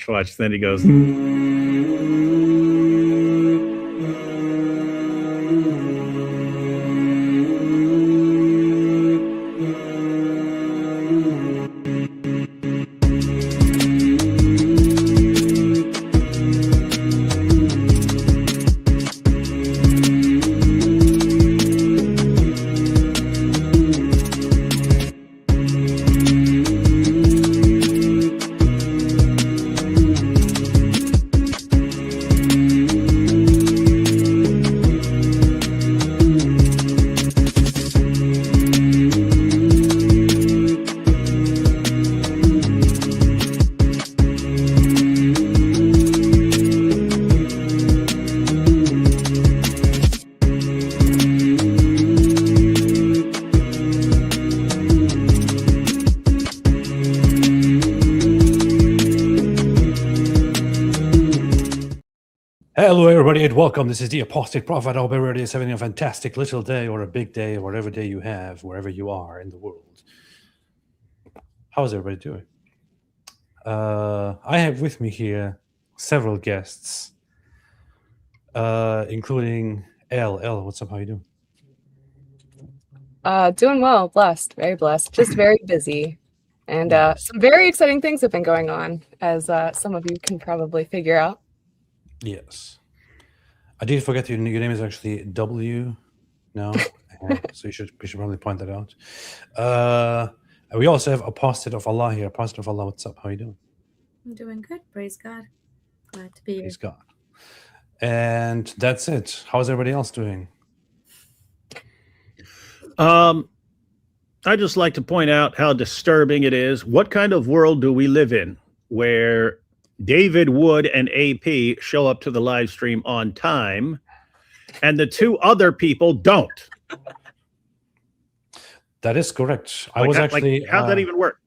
Watch. Then he goes. Hello, everybody, and welcome. This is the Apostate Prophet. I hope everybody is having a fantastic little day or a big day, or whatever day you have, wherever you are in the world. How's everybody doing? I have with me here several guests, including Elle. Elle, what's up? How you doing? Doing well, blessed, very blessed, just very busy. And some very exciting things have been going on, as some of you can probably figure out. Yes. I did forget your name is actually W now, so we should probably point that out. We also have Apostate of Allah here. Apostate of Allah, what's up? How you doing? I'm doing good. Praise God. Glad to be here. Praise God. And that's it. How's everybody else doing? I just like to point out how disturbing it is. What kind of world do we live in where David Wood and AP show up to the live stream on time and the two other people don't? That is correct. How'd that even work?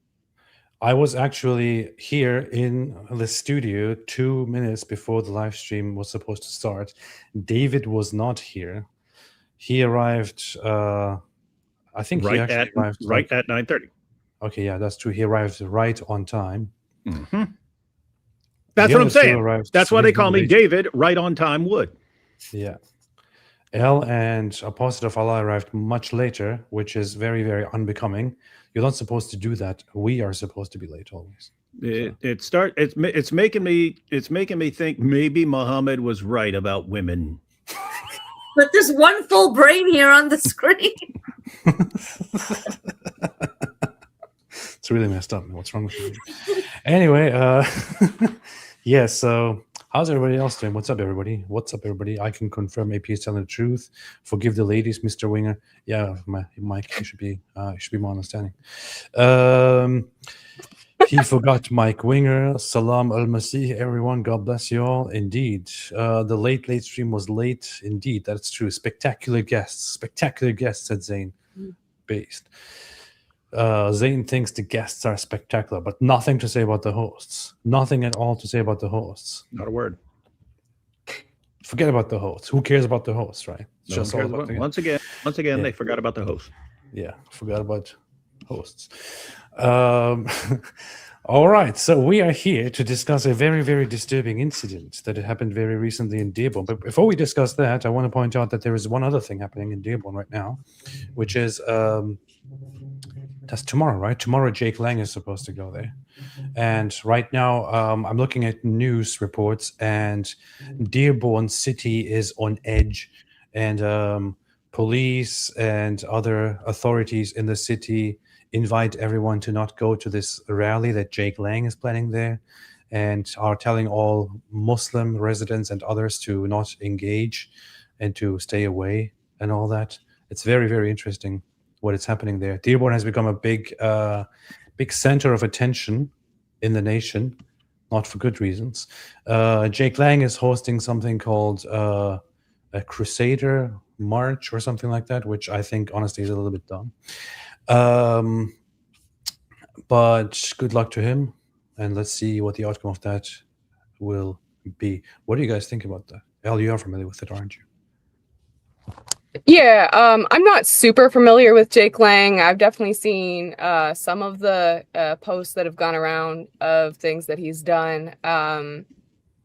I was actually here in the studio 2 minutes before the live stream was supposed to start. David was not here. He arrived, I think right he actually arrived right at 9:30. Okay, yeah, that's true. He arrived right on time. Mm-hmm. That's what I'm saying. That's why they call me David Right on Time Wood. Yeah. Elle and Apostate of Allah arrived much later, which is very, very unbecoming. You're not supposed to do that. We are supposed to be late always. It's making me think maybe Muhammad was right about women. But there's one full brain here on the screen. It's really messed up, man. What's wrong with you? Anyway, yeah, so how's everybody else doing? What's up, everybody? What's up, everybody? I can confirm AP is telling the truth. Forgive the ladies, Mr. Winger. Yeah, Mike, you should be more understanding. He forgot Mike Winger. Salam al-Masih, everyone. God bless you all. Indeed. The late stream was late. Indeed, that's true. Spectacular guests, said Zane. Based. Zane thinks the guests are spectacular, but nothing to say about the hosts. Nothing at all to say about the hosts. Not a word. Forget about the hosts. Who cares about the hosts, right? No just all about once again, yeah. They forgot about the host. Yeah, forgot about hosts. All right, so we are here to discuss a very, very disturbing incident that happened very recently in Dearborn. But before we discuss that, I want to point out that there is one other thing happening in Dearborn right now, which is that's tomorrow, right? Tomorrow, Jake Lang is supposed to go there. And right now, I'm looking at news reports, and Dearborn City is on edge. And police and other authorities in the city invite everyone to not go to this rally that Jake Lang is planning there, and are telling all Muslim residents and others to not engage and to stay away and all that. It's very, very interesting what is happening there. Dearborn has become a big center of attention in the nation, not for good reasons. Jake Lang is hosting something called a Crusader March or something like that, which I think honestly is a little bit dumb. But good luck to him, and let's see what the outcome of that will be. What do you guys think about that? Elle, you are familiar with it, aren't you? Yeah, I'm not super familiar with Jake Lang. I've definitely seen some of the posts that have gone around of things that he's done.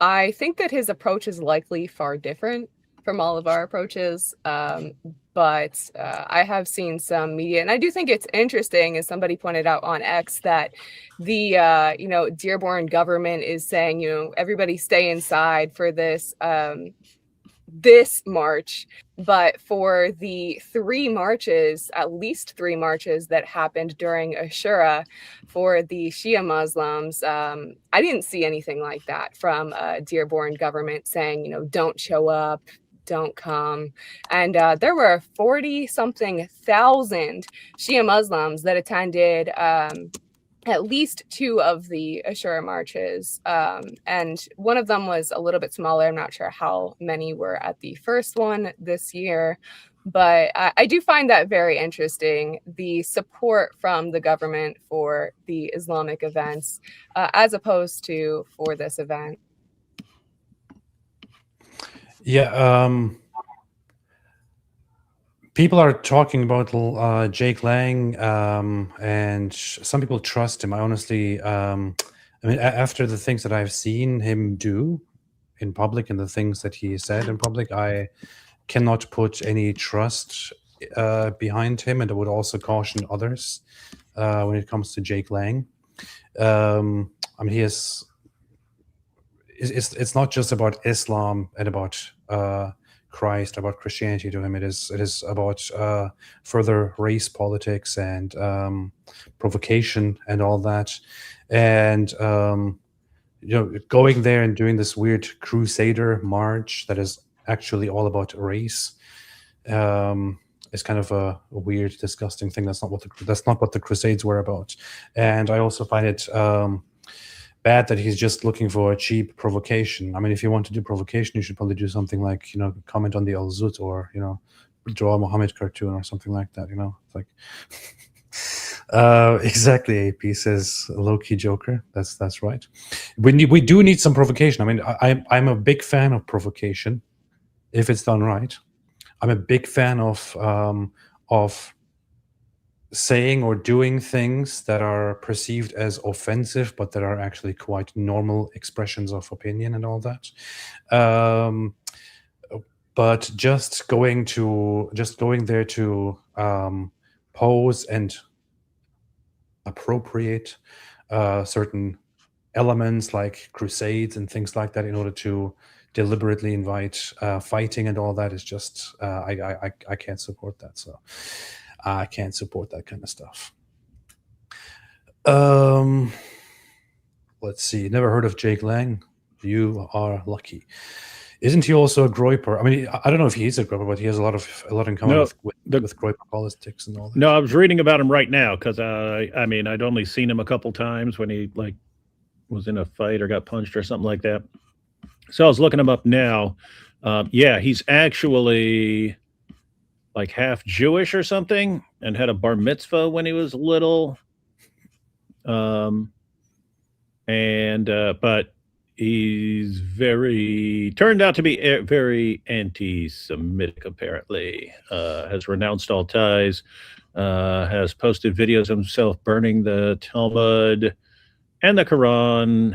I think that his approach is likely far different from all of our approaches. But I have seen some media, and I do think it's interesting, as somebody pointed out on X, that the Dearborn government is saying, everybody stay inside for this march, but for the at least three marches that happened during Ashura for the Shia Muslims, I didn't see anything like that from Dearborn government saying, don't show up, don't come. And there were 40-something thousand Shia Muslims that attended at least two of the Ashura marches. And one of them was a little bit smaller. I'm not sure how many were at the first one this year. But I do find that very interesting, the support from the government for the Islamic events as opposed to for this event. Yeah. People are talking about Jake Lang, and some people trust him. I honestly, after the things that I've seen him do in public and the things that he said in public, I cannot put any trust behind him, and I would also caution others when it comes to Jake Lang. He is. It's not just about Islam and about Christ, about Christianity to him. It is about further race politics and provocation and all that. And going there and doing this weird crusader march that is actually all about race is kind of a weird, disgusting thing. That's not what the Crusades were about. And I also find it bad that he's just looking for a cheap provocation. I mean, if you want to do provocation, you should probably do something like, comment on the Al Zut, or, draw a Muhammad cartoon or something like that, It's like, exactly, AP says low-key Joker. That's right. We do need some provocation. I mean, I'm a big fan of provocation if it's done right. I'm a big fan of saying or doing things that are perceived as offensive, but that are actually quite normal expressions of opinion and all that. But just going there to pose and appropriate certain elements like crusades and things like that in order to deliberately invite fighting and all that is just I can't support that. So I can't support that kind of stuff. Let's see. Never heard of Jake Lang. You are lucky. Isn't he also a Groyper? I mean, I don't know if he is a Groyper, but he has a lot in common with Groyper politics and all that. No, I was reading about him right now because I'd only seen him a couple times when he was in a fight or got punched or something like that. So I was looking him up now. He's actually like half Jewish or something, and had a bar mitzvah when he was little. But he's turned out to be very anti-Semitic, apparently. Has renounced all ties, has posted videos of himself burning the Talmud and the Quran.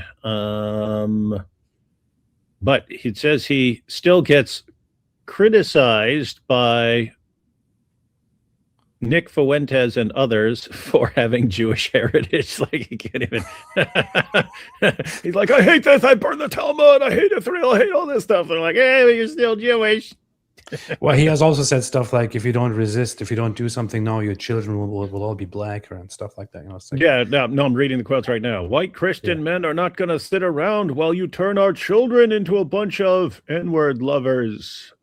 But he says he still gets criticized by Nick Fuentes and others for having Jewish heritage. Like, he can't even. He's like, I hate this. I burn the Talmud. I hate Israel. I hate all this stuff. They're like, hey, but you're still Jewish. Well, he has also said stuff like, if you don't resist, if you don't do something now, your children will all be black, and stuff like that. Like, yeah, no, I'm reading the quotes right now. White Christian men are not going to sit around while you turn our children into a bunch of N-word lovers.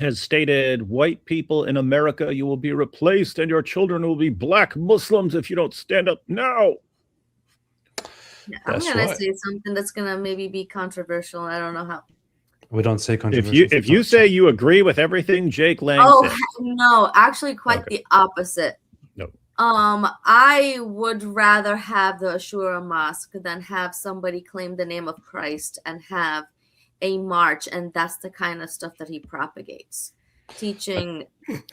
Has stated, white people in America, you will be replaced, and your children will be black Muslims if you don't stand up now. Yeah, I'm going to say something that's going to maybe be controversial. I don't know how. We don't say controversial. If you say you agree with everything Jake Lang said. No, actually quite the opposite. No. I would rather have the Ashura Mosque than have somebody claim the name of Christ and have a march, and that's the kind of stuff that he propagates. teaching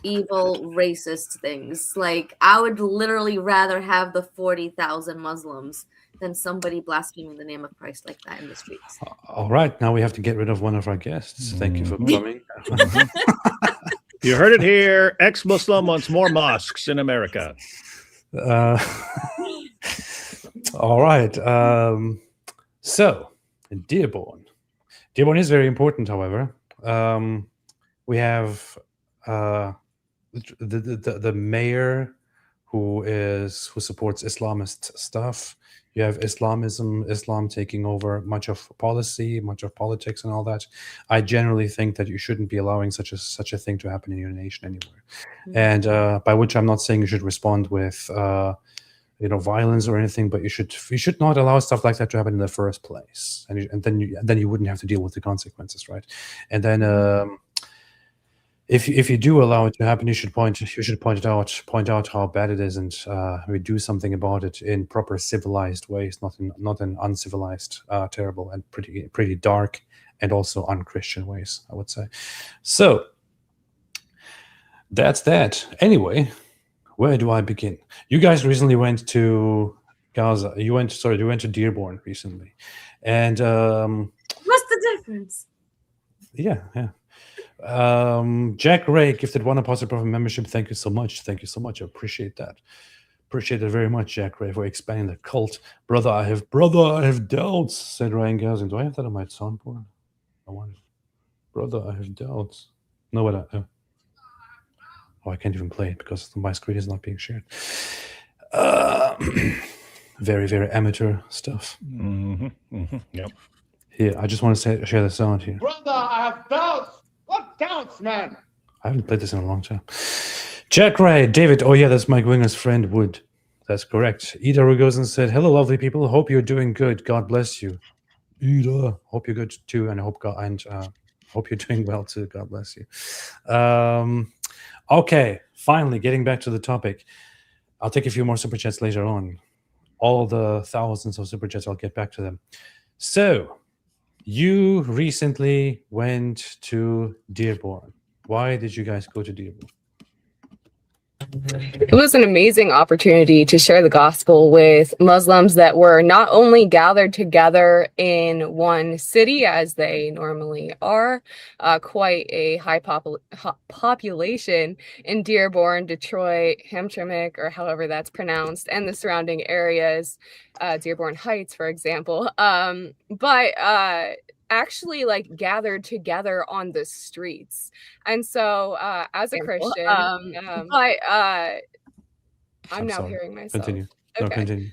evil, racist things. Like, I would literally rather have the 40,000 Muslims than somebody blaspheming the name of Christ like that in the streets. All right, now we have to get rid of one of our guests. Thank you for coming. You heard it here. Ex-Muslim wants more mosques in America. All right. So, Dearborn. Dearborn is very important, however. We have the mayor who supports Islamist stuff. You have Islam taking over much of policy, much of politics, and all that. I generally think that you shouldn't be allowing such a thing to happen in your nation anywhere. And by which I'm not saying you should respond with violence or anything, but you should not allow stuff like that to happen in the first place, and then you wouldn't have to deal with the consequences, right? And then if you do allow it to happen, you should point out how bad it is, and we do something about it in proper civilized ways, not in uncivilized, terrible, and pretty dark and also unchristian ways, I would say. So that's that. Anyway, where do I begin? You guys recently went to Gaza. You went to Dearborn recently, and What's the difference? yeah. Jack Ray gifted one Apostate Prophet membership. Thank you so much. I appreciate that. Appreciate it very much, Jack Ray, for expanding the cult. Brother, I have doubts, said Ryan Gazin. Do I have that on my soundboard? I wonder. Brother, I have doubts. No, what? Oh, I can't even play it because my screen is not being shared. Very, very amateur stuff. Yep. Here, I just want to share the sound here. Brother, I have doubts. What doubts, man? I haven't played this in a long time. Jack Ray, David. Oh yeah, that's Mike Winger's friend Wood. That's correct. Ida Rugosen said, "Hello, lovely people. Hope you're doing good. God bless you." Ida, hope you're good too, and hope you're doing well too. God bless you. Okay, finally getting back to the topic. I'll take a few more super chats later on. All the thousands of super chats, I'll get back to them. So, you recently went to Dearborn. Why did you guys go to Dearborn? It was an amazing opportunity to share the gospel with Muslims that were not only gathered together in one city as they normally are, quite a high population in Dearborn, Detroit, Hamtramck, or however that's pronounced, and the surrounding areas, Dearborn Heights, for example, but actually like gathered together on the streets. And so as a Christian, I'm now sorry. hearing myself. Continue. Okay. No, continue.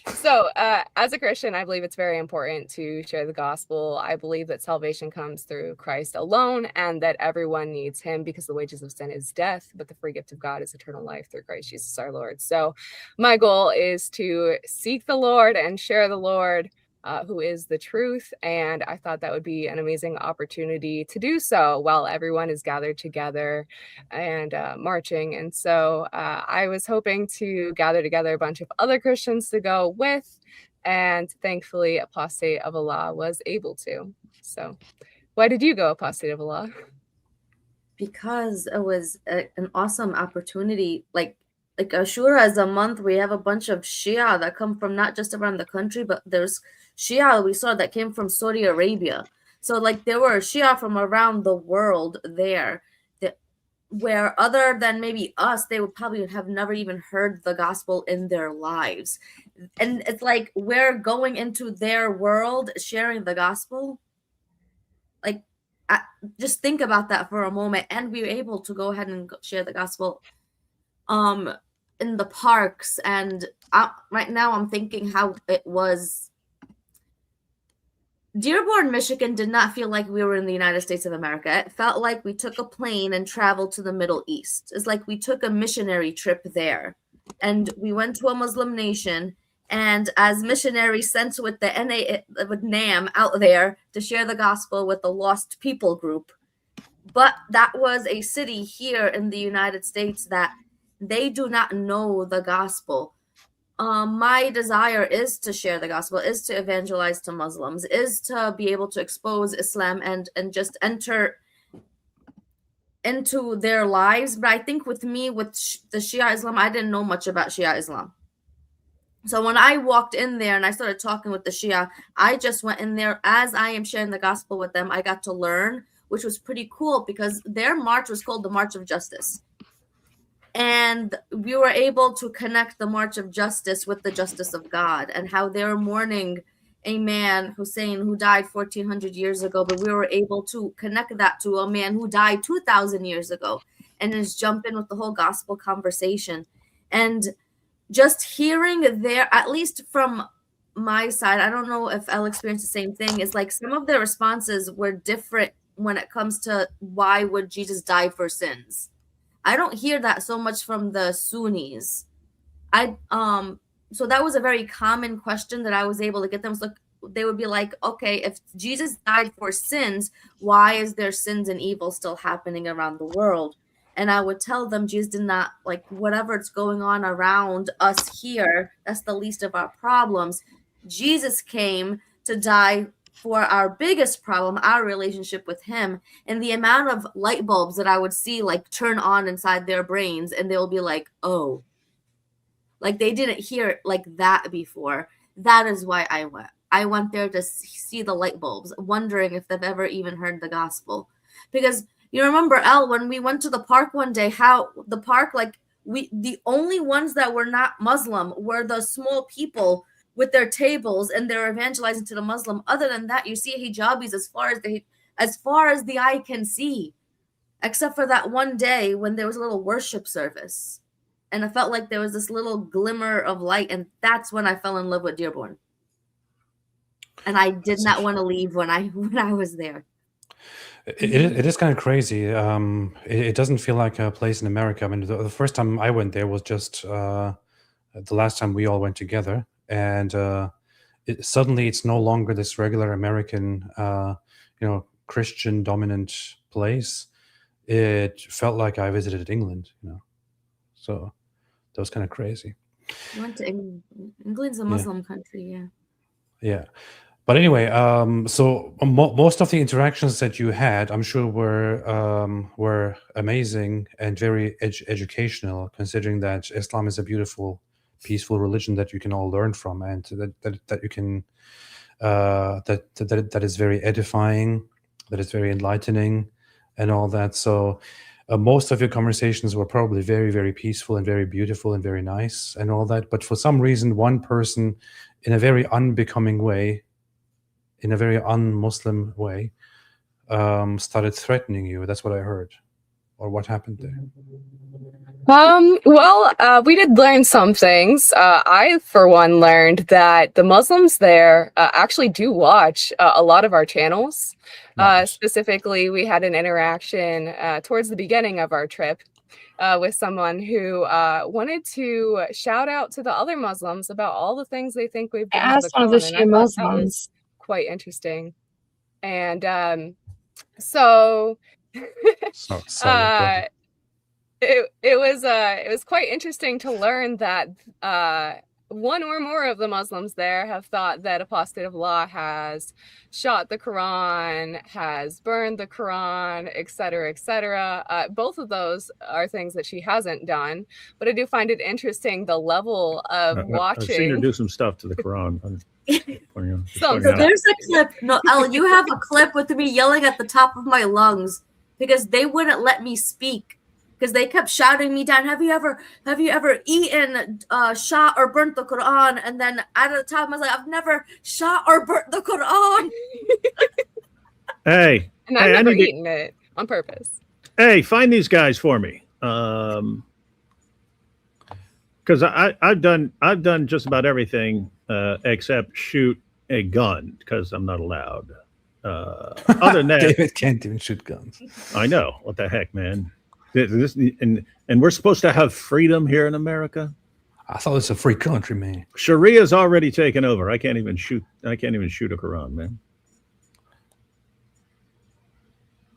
So as a Christian, I believe it's very important to share the gospel. I believe that salvation comes through Christ alone and that everyone needs him because the wages of sin is death, but the free gift of God is eternal life through Christ Jesus our Lord. So my goal is to seek the Lord and share the Lord, who is the truth. And I thought that would be an amazing opportunity to do so while everyone is gathered together and marching. And so I was hoping to gather together a bunch of other Christians to go with. And thankfully, Apostate of Allah was able to. So why did you go, Apostate of Allah? Because it was an awesome opportunity. Like Ashura is a month. We have a bunch of Shia that come from not just around the country, but there's Shia we saw that came from Saudi Arabia. So like there were Shia from around the world there, where other than maybe us, they would probably have never even heard the gospel in their lives. And it's like we're going into their world, sharing the gospel. Like, just think about that for a moment, and we were able to go ahead and share the gospel in the parks. And right now I'm thinking how it was. Dearborn, Michigan did not feel like we were in the United States of America. It felt like we took a plane and traveled to the Middle East. It's like we took a missionary trip there, and we went to a Muslim nation, and as missionaries sent with with NAM out there to share the gospel with the lost people group. But that was a city here in the United States that they do not know the gospel. My desire is to share the gospel, is to evangelize to Muslims, is to be able to expose Islam and just enter into their lives. But I think with me, with the Shia Islam, I didn't know much about Shia Islam. So when I walked in there and I started talking with the Shia, I just went in there as I am sharing the gospel with them. I got to learn, which was pretty cool because their march was called the March of Justice. And we were able to connect the March of Justice with the justice of God and how they were mourning a man, Hussein, who died 1400 years ago. But we were able to connect that to a man who died 2000 years ago and just jump in with the whole gospel conversation. And just hearing their, at least from my side, I don't know if Elle experienced the same thing, is like some of their responses were different when it comes to why would Jesus die for sins. I don't hear that so much from the Sunnis. So that was a very common question that I was able to get them. So they would be like, okay, if Jesus died for sins, why is there sins and evil still happening around the world? And I would tell them Jesus did not, like, whatever's going on around us here, that's the least of our problems. Jesus came to die for our biggest problem, our relationship with him. And the amount of light bulbs that I would see like turn on inside their brains, and they'll be like, oh, like they didn't hear like that before. That is why I went. I went there to see the light bulbs, wondering if they've ever even heard the gospel. Because you remember, Elle, when we went to the park one day, how the park, like the only ones that were not Muslim were the small people with their tables, and they're evangelizing to the Muslim. Other than that, you see hijabis as far as the eye can see, except for that one day when there was a little worship service, and I felt like there was this little glimmer of light, and that's when I fell in love with Dearborn. And I did not want to leave when I was there. It is kind of crazy. It doesn't feel like a place in America. I mean, the first time I went there was just the last time we all went together, and suddenly it's no longer this regular American, Christian dominant place. It felt like I visited England, So that was kind of crazy. You went to England. England's a Muslim country, yeah. Yeah. But anyway, so most of the interactions that you had, I'm sure, were amazing and very educational, considering that Islam is a beautiful, peaceful religion that you can all learn from, and that you can that is very edifying, that is very enlightening, and all that. So most of your conversations were probably very, very peaceful and very beautiful and very nice and all that. But for some reason, one person, in a very unbecoming way, in a very un-Muslim way, started threatening you. That's what I heard. Or what happened there? Well, we did learn some things. I, for one, learned that the Muslims there actually do watch a lot of our channels. Nice. Specifically, we had an interaction towards the beginning of our trip with someone who wanted to shout out to the other Muslims about all the things they think we've done. I asked one of the Shia Muslims. Quite interesting. And so Sorry, it was quite interesting to learn that one or more of the Muslims there have thought that Apostate of Allah has shot the Quran, has burned the Quran, etc., etc. Both of those are things that she hasn't done, but I do find it interesting the level of watching. I've seen her do some stuff to the Quran. So there's a clip. No, Elle, you have a clip with me yelling at the top of my lungs because they wouldn't let me speak because they kept shouting me down. Have you ever eaten, shot or burnt the Quran? And then at the time I was like, I've never shot or burnt the Quran. Hey, and I've never eaten it on purpose. Hey, find these guys for me. Because I've done just about everything except shoot a gun because I'm not allowed. Other than that, David can't even shoot guns. I know. What the heck, man? And we're supposed to have freedom here in America. I thought it's a free country, man. Sharia's already taken over. I can't even shoot a Quran, man.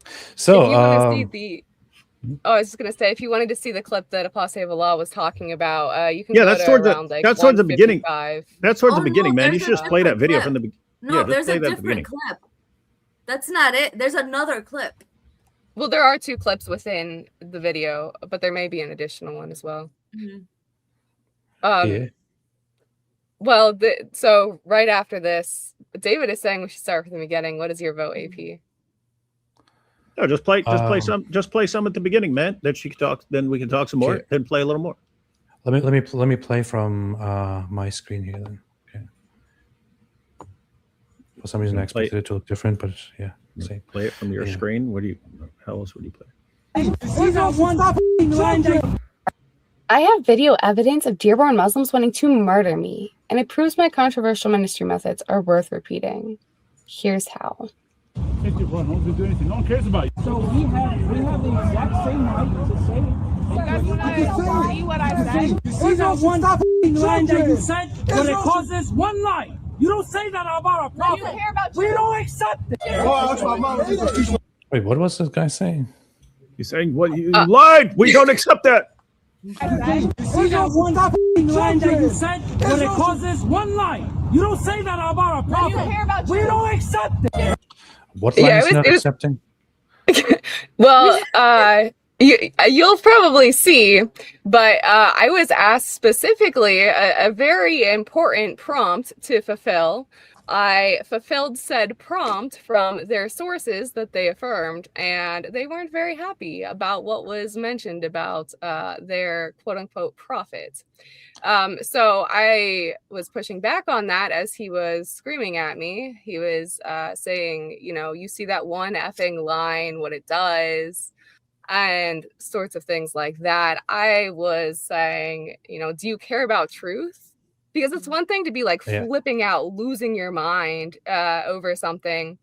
If So you want to see I was just gonna say, if you wanted to see the clip that Apostate of Allah was talking about, you can go that's to towards around that's towards the beginning. 155. That's towards Oh, the beginning, no, man. You there's should a just play that different video clip. from the No, just there's play a that at the beginning. different clip. That's not it. There's another clip. Well, there are 2 clips within the video, but there may be an additional one as well. Mhm. Yeah. Well, so right after this, David is saying we should start from the beginning. What is your vote, AP? No, just play Um, some at the beginning, man. Then she can talk. Then we can talk some more. Okay. Then play a little more. Let me play from my screen here then. Okay. For some reason, I Play- expected it to look different, but yeah, same. Play it from your Yeah. screen. How else would you play? I have video evidence of Dearborn Muslims wanting to murder me, and it proves my controversial ministry methods are worth repeating. Here's how. 50 run, no one's gonna do anything. No one cares about you. So we have the exact same right to say what I said. we got one line that you said, but it causes one line. You don't say that about a prophet. We don't accept it. Wait, what was this guy saying? He's saying what you lied. We don't accept that. We got one line that you said, but it causes one line. You don't say that about a prophet. We don't accept it. What line Yeah, is not it was- accepting? Well, you'll probably see, but I was asked specifically a very important prompt to fulfill. I fulfilled said prompt from their sources that they affirmed, and they weren't very happy about what was mentioned about their quote-unquote prophet. So I was pushing back on that as he was screaming at me. He was saying, you see that one effing line, what it does, and sorts of things like that. I was saying, do you care about truth? Because it's one thing to be like flipping out, losing your mind over something,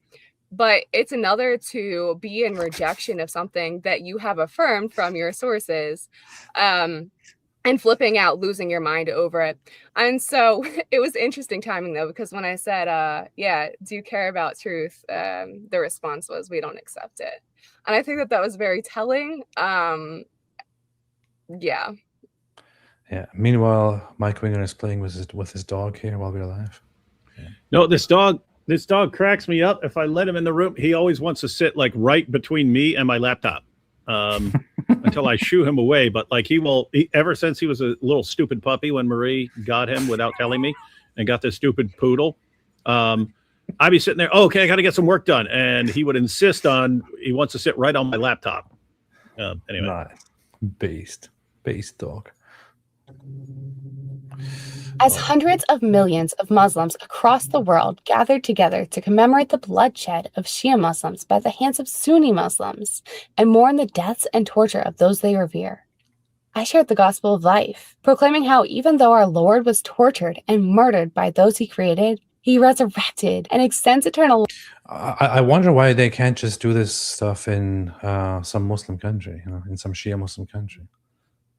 but it's another to be in rejection of something that you have affirmed from your sources. And flipping out, losing your mind over it. And so it was interesting timing, though, because when I said, do you care about truth? The response was, we don't accept it. And I think that was very telling. Yeah. Yeah. Meanwhile, Mike Winger is playing with his dog here while we're live. No, this dog cracks me up. If I let him in the room, he always wants to sit like right between me and my laptop. Until I shoo him away. But like ever since he was a little stupid puppy when Marie got him without telling me and got this stupid poodle, I'd be sitting there, okay, I got to get some work done. And he would insist he wants to sit right on my laptop. Anyway. Nice. Based dog. As hundreds of millions of Muslims across the world gathered together to commemorate the bloodshed of Shia Muslims by the hands of Sunni Muslims and mourn the deaths and torture of those they revere, I shared the gospel of life, proclaiming how even though our Lord was tortured and murdered by those he created, he resurrected and extends eternal life. I wonder why they can't just do this stuff in some Muslim country, in some Shia Muslim country.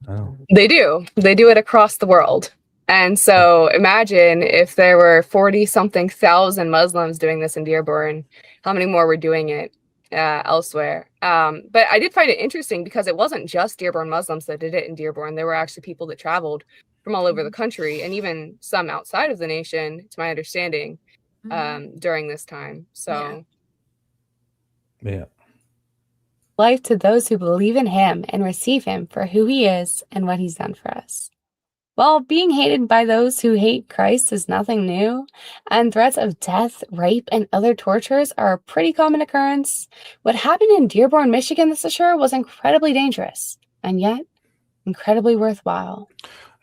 I don't know. They do it across the world. And so imagine if there were 40-something thousand Muslims doing this in Dearborn, how many more were doing it elsewhere? But I did find it interesting because it wasn't just Dearborn Muslims that did it in Dearborn. There were actually people that traveled from all over the country and even some outside of the nation, to my understanding, during this time. So, Yeah. life to those who believe in him and receive him for who he is and what he's done for us. While being hated by those who hate Christ is nothing new, and threats of death, rape, and other tortures are a pretty common occurrence, what happened in Dearborn, Michigan this Ashura was incredibly dangerous, and yet incredibly worthwhile.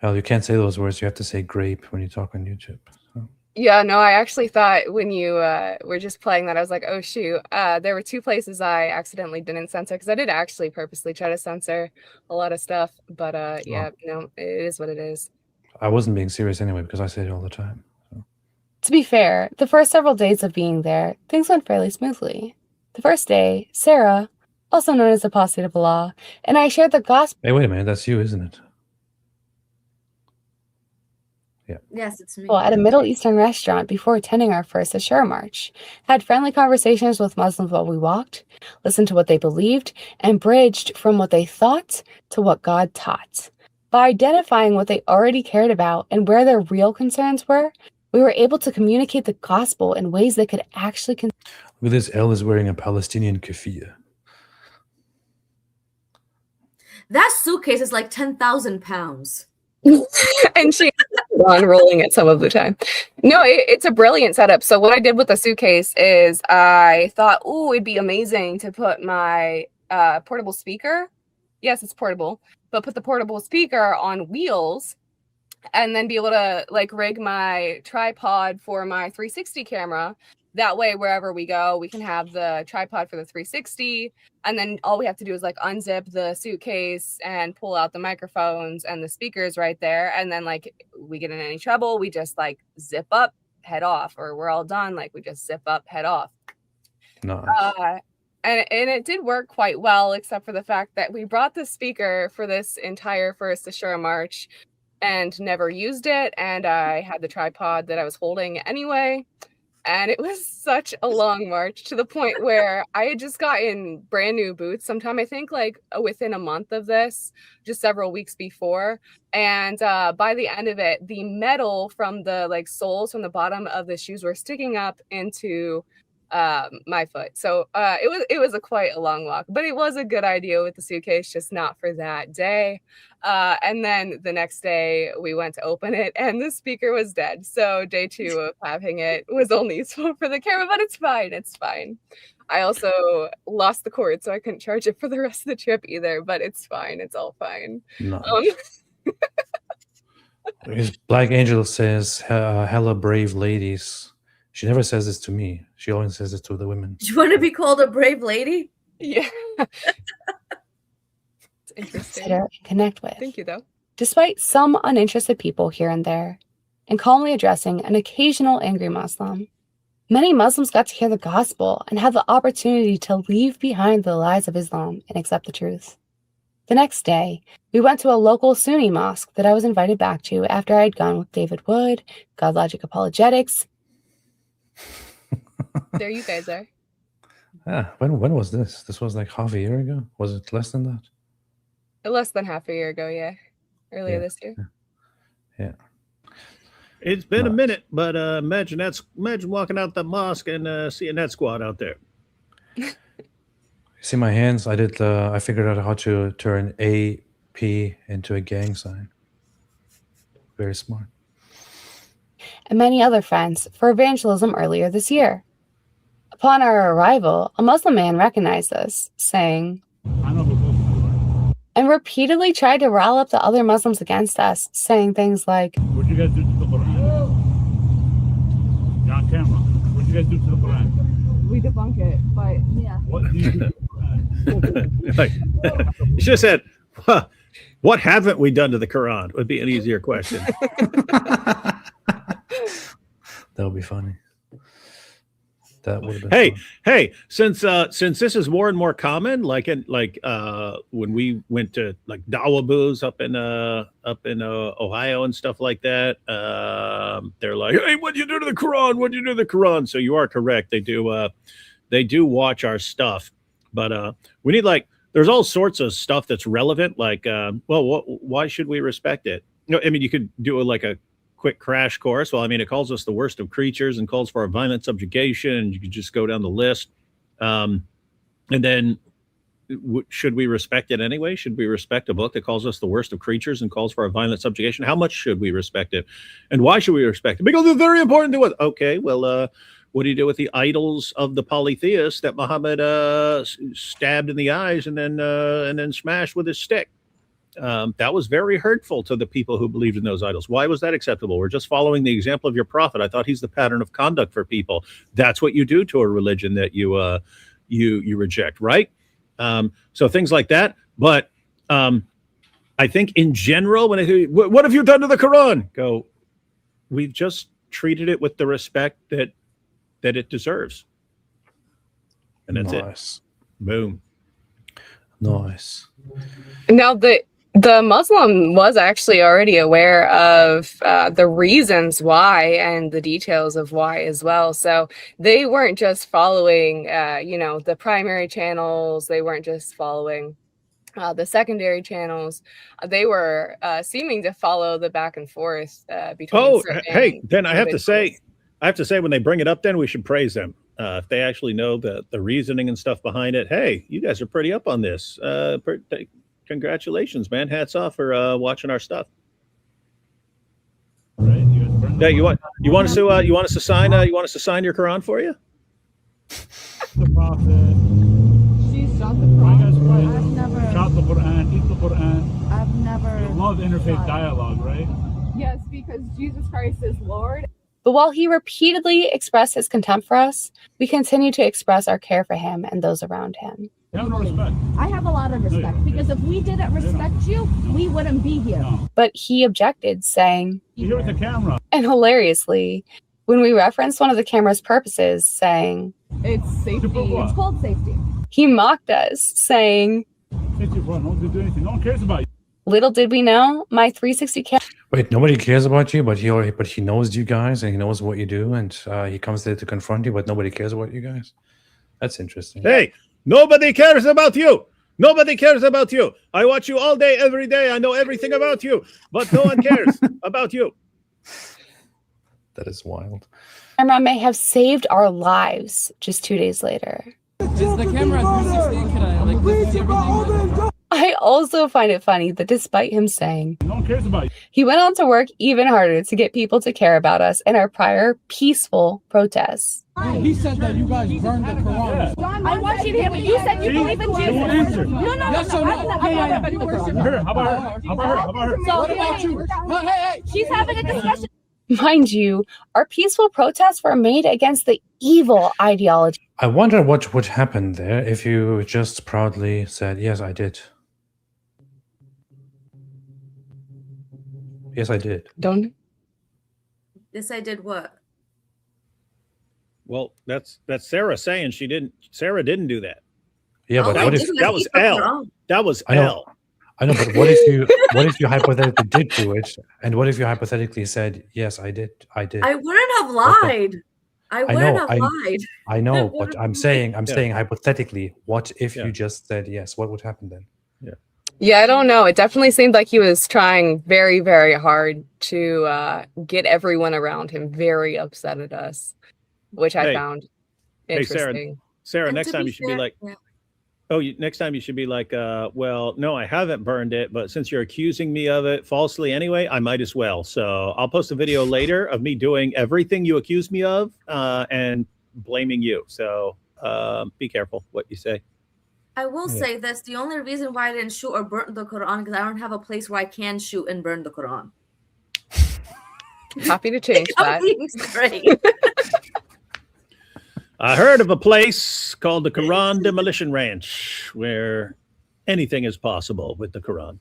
Well, you can't say those words. You have to say grape when you talk on YouTube. So. yeah, no, I actually thought when you were just playing that, I was like, oh, shoot. There were 2 places I accidentally didn't censor because I did actually purposely try to censor a lot of stuff. But no, it is what it is. I wasn't being serious anyway because I say it all the time. So. To be fair, the first several days of being there, things went fairly smoothly. The first day, Sarah, also known as Apostate of Allah, and I shared the gospel. Hey, wait a minute. That's you, isn't it? Yeah. Yes, it's me. At a Middle Eastern restaurant before attending our first Ashura march, had friendly conversations with Muslims while we walked, listened to what they believed, and bridged from what they thought to what God taught. By identifying what they already cared about and where their real concerns were, we were able to communicate the gospel in ways that could actually... Look at this. Elle is wearing a Palestinian keffiyeh. That suitcase is like 10,000 pounds. And she on rolling it some of the time. No, it's a brilliant setup. So what I did with the suitcase is I thought, oh, it'd be amazing to put my portable speaker. Yes, it's portable, but put the portable speaker on wheels and then be able to like rig my tripod for my 360 camera. That way, wherever we go, we can have the tripod for the 360. And then all we have to do is like unzip the suitcase and pull out the microphones and the speakers right there. And then like we get in any trouble, we just like zip up, head off, or we're all done. Like we just zip up, head off. Nice. And it did work quite well, except for the fact that we brought the speaker for this entire first Ashura March and never used it. And I had the tripod that I was holding anyway. And it was such a long march to the point where I had just gotten brand new boots sometime, I think like within a month of this, just several weeks before. And by the end of it, the metal from the like soles from the bottom of the shoes were sticking up into my foot. So it was quite a long walk, but it was a good idea with the suitcase, just not for that day. And then the next day we went to open it and the speaker was dead. So day 2 of having it was only useful for the camera, but it's fine. It's fine. I also lost the cord, so I couldn't charge it for the rest of the trip either, but it's fine. It's all fine. Nice. Black Angel says, hella brave ladies. She never says this to me. She always says it to the women. Do you want to be called a brave lady? Yeah. It's interesting. Consider and connect with. Thank you, though. Despite some uninterested people here and there, and calmly addressing an occasional angry Muslim, many Muslims got to hear the gospel and have the opportunity to leave behind the lies of Islam and accept the truth. The next day, we went to a local Sunni mosque that I was invited back to after I had gone with David Wood, God Logic Apologetics. There you guys are. When was this? This was like half a year ago? Was it less than that? Less than half a year ago, yeah. Earlier this year. Yeah. It's been a minute, but imagine walking out the mosque and seeing that squad out there. See my hands? I figured out how to turn AP into a gang sign. Very smart. And many other friends for evangelism earlier this year. Upon our arrival, a Muslim man recognized us, saying, and repeatedly tried to rile up the other Muslims against us, saying things like, What you guys do to the Quran? You're on camera. What you guys do to the Quran? We debunk it, but yeah. What do you do to the Quran? You should have said, what haven't we done to the Quran? Would be an easier question. That would be funny. That would have been Hey, since this is more and more common, when we went to like Dawa booths up in Ohio and stuff like that, they're like, hey, what'd you do to the Quran? What'd you do to the Quran? So you are correct. They do watch our stuff, but we need there's all sorts of stuff that's relevant. Why should we respect it? I mean, you could do a quick crash course. Well, I mean, it calls us the worst of creatures and calls for a violent subjugation, and you could just go down the list. And then should we respect it anyway? Should we respect a book that calls us the worst of creatures and calls for a violent subjugation? How much should we respect it? And why should we respect it? Because it's very important to us. Okay, well, what do you do with the idols of the polytheists that Muhammad stabbed in the eyes and then smashed with his stick? That was very hurtful to the people who believed in those idols. Why was that acceptable? We're just following the example of your prophet. I thought he's the pattern of conduct for people. That's what you do to a religion that you reject, right? So things like that. But I think in general, when what have you done to the Quran? We've just treated it with the respect that it deserves, and that's it. Boom. Nice. Now the Muslim was actually already aware of the reasons why and the details of why as well. So they weren't just following, the primary channels. They weren't just following the secondary channels. They were seeming to follow the back and forth between. Then I have to say, when they bring it up, then we should praise them. If they actually know the reasoning and stuff behind it. Hey, you guys are pretty up on this. congratulations, man. Hats off for watching our stuff. Right? You guys burned Yeah, the you want us to sign your Quran for you? Prophet. She shot the Why you guys Quran. fight? I've never. Shot the Quran, eat the Quran. I've never. You love interfaith dialogue, right? Yes, because Jesus Christ is Lord. But while he repeatedly expressed his contempt for us, we continue to express our care for him and those around him. You have no respect. I have a lot of respect because if we didn't respect you, we wouldn't be here. No. But he objected, saying, You're here with the camera. and hilariously, when we referenced one of the camera's purposes, saying, It's safety. What? It's called safety. he mocked us, saying, 50 front, no one do anything. No one cares about you. little did we know, my 360 camera Wait, nobody cares about you, but he knows you guys and he knows what you do, and he comes there to confront you, but nobody cares about you guys. That's interesting. Hey, nobody cares about you. Nobody cares about you. I watch you all day, every day. I know everything about you, but no one cares about you. That is wild. may have saved our lives just 2 days later. Is the camera 360? Can I like see everything? I also find it funny that despite him saying, No one cares about you. he went on to work even harder to get people to care about us in our prior peaceful protests. He said that you guys burned the Quran. I want you to hear me. You said you believe in Jesus. You won't answer. No. Yes or no? Her. How about her? How about her? So What about you? Hey. she's having a discussion. Mind you, our peaceful protests were made against the evil ideology. I wonder what would happen there if you just proudly said, yes, I did. Yes, I did. Don't Yes, I did what? Well, that's Sarah saying Sarah didn't do that. Yeah, All but I what if did was that was eat the Elle? Quran. That was I know. Elle. I know, but what if you hypothetically did do it, and what if you hypothetically said, yes, I did. I wouldn't have lied. I wouldn't have lied. I know, What but if I'm we- saying hypothetically, what if Yeah. you just said yes? What would happen then? Yeah, I don't know. It definitely seemed like he was trying very, very hard to get everyone around him very upset at us, which I Hey. found Hey, Sarah. interesting. Sarah, And next to time be you should be fair- like, yeah. next time you should be like, well, no, I haven't burned it, but since you're accusing me of it falsely anyway, I might as well. So I'll post a video later of me doing everything you accuse me of and blaming you. So be careful what you say. I will Yeah. say this: the only reason why I didn't shoot or burn the Quran because I don't have a place where I can shoot and burn the Quran. Happy to change I'm that. being straight. I heard of a place called the Quran Demolition Ranch where anything is possible with the Quran.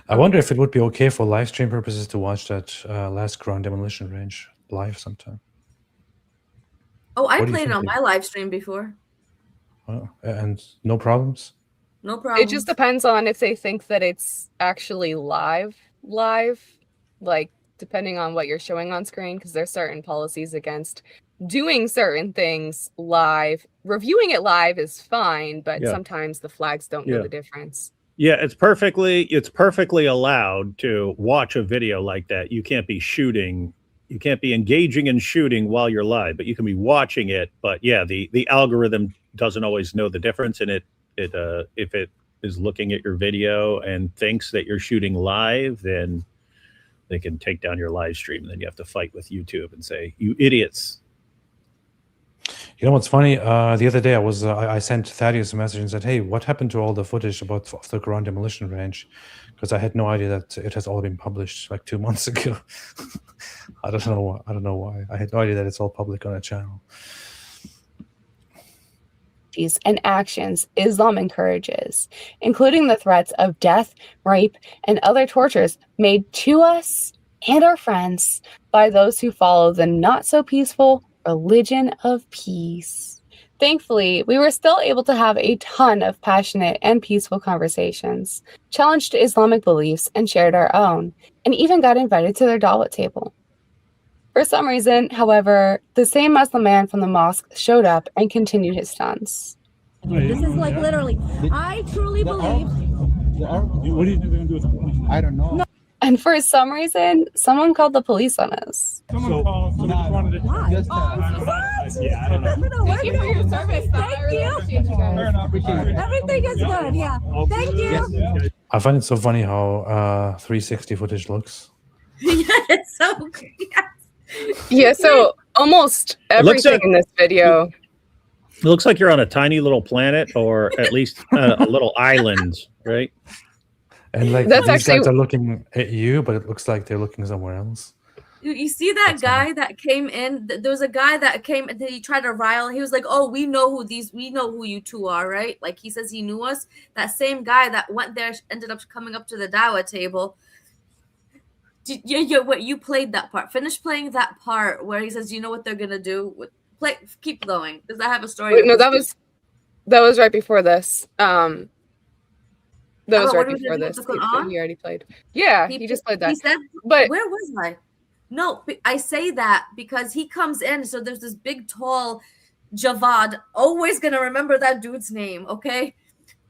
I wonder if it would be okay for live stream purposes to watch that last Quran Demolition Range live sometime. Oh, I What do you played it on think? my live stream before. And no problems. No problem. It just depends on if they think that it's actually live, like depending on what you're showing on screen, because there's certain policies against doing certain things live. Reviewing it live is fine, but Yeah. sometimes the flags don't know Yeah. the difference. Yeah, it's perfectly allowed to watch a video like that. You can't be shooting, you can't be engaging in shooting while you're live, but you can be watching it. But yeah, the algorithm doesn't always know the difference, and if it is looking at your video and thinks that you're shooting live, then they can take down your live stream, and then you have to fight with YouTube and say, "You idiots." You know what's funny? The other day I sent Thaddeus a message and said, "Hey, what happened to all the footage of the Quran Demolition Range?" Because I had no idea that it has all been published like 2 months ago. I don't know why. I had no idea that it's all public on a channel. And actions Islam encourages, including the threats of death, rape, and other tortures made to us and our friends by those who follow the not-so-peaceful religion of peace. Thankfully, we were still able to have a ton of passionate and peaceful conversations, challenged Islamic beliefs, and shared our own, and even got invited to their dawah table. For some reason, however, the same Muslim man from the mosque showed up and continued his stunts. This is like literally. I truly believe. What do you think they're gonna do with the Quran? I don't know. And for some reason, someone called the police on us. Someone called. Someone just wanted to. Why? Just, yeah, I don't know. Thank you for your service. Fair enough. Everything is good. Yeah. Thank you. I find it so funny how 360 footage looks. Yeah, it's so good. Yeah, so almost looks everything like- in this video. It looks like you're on a tiny little planet, or at least a little island, right? And like That's these guys actually- are looking at you, but it looks like they're looking somewhere else. You see that guy that came in? There was a guy that came and he tried to rile. He was like, "Oh, we know who you two are, right?" Like he says he knew us. That same guy that went there ended up coming up to the Dawa table. What you played that part? Finish playing that part where he says, "You know what they're gonna do." Keep going. Does that have a story? Wait, no, that was right before this. That was Oh, right what are we before gonna do this. with the Quran? He already played. Yeah, he just played that. He said, But where was I? No, I say that because he comes in. So there's this big, tall Javad. Always gonna remember that dude's name, okay?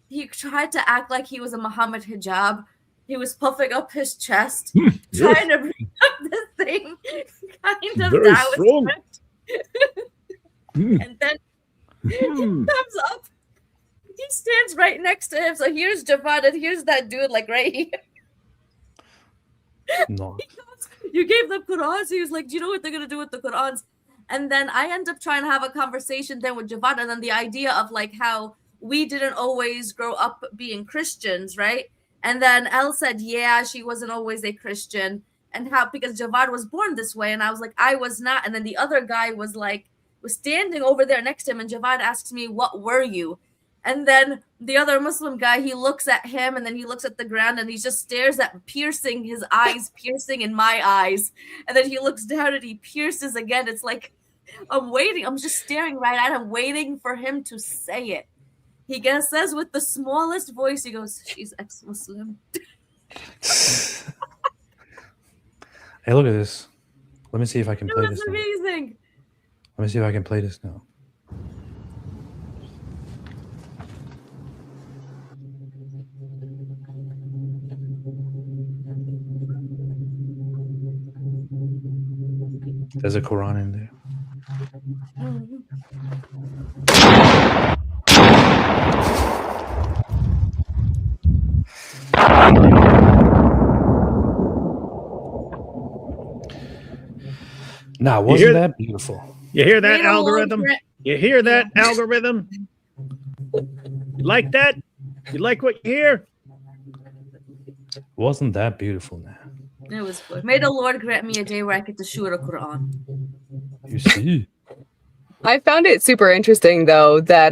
He tried to act like he was a Muhammad hijab. He was puffing up his chest, trying to bring up this thing, kind of Very Taoist strong. script. And then he comes up. He stands right next to him. So here's Javad, and here's that dude, like right here. No. You gave them Qurans. He was like, "Do you know what they're gonna do with the Qurans?" And then I end up trying to have a conversation then with Javad, and then the idea of like how we didn't always grow up being Christians, right? And then Elle said, "Yeah, she wasn't always a Christian," and how because Javad was born this way, and I was like, "I was not." And then the other guy was standing over there next to him, and Javad asks me, "What were you?" And then the other Muslim guy, he looks at him and then he looks at the ground and he just stares at piercing his eyes, piercing in my eyes. And then he looks down and he pierces again. It's like, I'm waiting. I'm just staring right at him, waiting for him to say it. He says with the smallest voice, he goes, "She's ex-Muslim." Hey, look at this. Let me see if I can It play was this now. amazing. Let me see if I can play this now. There's a Quran in there. Now, wasn't hear- that beautiful? You hear that May the Lord algorithm? grant- You hear that algorithm? You like that? You like what you hear? Wasn't that beautiful now? It was good. May the Lord grant me a day where I get to shoot a Quran. You see? I found it super interesting though that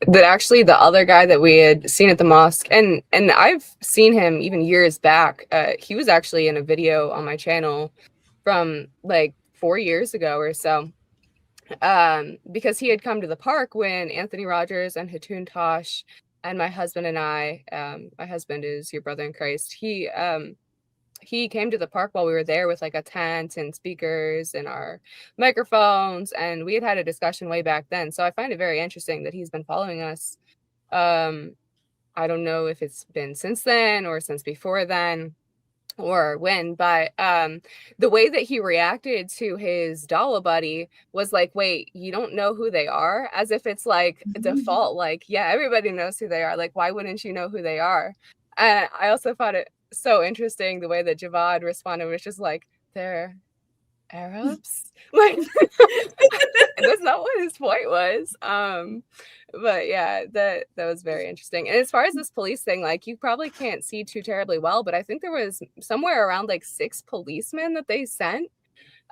that actually the other guy that we had seen at the mosque, and I've seen him even years back. He was actually in a video on my channel from like 4 years ago or so. Because he had come to the park when Anthony Rogers and Hatun Tosh and my husband and I, my husband is your brother in Christ. He came to the park while we were there with like a tent and speakers and our microphones, and we had a discussion way back then. So I find it very interesting that he's been following us. I don't know if it's been since then or since before then or when, but the way that he reacted to his Dawah buddy was like, wait, you don't know who they are? As if it's like default, like, yeah, everybody knows who they are. Like, why wouldn't you know who they are? And I also found it so interesting the way that Javad responded, was just like, they're Arabs. Like, that's not what his point was. But yeah, that was very interesting. And as far as this police thing, like, you probably can't see too terribly well, but I think there was somewhere around like 6 policemen that they sent.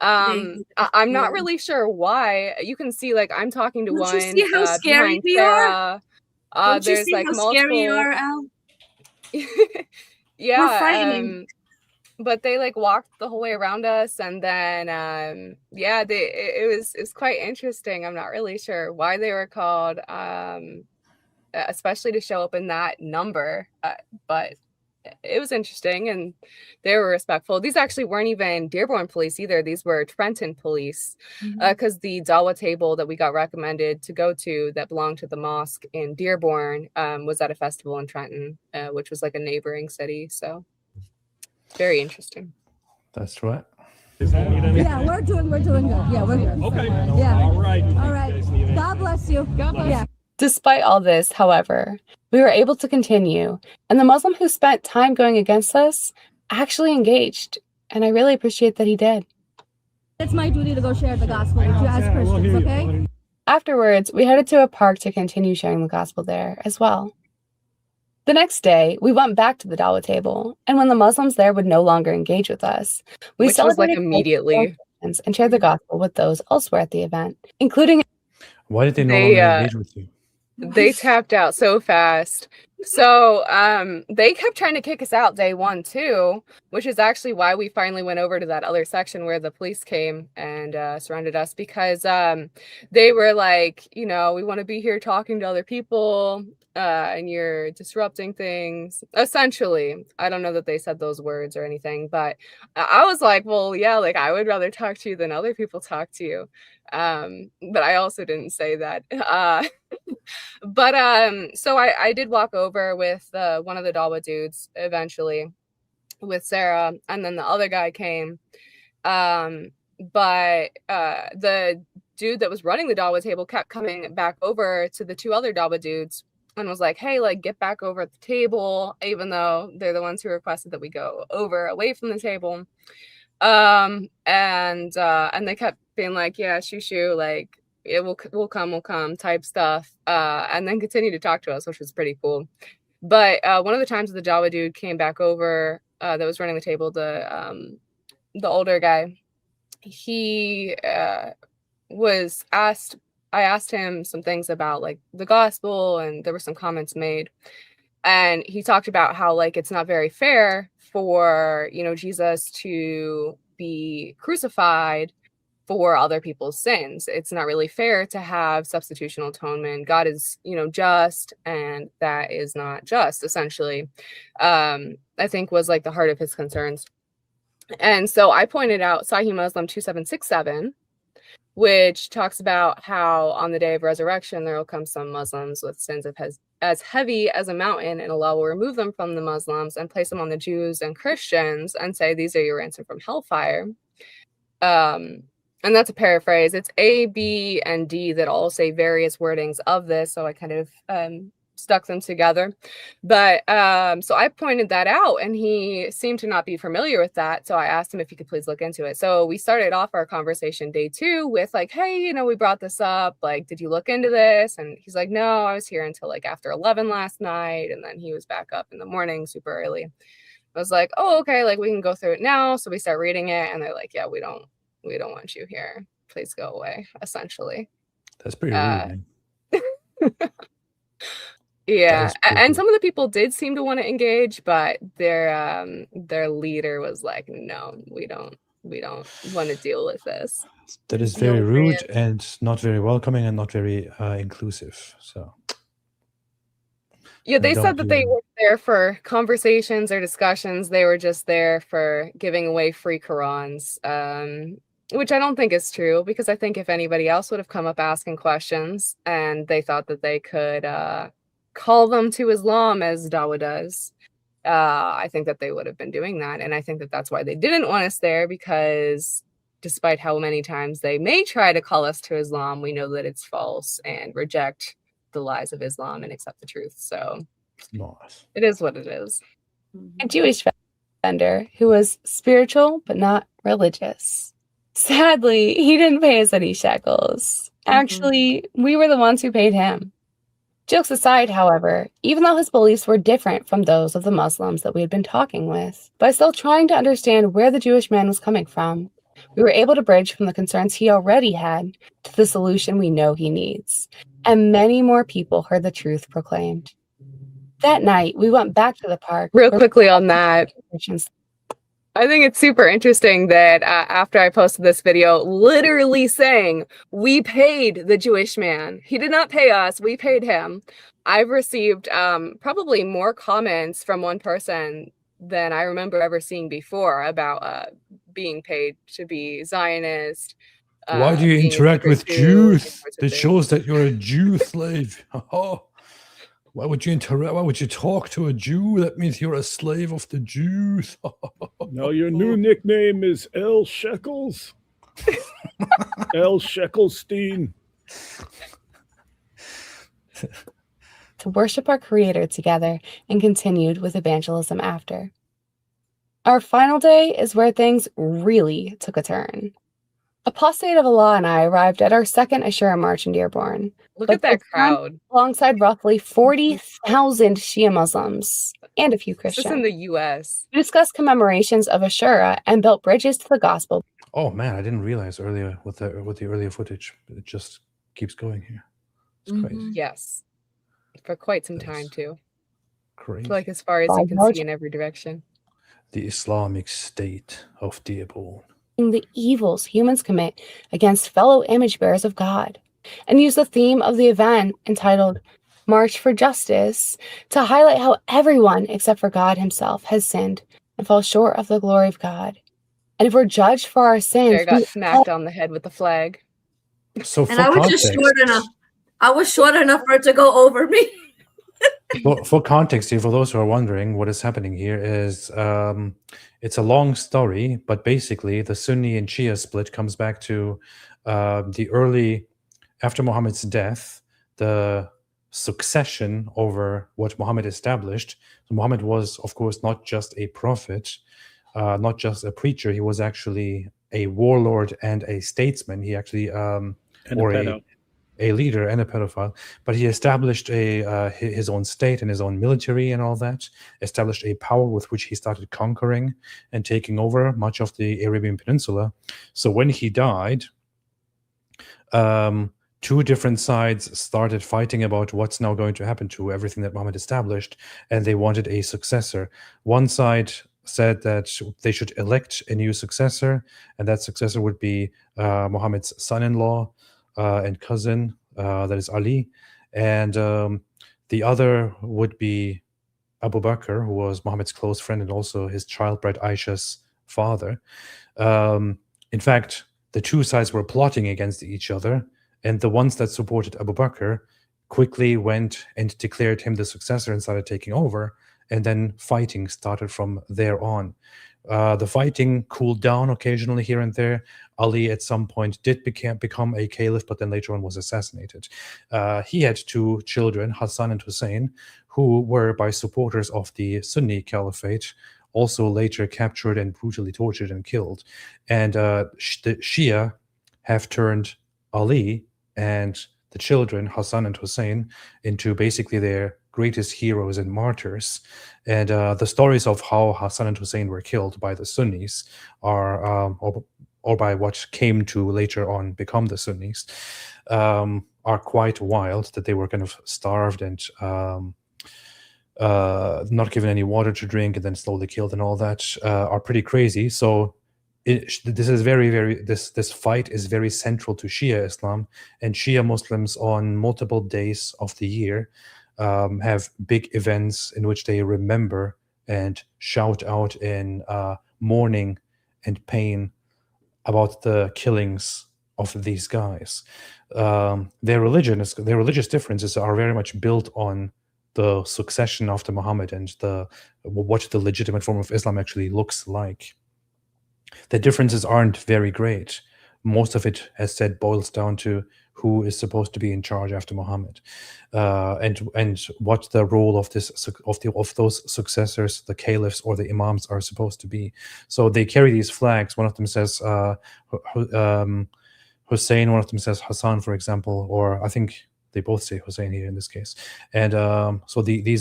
I'm not really sure why. You can see, like, I'm talking to Don't one. you see how scary behind we Sarah. Don't you There's see like how multiple. scary you are, Al? Yeah, frightening. but they like walked the whole way around us, and then yeah, it was quite interesting. I'm not really sure why they were called, especially to show up in that number, but it was interesting, and they were respectful. These actually weren't even Dearborn police either. These were Trenton police, because the Dawah table that we got recommended to go to that belonged to the mosque in Dearborn was at a festival in Trenton, which was like a neighboring city. So Very interesting. That's right. Yeah, we're doing good. Yeah, we're good. Okay. Yeah. All right. All right. God bless you. God bless you. Despite all this, however, we were able to continue, and the Muslim who spent time going against us actually engaged, and I really appreciate that he did. It's my duty to go share the gospel with you as Christians, okay? Afterwards, we headed to a park to continue sharing the gospel there as well. The next day, we went back to the Dawa table, and when the Muslims there would no longer engage with us, we Which was like celebrated immediately. and shared the gospel with those elsewhere at the event, including. Why did they no They, longer engage with you? They tapped out so fast. So they kept trying to kick us out day 1 too, which is actually why we finally went over to that other section where the police came and surrounded us, because they were like, you know, we want to be here talking to other people and you're disrupting things. Essentially, I don't know that they said those words or anything, but I was like, well, yeah, like I would rather talk to you than other people talk to you. But I also didn't say that. But so I did walk over with one of the Dawa dudes eventually with Sarah, and then the other guy came. But the dude that was running the Dawa table kept coming back over to the 2 other Dawa dudes and was like, hey, like get back over at the table, even though they're the ones who requested that we go over away from the table. And they kept being like, yeah, shoo, like it will come type stuff, and then continue to talk to us, which was pretty cool. But one of the times the Jawa dude came back over, that was running the table, the older guy, he was asked. I asked him some things about like the gospel, and there were some comments made, and he talked about how like it's not very fair for, you know, Jesus to be crucified for other people's sins. It's not really fair to have substitutional atonement. God is, you know, just, and that is not just, essentially. I think was like the heart of his concerns. And so I pointed out Sahih Muslim 2767, which talks about how on the day of resurrection there will come some Muslims with sins as heavy as a mountain, and Allah will remove them from the Muslims and place them on the Jews and Christians and say, these are your ransom from hellfire. And that's a paraphrase. It's A, B, and D that all say various wordings of this, so I kind of stuck them together. But so I pointed that out, and he seemed to not be familiar with that, so I asked him if he could please look into it. So we started off our conversation day 2 with like, hey, you know, we brought this up, like, did you look into this? And he's like, no, I was here until like after 11 last night, and then he was back up in the morning super early. I was like, oh, okay, like we can go through it now. So we start reading it, and they're like, yeah, we don't want you here, please go away, essentially. That's pretty rude, man. Yeah, and some of the people did seem to want to engage, but their leader was like, no, we don't want to deal with this. That is very rude and not very welcoming and not very inclusive. So yeah, they said that they weren't there for conversations or discussions. They were just there for giving away free Qurans, which I don't think is true, because I think if anybody else would have come up asking questions and they thought that they could call them to Islam as Dawa does, I think that they would have been doing that. And I think that that's why they didn't want us there, because despite how many times they may try to call us to Islam, we know that it's false and reject the lies of Islam and accept the truth. So nice. It is what it is. A Jewish vendor who was spiritual but not religious. Sadly, he didn't pay us any shekels. Actually, we were the ones who paid him. Jokes aside, however, even though his beliefs were different from those of the Muslims that we had been talking with, by still trying to understand where the Jewish man was coming from, we were able to bridge from the concerns he already had to the solution we know he needs. And many more people heard the truth proclaimed. That night, we went back to the park. Real quickly on that, I think it's super interesting that after I posted this video, literally saying, we paid the Jewish man. He did not pay us, we paid him. I've received probably more comments from one person than I remember ever seeing before about being paid to be Zionist. Why do you interact with Jews? That shows that you're a Jew slave. Why would you interact? Why would you talk to a Jew? That means you're a slave of the Jews. Now your new nickname is L. Shekels. L. Shekelstein. To worship our Creator together and continued with evangelism after. Our final day is where things really took a turn. Apostate of Allah and I arrived at our second Ashura march in Dearborn. Look but at that this time, crowd. Alongside roughly 40,000 Shia Muslims and a few This is in Christians. the U.S. We discussed commemorations of Ashura and built bridges to the gospel. Oh man, I didn't realize earlier with the earlier footage. It just keeps going here. It's crazy. Yes. For quite some That time, is too. Crazy. Like as far as you can see in every direction. The Islamic State of Dearborn. The evils humans commit against fellow image bearers of God, and use the theme of the event entitled March for Justice to highlight how everyone except for God himself has sinned and falls short of the glory of God. And if we're judged for our sins, I got smacked on the head with the flag. So And I was just short enough. I was short enough for it to go over me. Well, for context here, for those who are wondering what is happening here is it's a long story, but basically the Sunni and Shia split comes back to the early, after Muhammad's death, the succession over what Muhammad established. So Muhammad was, of course, not just a prophet, not just a preacher. He was actually a warlord and a statesman. He actually, a leader and a pedophile, but he established his own state and his own military and all that, established a power with which he started conquering and taking over much of the Arabian Peninsula. So when he died, two different sides started fighting about what's now going to happen to everything that Muhammad established, and they wanted a successor. One side said that they should elect a new successor, and that successor would be Muhammad's son-in-law and cousin, that is Ali, and the other would be Abu Bakr, who was Muhammad's close friend and also his childbred Aisha's father. In fact, the two sides were plotting against each other, and the ones that supported Abu Bakr quickly went and declared him the successor and started taking over, and then fighting started from there on. The fighting cooled down occasionally here and there. Ali at some point did become a caliph, but then later on was assassinated. He had two children, Hassan and Hussein, who were by supporters of the Sunni Caliphate, also later captured and brutally tortured and killed. And the Shia have turned Ali and the children, Hassan and Hussein, into basically their greatest heroes and martyrs. And the stories of how Hassan and Hussein were killed by the Sunnis are, or by what came to later on become the Sunnis, are quite wild, that they were kind of starved and not given any water to drink and then slowly killed and all that, are pretty crazy. So this is this fight is very central to Shia Islam, and Shia Muslims on multiple days of the year have big events in which they remember and shout out in mourning and pain about the killings of these guys. Their religious differences are very much built on the succession after Muhammad and what the legitimate form of Islam actually looks like. The differences aren't very great. Most of it, as said, boils down to who is supposed to be in charge after Muhammad, and what the role of those successors, the caliphs or the imams, are supposed to be. So they carry these flags. One of them says Hussein. One of them says Hassan, for example, or I think they both say Hussein here in this case. And so they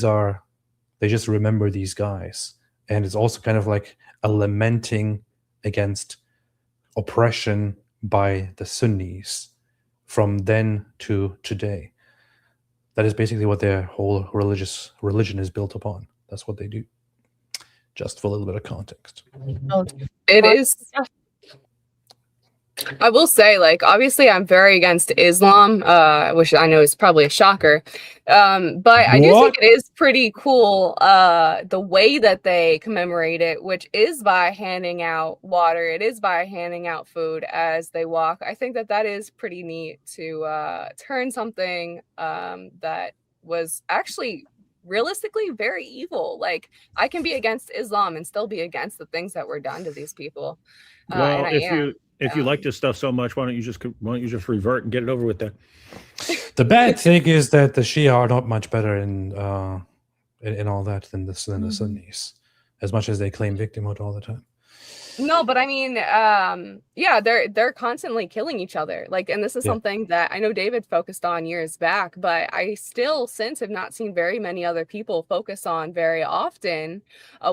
just remember these guys, and it's also kind of like a lamenting against oppression by the Sunnis from then to today. That is basically what their whole religion is built upon. That's what they do. Just for a little bit of context. It is. I will say, like, obviously I'm very against Islam, which I know is probably a shocker. But I do think it is pretty cool, the way that they commemorate it, which is by handing out water. It is by handing out food as they walk. I think that is pretty neat to turn something that was actually realistically very evil. Like, I can be against Islam and still be against the things that were done to these people. Well, And I if am. you like this stuff so much, why don't you just revert and get it over with then? The bad thing is that the Shia are not much better in all that than the Sunnis, as much as they claim victimhood all the time. No, but I mean, yeah, they're constantly killing each other. Like, and this is something that I know David focused on years back, but I still since have not seen very many other people focus on very often,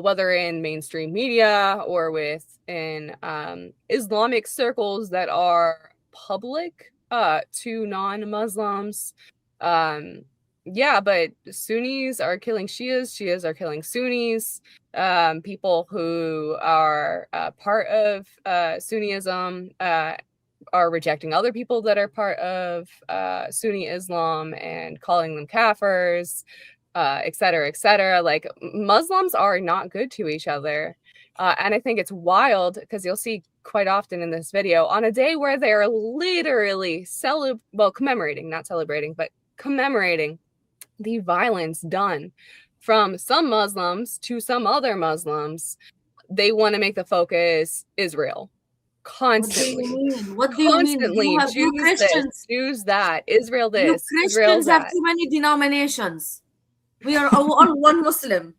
whether in mainstream media or within Islamic circles that are public to non-Muslims. Yeah, but Sunnis are killing Shias, Shias are killing Sunnis. People who are part of Sunnism are rejecting other people that are part of Sunni Islam and calling them kafirs, et cetera, et cetera. Like, Muslims are not good to each other. And I think it's wild because you'll see quite often in this video on a day where they're literally commemorating, not celebrating, but commemorating the violence done from some Muslims to some other Muslims. They want to make the focus Israel constantly. What do you mean? You have Jews Christians. this, Jews that, Israel You this, Israel Christians have that. too many denominations. We are all one Muslim.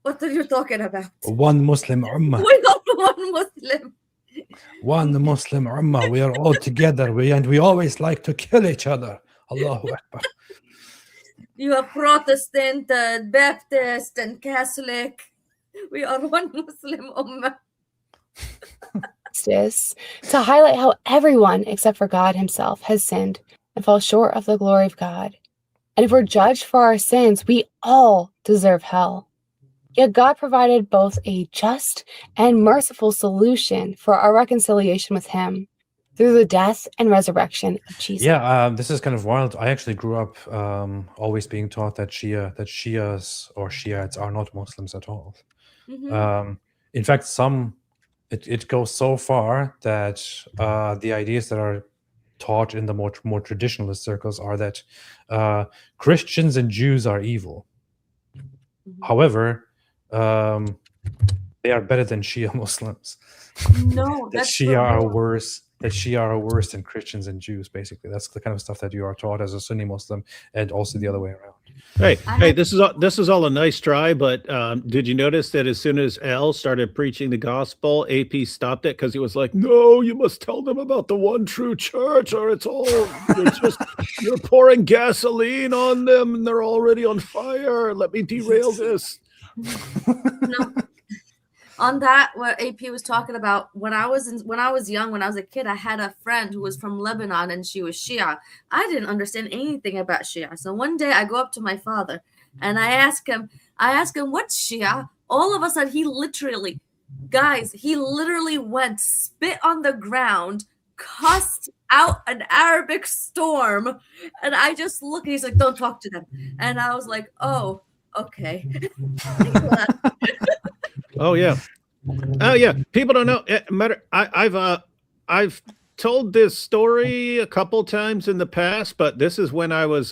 What are you talking about? One Muslim Ummah. We are one Muslim. One Muslim Ummah. We are all together. We always like to kill each other. Allahu Akbar. You are Protestant, Baptist, and Catholic. We are one Muslim Ummah. To highlight how everyone except for God himself has sinned and falls short of the glory of God. And if we're judged for our sins, we all deserve hell. Yet God provided both a just and merciful solution for our reconciliation with him through the death and resurrection of Jesus. Yeah, this is kind of wild. I actually grew up always being taught that Shias or Shiites are not Muslims at all. In fact, it goes so far that the ideas that are taught in the more traditionalist circles are that Christians and Jews are evil. However, they are better than Shia Muslims. No, that Shia are worse. That Shia are worse than Christians and Jews. Basically, that's the kind of stuff that you are taught as a Sunni Muslim, and also the other way around. Hey, this is all a nice try, but did you notice that as soon as Elle started preaching the gospel, AP stopped it because he was like, "No, you must tell them about the one true church, or you're pouring gasoline on them, and they're already on fire. Let me derail this." No. On that, what AP was talking about, when I was young, when I was a kid, I had a friend who was from Lebanon and she was Shia. I didn't understand anything about Shia. So one day I go up to my father and I ask him, what's Shia? All of a sudden, he literally went, spit on the ground, cussed out an Arabic storm. And I just look and he's like, don't talk to them. And I was like, oh, okay. Oh yeah. People don't know. I've told this story a couple times in the past, but this is when I was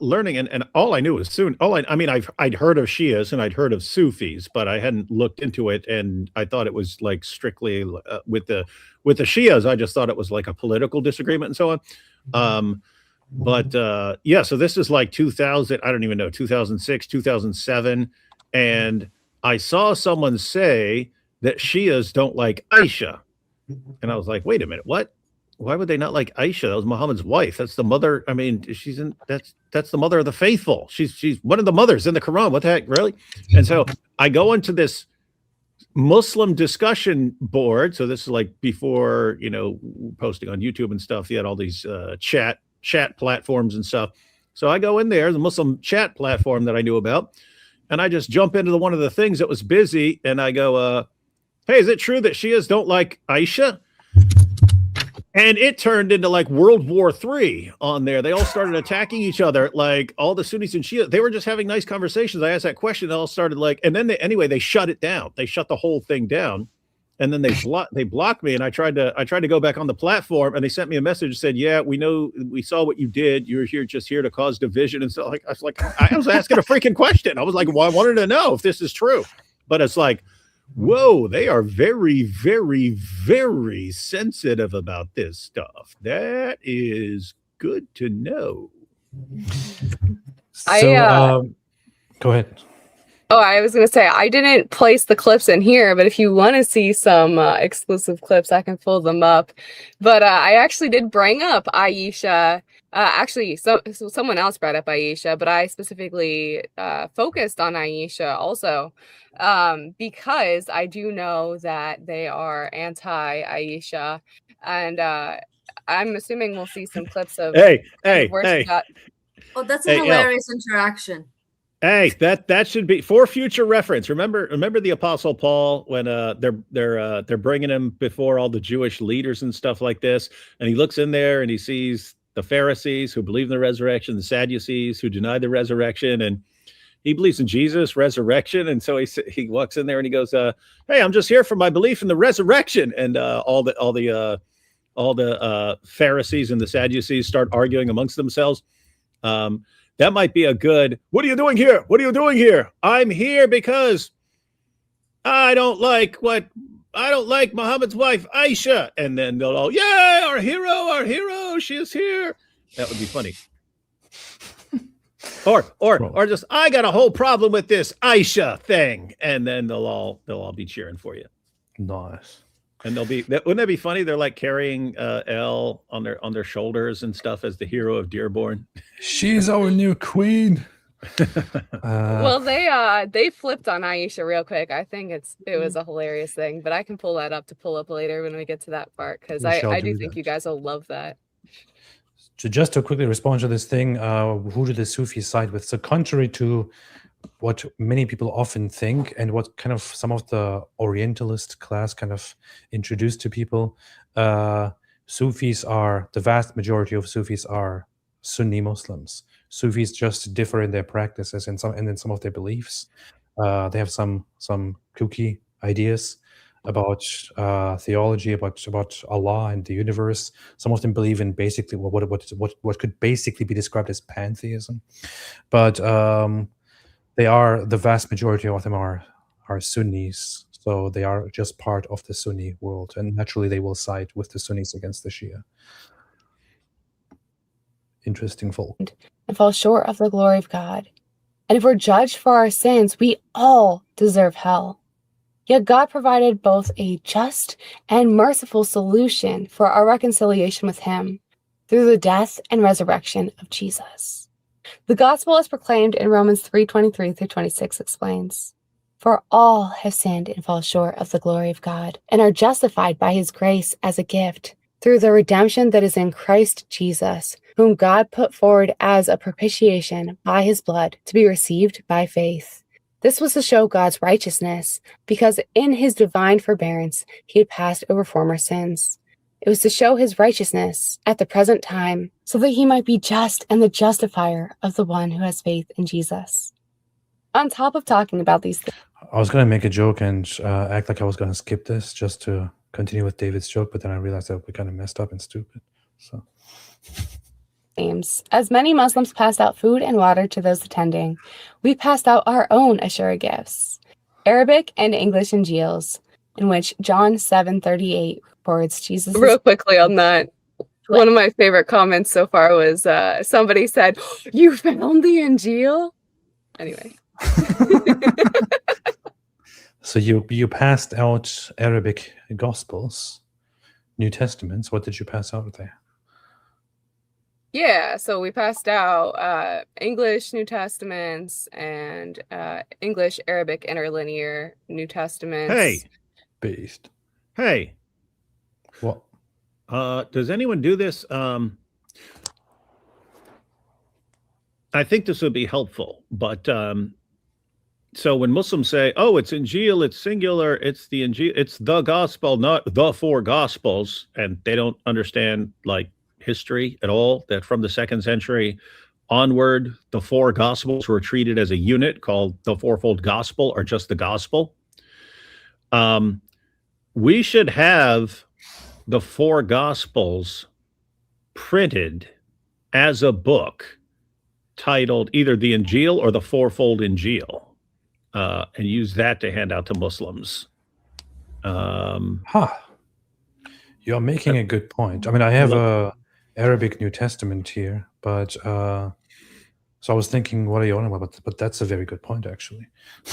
learning, and all I knew was Sunni. I'd heard of Shias and I'd heard of Sufis, but I hadn't looked into it, and I thought it was like strictly with the Shias. I just thought it was like a political disagreement and so on. So this is like 2000. I don't even know, 2006, 2007, and I saw someone say that Shias don't like Aisha. And I was like, wait a minute, what? Why would they not like Aisha? That was Muhammad's wife. That's the mother. I mean, that's the mother of the faithful. She's one of the mothers in the Quran. What the heck, really? And so I go into this Muslim discussion board. So this is like before, posting on YouTube and stuff. You had all these chat platforms and stuff. So I go in there, the Muslim chat platform that I knew about. And I just jump into one of the things that was busy, and I go, hey, is it true that Shias don't like Aisha? And it turned into like World War III on there. They all started attacking each other, like all the Sunnis and Shias. They were just having nice conversations. I asked that question, they all started like, and then they shut it down. They shut the whole thing down. and then they blocked me, and I tried to go back on the platform, and they sent me a message that said, "Yeah, we know, we saw what you did. You're just here to cause division." And so I was asking a freaking question. I was like, well, I wanted to know if this is true, but it's like, whoa, they are very, very, very sensitive about this stuff. That is good to know. So, go ahead. Oh, I was going to say, I didn't place the clips in here, but if you want to see some exclusive clips, I can pull them up. But I actually did bring up Aisha. Actually, someone else brought up Aisha, but I specifically focused on Aisha also because I do know that they are anti-Aisha. And I'm assuming we'll see some clips of Hey. Oh, that's a hilarious interaction. Hey, that should be for future reference. Remember the Apostle Paul when they're bringing him before all the Jewish leaders and stuff like this, and he looks in there and he sees the Pharisees who believe in the resurrection, the Sadducees who deny the resurrection, and he believes in Jesus' resurrection, and so he walks in there and he goes, "Hey, I'm just here for my belief in the resurrection," and all the Pharisees and the Sadducees start arguing amongst themselves. That might be a good, what are you doing here? What are you doing here? I'm here because I don't like Muhammad's wife, Aisha. And then they'll all, yeah, our hero, she is here. That would be funny. Or just, I got a whole problem with this Aisha thing. And then they'll all be cheering for you. Nice. And wouldn't that be funny? They're like carrying Elle on their shoulders and stuff as the hero of Dearborn. She's our new queen. Well, they flipped on Aisha real quick. I think it was a hilarious thing, but I can pull that up later when we get to that part because I do think you guys will love that. So just to quickly respond to this thing, who do the Sufis side with? So contrary to what many people often think and what kind of some of the Orientalist class kind of introduced to people, Sufis are, the vast majority of Sufis are Sunni Muslims. Sufis just differ in their practices and in some of their beliefs. They have some kooky ideas about theology, about Allah and the universe. Some of them believe in basically what could basically be described as pantheism, but the vast majority of them are Sunnis, so they are just part of the Sunni world, and naturally they will side with the Sunnis against the Shia. Interesting folk. And fall short of the glory of God. And if we're judged for our sins, we all deserve hell. Yet God provided both a just and merciful solution for our reconciliation with Him through the death and resurrection of Jesus. The gospel as proclaimed in Romans 3:23-26 explains, "For all have sinned and fall short of the glory of God, and are justified by His grace as a gift, through the redemption that is in Christ Jesus, whom God put forward as a propitiation by His blood to be received by faith." This was to show God's righteousness, because in His divine forbearance He had passed over former sins. It was to show His righteousness at the present time, so that He might be just and the justifier of the one who has faith in Jesus. On top of talking about these things, I was going to make a joke and act like I was going to skip this just to continue with David's joke, but then I realized that we kind of messed up and stupid. So, as many Muslims passed out food and water to those attending, we passed out our own Ashura gifts, Arabic and English Injils, in which John 7:38 records Jesus. Real quickly on that, one of my favorite comments so far was somebody said, "You found the Injil?" Anyway. So you passed out Arabic Gospels, New Testaments. What did you pass out there? Yeah, so we passed out English New Testaments and English Arabic interlinear New Testaments. Hey. Based. Hey. What? Does anyone do this? I think this would be helpful, but so when Muslims say, "Oh, it's Injil, it's singular, it's the Injil, it's the gospel, not the four gospels," and they don't understand like history at all, that from the 2nd century onward, the four gospels were treated as a unit called the fourfold gospel or just the gospel. we should have the 4 Gospels printed as a book titled either the Injil or the Fourfold Injil, and use that to hand out to Muslims. You're making a good point. I mean, I have a Arabic New Testament here, but so I was thinking, what are you on about? But that's a very good point, actually.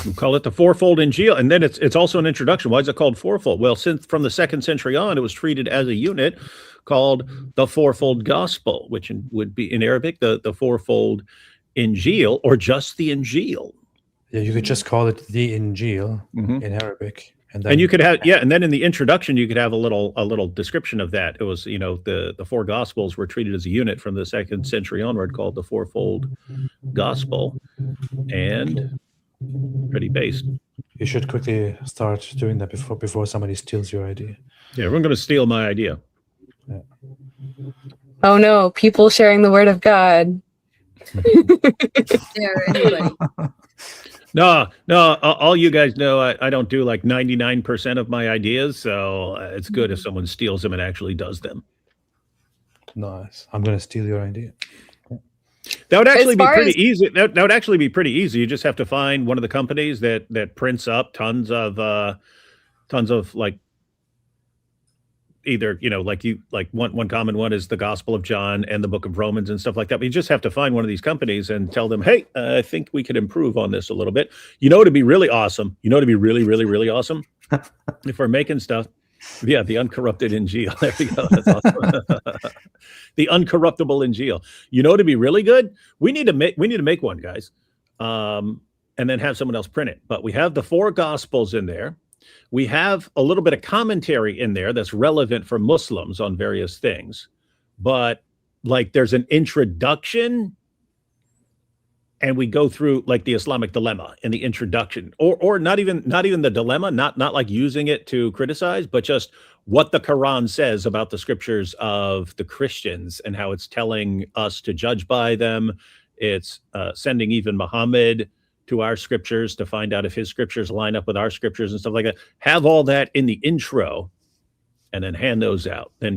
We call it the Fourfold Injil, and then it's also an introduction. Why is it called fourfold? Well, since from the 2nd century on, it was treated as a unit called the Fourfold Gospel, which would be in Arabic the Fourfold Injil, or just the Injil. Yeah, you could just call it the Injil in Arabic. And you could have, and then in the introduction, you could have a little description of that. It was, the 4 Gospels were treated as a unit from the 2nd century onward, called the Fourfold Gospel, and pretty based. You should quickly start doing that before somebody steals your idea. Yeah, everyone's going to steal my idea. Yeah. Oh no, people sharing the word of God. There, anybody. No, all you guys know, I don't do like 99% of my ideas, so it's good if someone steals them and actually does them. Nice. I'm going to steal your idea. That would actually be pretty easy. That would actually be pretty easy. You just have to find one of the companies that prints up tons of like either, like one common one is the Gospel of John and the Book of Romans and stuff like that. But you just have to find one of these companies and tell them, hey, I think we could improve on this a little bit. It'd be really awesome. It'd be really, really, really awesome if we're making stuff. Yeah, the uncorrupted Injil. There we go. That's awesome. The uncorruptible Injil. It'd be really good. We need to make one, guys, and then have someone else print it. But we have the 4 Gospels in there. We have a little bit of commentary in there that's relevant for Muslims on various things, but like there's an introduction, and we go through like the Islamic dilemma in the introduction, or not even the dilemma, not like using it to criticize, but just what the Quran says about the scriptures of the Christians and how it's telling us to judge by them. It's sending even Muhammad to our scriptures to find out if his scriptures line up with our scriptures and stuff like that. Have all that in the intro, and then hand those out. Then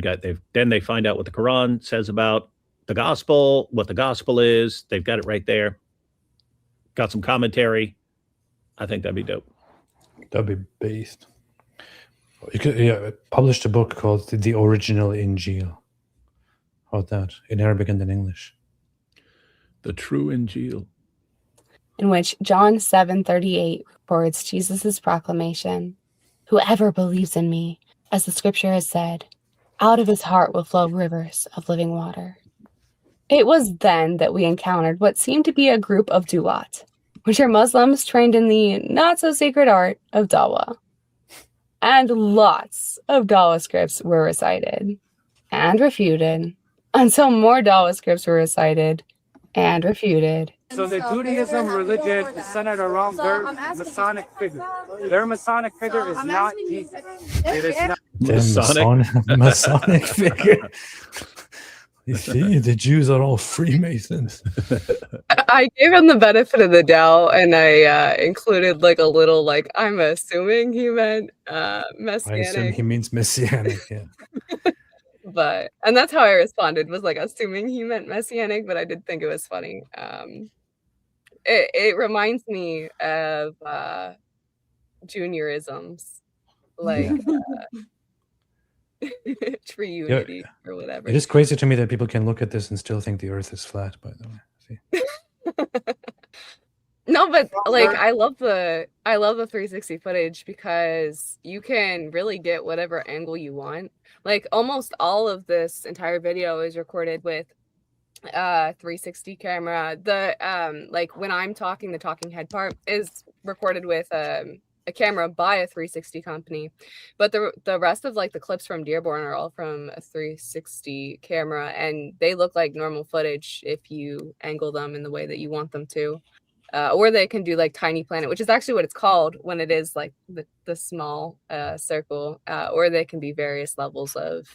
they find out what the Quran says about the gospel, what the gospel is. They've got it right there. Got some commentary. I think that'd be dope. That'd be based. You could publish a book called The Original Injil. How about that? In Arabic and in English. The true Injil. In which John 7:38 records Jesus' proclamation, "Whoever believes in me, as the scripture has said, out of his heart will flow rivers of living water." It was then that we encountered what seemed to be a group of duat, which are Muslims trained in the not-so-sacred art of dawah. And lots of dawah scripts were recited and refuted, until more dawah scripts were recited and refuted. So the Judaism religion is centered around their Masonic figure. Their Masonic figure is not Jesus. It is not Masonic figure. You see, the Jews are all Freemasons. I gave him the benefit of the doubt, and I included like a little, like, I'm assuming he meant messianic. I assume he means messianic, yeah. And that's how I responded, was like assuming he meant messianic, but I did think it was funny. It reminds me of juniorisms, like tree unity or whatever. It is crazy to me that people can look at this and still think the earth is flat, by the way. See? No, but like I love the 360 footage because you can really get whatever angle you want. Like almost all of this entire video is recorded with 360 camera. The like when I'm talking, the talking head part is recorded with a camera by a 360 company, but the rest of like the clips from Dearborn are all from a 360 camera, and they look like normal footage if you angle them in the way that you want them to. or they can do like Tiny Planet, which is actually what it's called when it is like the small circle, or they can be various levels of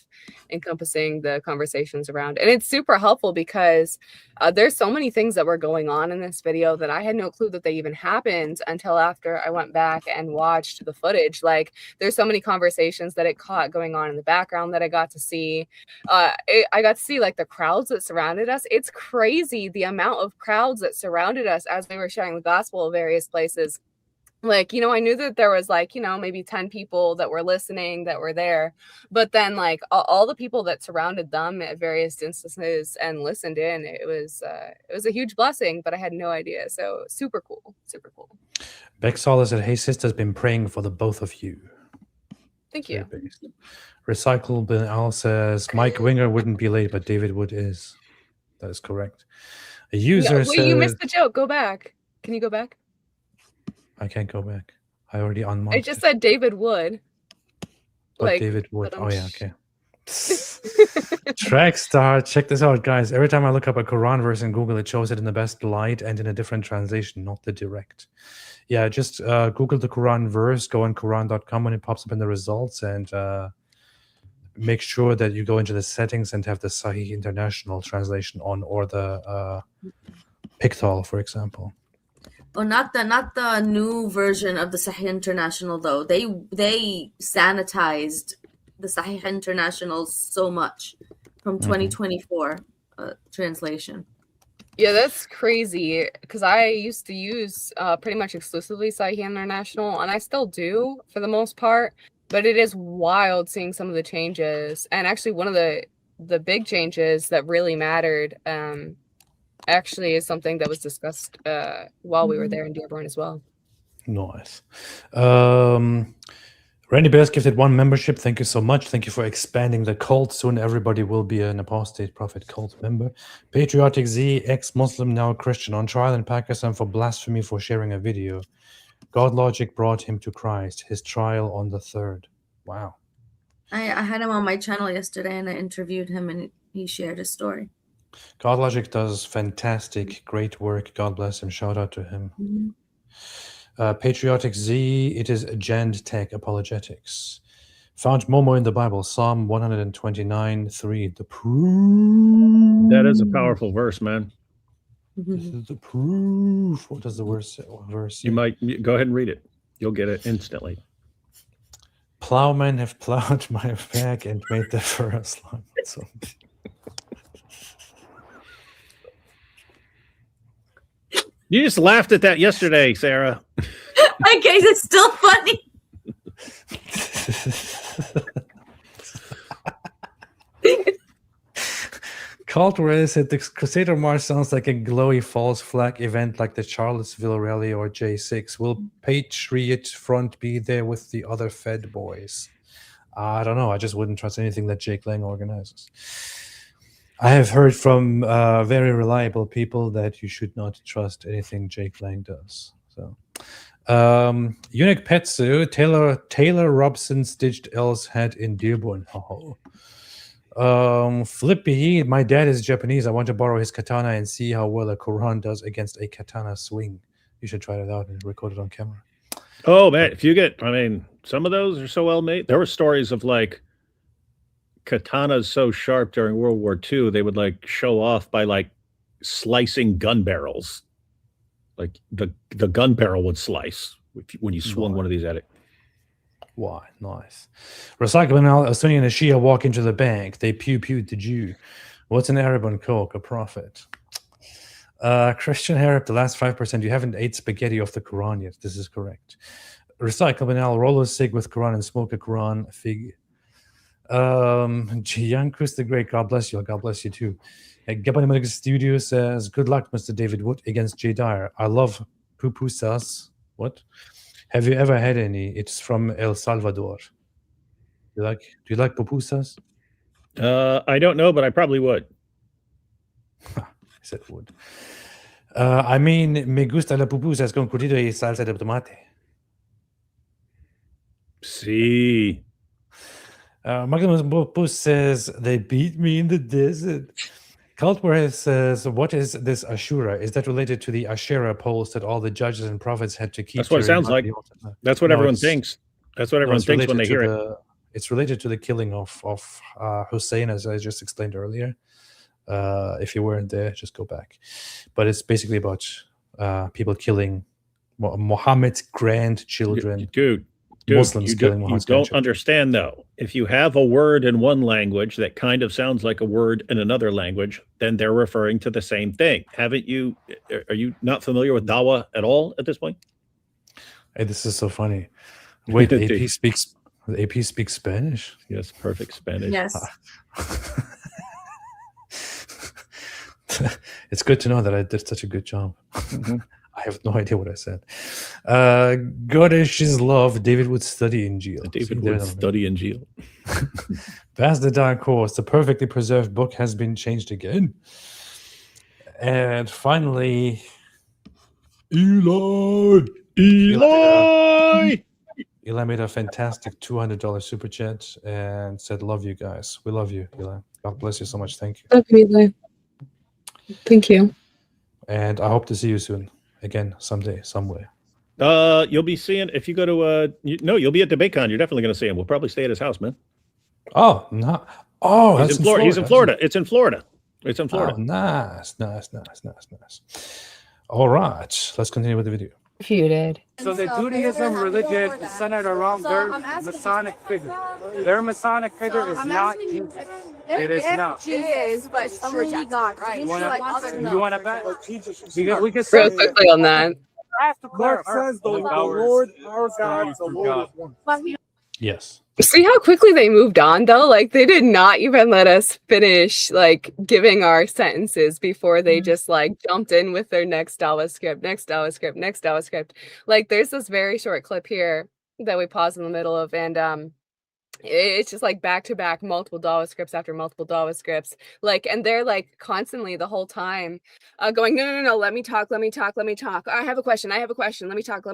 encompassing the conversations around. And it's super helpful because there's so many things that were going on in this video that I had no clue that they even happened until after I went back and watched the footage. Like there's so many conversations that it caught going on in the background that I got to see. I got to see like the crowds that surrounded us. It's crazy the amount of crowds that surrounded us as we were sharing the gospel of various places. Like, you know, I knew that there was like, you know, maybe 10 people that were listening that were there, but then like all the people that surrounded them at various instances and listened in, it was a huge blessing, but I had no idea. So super cool. Super cool. Beck Sola said, "Hey sister's been praying for the both of you." Thank you. Recycle Bin Al says, "Mike Winger wouldn't be late, but David Wood is." That is correct. A user Wait, says, you missed the joke. Go back. Can you go back? I can't go back. I already unmarked I just said David Wood. But like, David Wood. but Oh yeah, okay. Trackstar, check this out, guys. Every time I look up a Quran verse in Google, it shows it in the best light and in a different translation, not the direct. Yeah, just Google the Quran verse, go on Quran.com when it pops up in the results, and make sure that you go into the settings and have the Sahih International translation on, or the Pictol, for example. Oh, not the new version of the Sahih International though. They sanitized the Sahih International so much from 2024 translation. Yeah, that's crazy because I used to use pretty much exclusively Sahih International, and I still do for the most part, but it is wild seeing some of the changes. And actually one of the big changes that really mattered actually is something that was discussed while we were there in Dearborn as well. Nice. Randy Bears gifted 1 membership. Thank you so much. Thank you for expanding the cult. Soon everybody will be an Apostate Prophet cult member. Patriotic Z, ex-Muslim, now Christian, on trial in Pakistan for blasphemy for sharing a video. God Logic brought him to Christ. His trial on the 3rd. Wow. I had him on my channel yesterday and I interviewed him and he shared his story. God Logic does fantastic, great work. God bless him. Shout out to him. Mm-hmm. Patriotic Z, it is Agend Tech Apologetics. Found Momo in the Bible, Psalm 129:3. The proof. That is a powerful verse, man. This is the proof. What does the verse say? You might go ahead and read it. You'll get it instantly. Plowmen have plowed my back and made the first line. So. You just laughed at that yesterday, Sarah. Okay, it's still funny. Caldwell said the Crusader March sounds like a glowy false flag event like the Charlottesville Rally or J6. Will Patriot Front be there with the other Fed boys? I don't know. I just wouldn't trust anything that Jake Lang organizes. I have heard from very reliable people that you should not trust anything Jake Lang does. So, Eunuch Petsu, Taylor Robson stitched Elle's head in Dearborn. Flippy, my dad is Japanese. I want to borrow his katana and see how well a Quran does against a katana swing. You should try that out and record it on camera. Oh man, if you get, I mean, some of those are so well made. There were stories of like katanas so sharp during World War II, they would like show off by like slicing gun barrels. Like the gun barrel would slice when you swung one of these at it. Why? Nice. Recycling a Sunni and a Shia walk into the bank. They pew-pewed the Jew. What's an Arab on coke? A prophet. Christian Harrop, the last 5%. You haven't ate spaghetti off the Quran yet. This is correct. Recycle banal. Roll a cig with Quran and smoke a Quran fig. Giankus the Great. God bless you. God bless you too. Gabanimag Studio says, good luck, Mr. David Wood, against Jay Dyer. I love pupusas. What? Have you ever had any? It's from El Salvador. Do you like pupusas? I don't know, but I probably would. I said would. I mean, me gusta la pupusas con curtido y salsa de tomate. See. Magnus Bopus says, they beat me in the desert. Cultware says, "What is this Ashura? Is that related to the Asherah poles that all the judges and prophets had to keep?" That's what it during sounds like. the Old Testament? That's what No, everyone it's- thinks. That's what no, everyone it's thinks when related they to hear it. It's related to the killing of Hussein, as I just explained earlier. If you weren't there, just go back. But it's basically about people killing Muhammad's grandchildren. Dude, Muslims you killing don't Muhammad's grandchildren. understand, though. If you have a word in one language that kind of sounds like a word in another language, then they're referring to the same thing. Haven't you? Are you not familiar with Dawa at all at this point? Hey, this is so funny. Wait, AP speaks Spanish? Yes, perfect Spanish. Yes. It's good to know that I did such a good job. I have no idea what I said. Goddess love. David would study in jail. David would study in jail. That's the dark horse. The perfectly preserved book has been changed again. And finally, Eli made a fantastic $200 super chat and said, "Love you guys. We love you, Eli. God bless you so much. Thank you." Love you, Eli. Thank you. And I hope to see you soon again someday, somewhere. You'll be seeing if you go to you'll be at DebateCon. You're definitely going to see him. We'll probably stay at his house, man. Oh, no. Oh, he's in Florida. He's in Florida. It's in Florida. It's in Florida. Oh, nice. All right, let's continue with the video. Refuted. So the Judaism religion is centered around their Masonic figure. Their Masonic figure is not Jesus. It is not. It is, but some reject God, right? You want to bet? We can Real quickly on that. Mark says the Lord our God, the Lord is one. Yes. See how quickly they moved on, though? Like, they did not even let us finish, like, giving our sentences before they just, like, jumped in with their next JavaScript. Like, there's this very short clip here that we pause in the middle of, and it's just like back to back multiple JavaScripts after multiple JavaScripts, like, and they're like constantly the whole time going, no, let me talk, I have a question, let me talk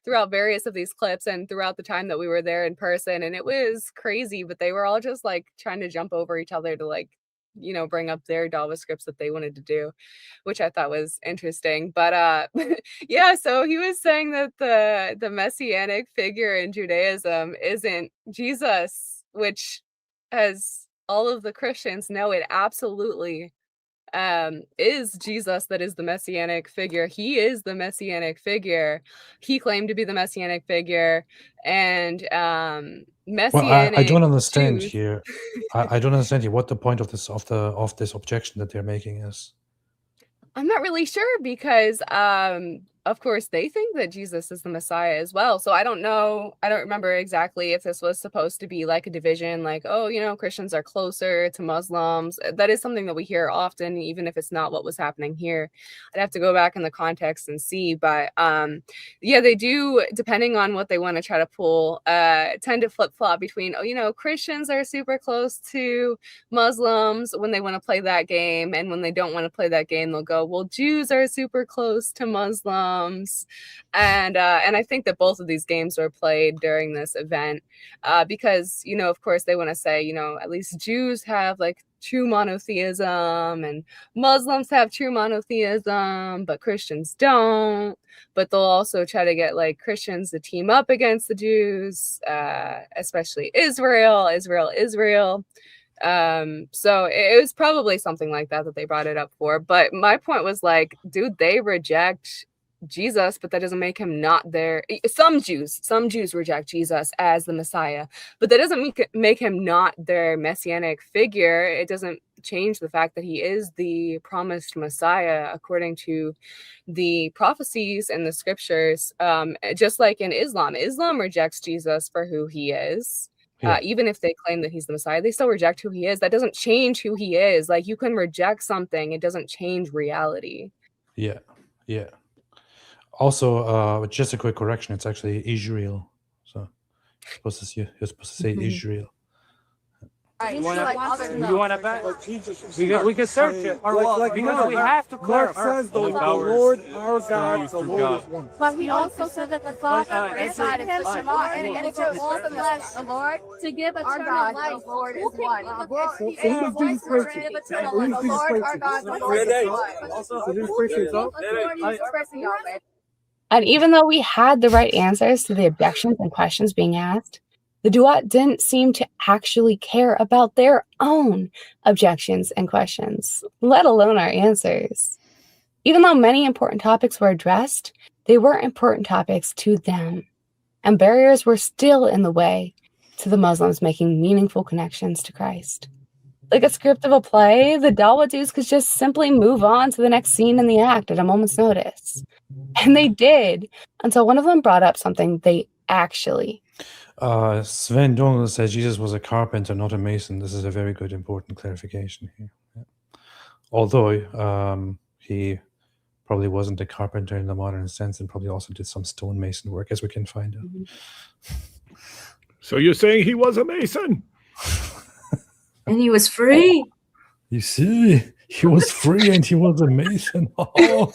throughout various of these clips and throughout the time that we were there in person. And it was crazy, but they were all just like trying to jump over each other to, like, you know, bring up their JavaScripts that they wanted to do, which I thought was interesting. But yeah, so he was saying that the messianic figure in Judaism isn't Jesus, which, as all of the Christians know, it absolutely is Jesus that is the messianic figure. He is the messianic figure. He claimed to be the messianic figure, and messianic. Well, I don't understand Jews. here. I don't understand here what the point of this this objection that they're making is. I'm not really sure because of course they think that Jesus is the Messiah as well. So I don't know. I don't remember exactly if this was supposed to be like a division, like, oh, you know, Christians are closer to Muslims. That is something that we hear often, even if it's not what was happening here. I'd have to go back in the context and see. But yeah, they do, depending on what they want to try to pull, tend to flip-flop between, oh, you know, Christians are super close to Muslims when they want to play that game, and when they don't want to play that game, they'll go, well, Jews are super close to Muslims. And I think that both of these games were played during this event because, you know, of course they want to say, you know, at least Jews have like true monotheism and Muslims have true monotheism, but Christians don't. But they'll also try to get like Christians to team up against the Jews, especially Israel. So it was probably something like that they brought it up for. But my point was like, dude, they reject Jesus, but that doesn't make him not their. Some Jews reject Jesus as the Messiah, but that doesn't make him not their messianic figure. It doesn't change the fact that he is the promised Messiah according to the prophecies and the scriptures. Just like in Islam rejects Jesus for who he is. Yeah. Even if they claim that he's the Messiah, they still reject who he is. That doesn't change who he is. Like, you can reject something, it doesn't change reality. Yeah. Also, just a quick correction. It's actually Israel. So you're supposed to say Israel. You want to bet? We can search it. Because we have to Mark clarify. says the Lord our God, the Lord is one. But he also said that the Father inside him, Shema, and it's all the flesh, the Lord, to give eternal life. The Lord is one. So who does Jesus pray to? Who does Jesus pray to? The Lord is one. So Jesus prays to himself? And even though we had the right answers to the objections and questions being asked, the Duat didn't seem to actually care about their own objections and questions, let alone our answers. Even though many important topics were addressed, they weren't important topics to them, and barriers were still in the way to the Muslims making meaningful connections to Christ. Like a script of a play, the Dawadus could just simply move on to the next scene in the act at a moment's notice. And they did, until one of them brought up something they actually... Sven Donald says Jesus was a carpenter, not a mason. This is a very good, important clarification here. Yeah. Although he probably wasn't a carpenter in the modern sense and probably also did some stonemason work, as we can find out. So you're saying he was a mason? And he was free. You see, he was free and he was a mason. Oh.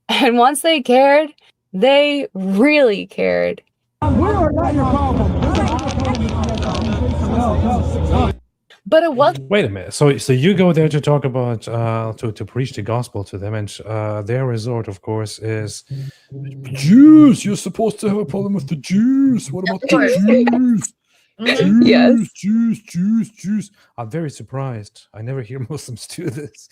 And once they cared, they really cared. We are not your problem. But it was... Wait a minute. So you go there to talk about, to preach the gospel to them, and their resort, of course, is Jews. You're supposed to have a problem with the Jews. What about the Jews? Yes. Jews. I'm very surprised. I never hear Muslims do this.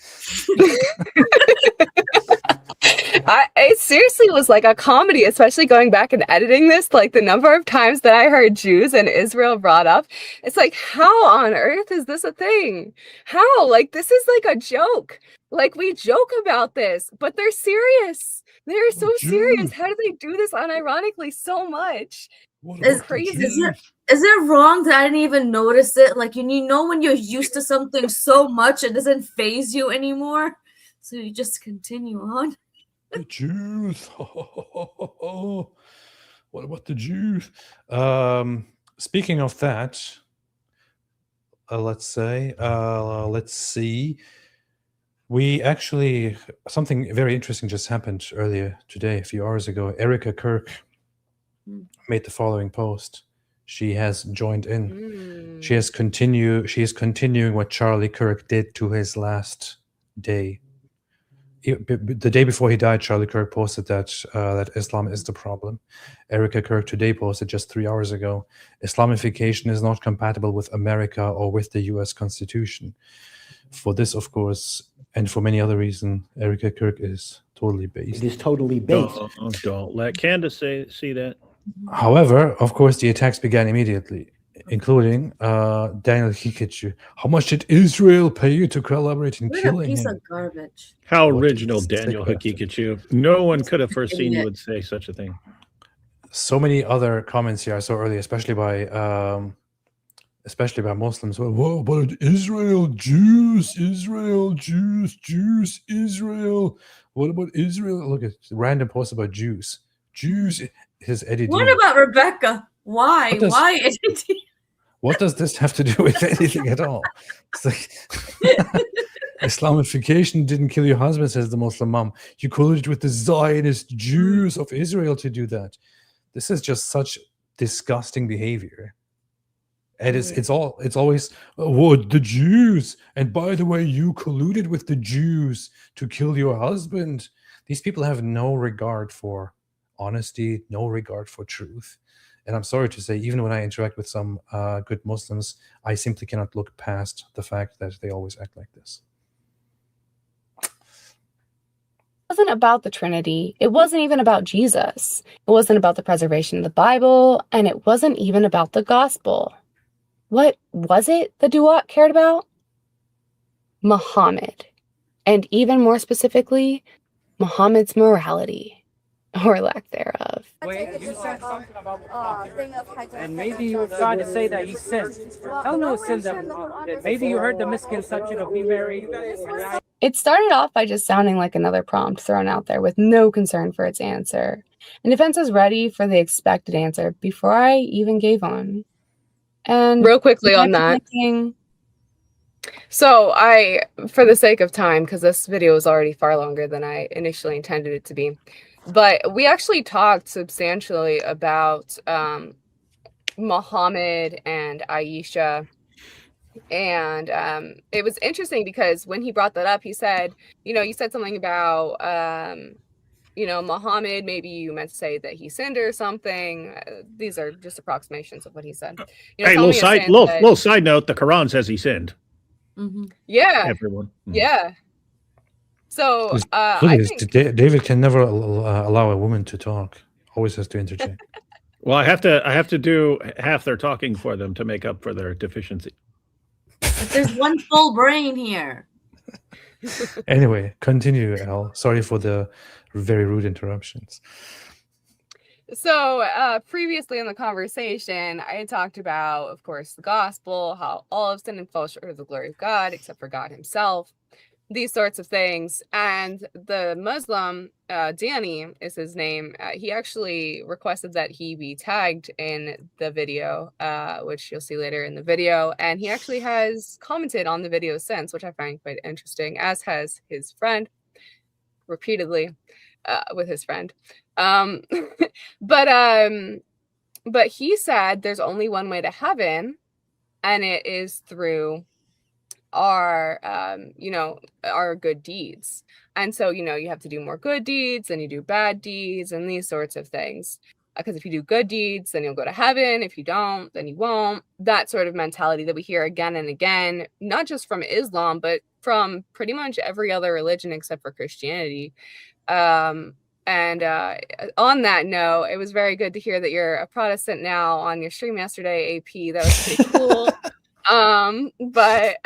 It seriously was like a comedy, especially going back and editing this. Like the number of times that I heard Jews and Israel brought up, it's like, how on earth is this a thing? How? Like, this is like a joke. Like, we joke about this, but they're serious. They're so serious. How do they do this unironically so much? It's crazy. Is it wrong that I didn't even notice it? Like, you know when you're used to something so much, it doesn't faze you anymore? So you just continue on. The Jews. What about the Jews? Speaking of that, let's see. We actually, something very interesting just happened earlier today, a few hours ago. Erica Kirk made the following post. She has joined in. She is continuing what Charlie Kirk did to his last day. The day before he died, Charlie Kirk posted that Islam is the problem. Erica Kirk today posted just 3 hours ago, Islamification is not compatible with America or with the US Constitution. For this, of course, and for many other reasons, Erica Kirk is totally based. It is totally based. Don't let Candace see that. However, of course, the attacks began immediately, including Daniel Hikichu. How much did Israel pay you to collaborate in What a killing piece him? of garbage. How original, Daniel Hakikachu. No one could have foreseen you would say such a thing. So many other comments here I saw earlier, especially by Muslims. Whoa, but Israel, Jews, Israel, Jews, Israel. What about Israel? Look at random posts about Jews. Jews is Eddie. What about Rebecca? Why? Why? What does this have to do with anything at all? It's like Islamification didn't kill your husband, says the Muslim mom. You colluded with the Zionist Jews of Israel to do that. This is just such disgusting behavior. And it's always the Jews. And by the way, you colluded with the Jews to kill your husband. These people have no regard for honesty, no regard for truth. And I'm sorry to say, even when I interact with some good Muslims, I simply cannot look past the fact that they always act like this. It wasn't about the Trinity. It wasn't even about Jesus. It wasn't about the preservation of the Bible, and it wasn't even about the gospel. What was it the Duat cared about? Muhammad. And even more specifically, Muhammad's morality. Or lack thereof. Wait, you said something about and maybe you were trying to say that he sinned. Tell no sin that did. Maybe you heard the misconception of me married. It started off by just sounding like another prompt thrown out there with no concern for its answer. And defense was ready for the expected answer before I even gave one. And Real quickly you might on be that. thinking, So for the sake of time, because this video is already far longer than I initially intended it to be, but we actually talked substantially about Muhammad and Aisha. And it was interesting because when he brought that up, he said, you said something about, Muhammad, maybe you meant to say that he sinned or something. These are just approximations of what he said. Hey, tell me a sin that- little side note: the Quran says he sinned. Yeah, Everyone. yeah. So Please, I think David can never allow a woman to talk. Always has to interject. Well, I have to do half their talking for them to make up for their deficiency. But there's one full brain here. Anyway, continue, Elle. Sorry for the very rude interruptions. so. Previously in the conversation, I had talked about, of course, the gospel, how all of sin and fall short of the glory of God, except for God Himself. These sorts of things. And the Muslim, Danny is his name, he actually requested that he be tagged in the video, which you'll see later in the video. And he actually has commented on the video since, which I find quite interesting, as has his friend, repeatedly with his friend. But he said there's only one way to heaven, and it is through our good deeds. And so you have to do more good deeds and you do bad deeds and these sorts of things, because if you do good deeds then you'll go to heaven, if you don't then you won't. That sort of mentality that we hear again and again, not just from Islam but from pretty much every other religion except for Christianity. And on that note, it was very good to hear that you're a Protestant now on your stream yesterday, AP. That was pretty cool. But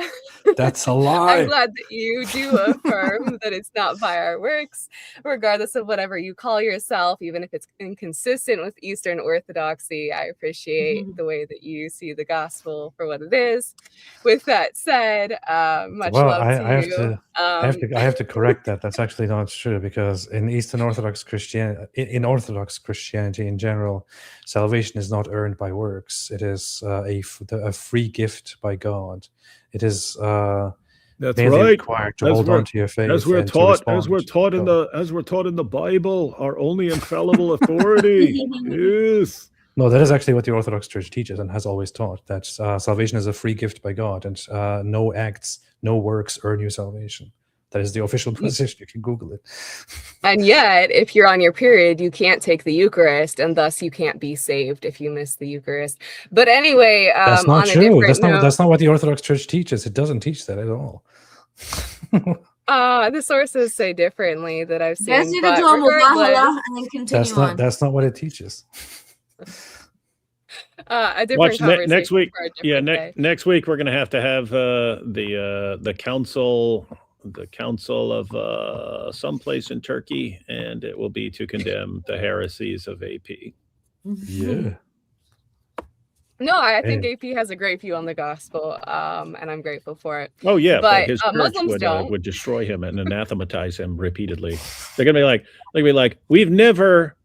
that's a lie. I'm glad that you do affirm that it's not by our works, regardless of whatever you call yourself, even if it's inconsistent with Eastern Orthodoxy. I appreciate the way that you see the gospel for what it is. With that said, much love to you. I have to correct that. That's actually not true, because in Eastern Orthodox Christianity, in Orthodox Christianity in general, salvation is not earned by works. It is a free gift by God. It is That's mainly right. required to hold on to your faith. As we're taught in the Bible, our only infallible authority. Yes. No, that is actually what the Orthodox Church teaches and has always taught, that salvation is a free gift by God, and no acts, no works earn you salvation. That is the official position. You can Google it. And yet, if you're on your period, you can't take the Eucharist, and thus you can't be saved if you miss the Eucharist. But anyway, that's not on true. A That's not what the Orthodox Church teaches. It doesn't teach that at all. The sources say differently that I've seen. Guys, But and then continue on. That's not what it teaches. A different conversation next week. for a different day. Next week we're going to have the council of someplace in Turkey, and it will be to condemn the heresies of AP. Yeah. No, I think AP has a great view on the gospel, and I'm grateful for it. Oh yeah, but his church Muslims would destroy him and anathematize him repeatedly. They're gonna be like, we've never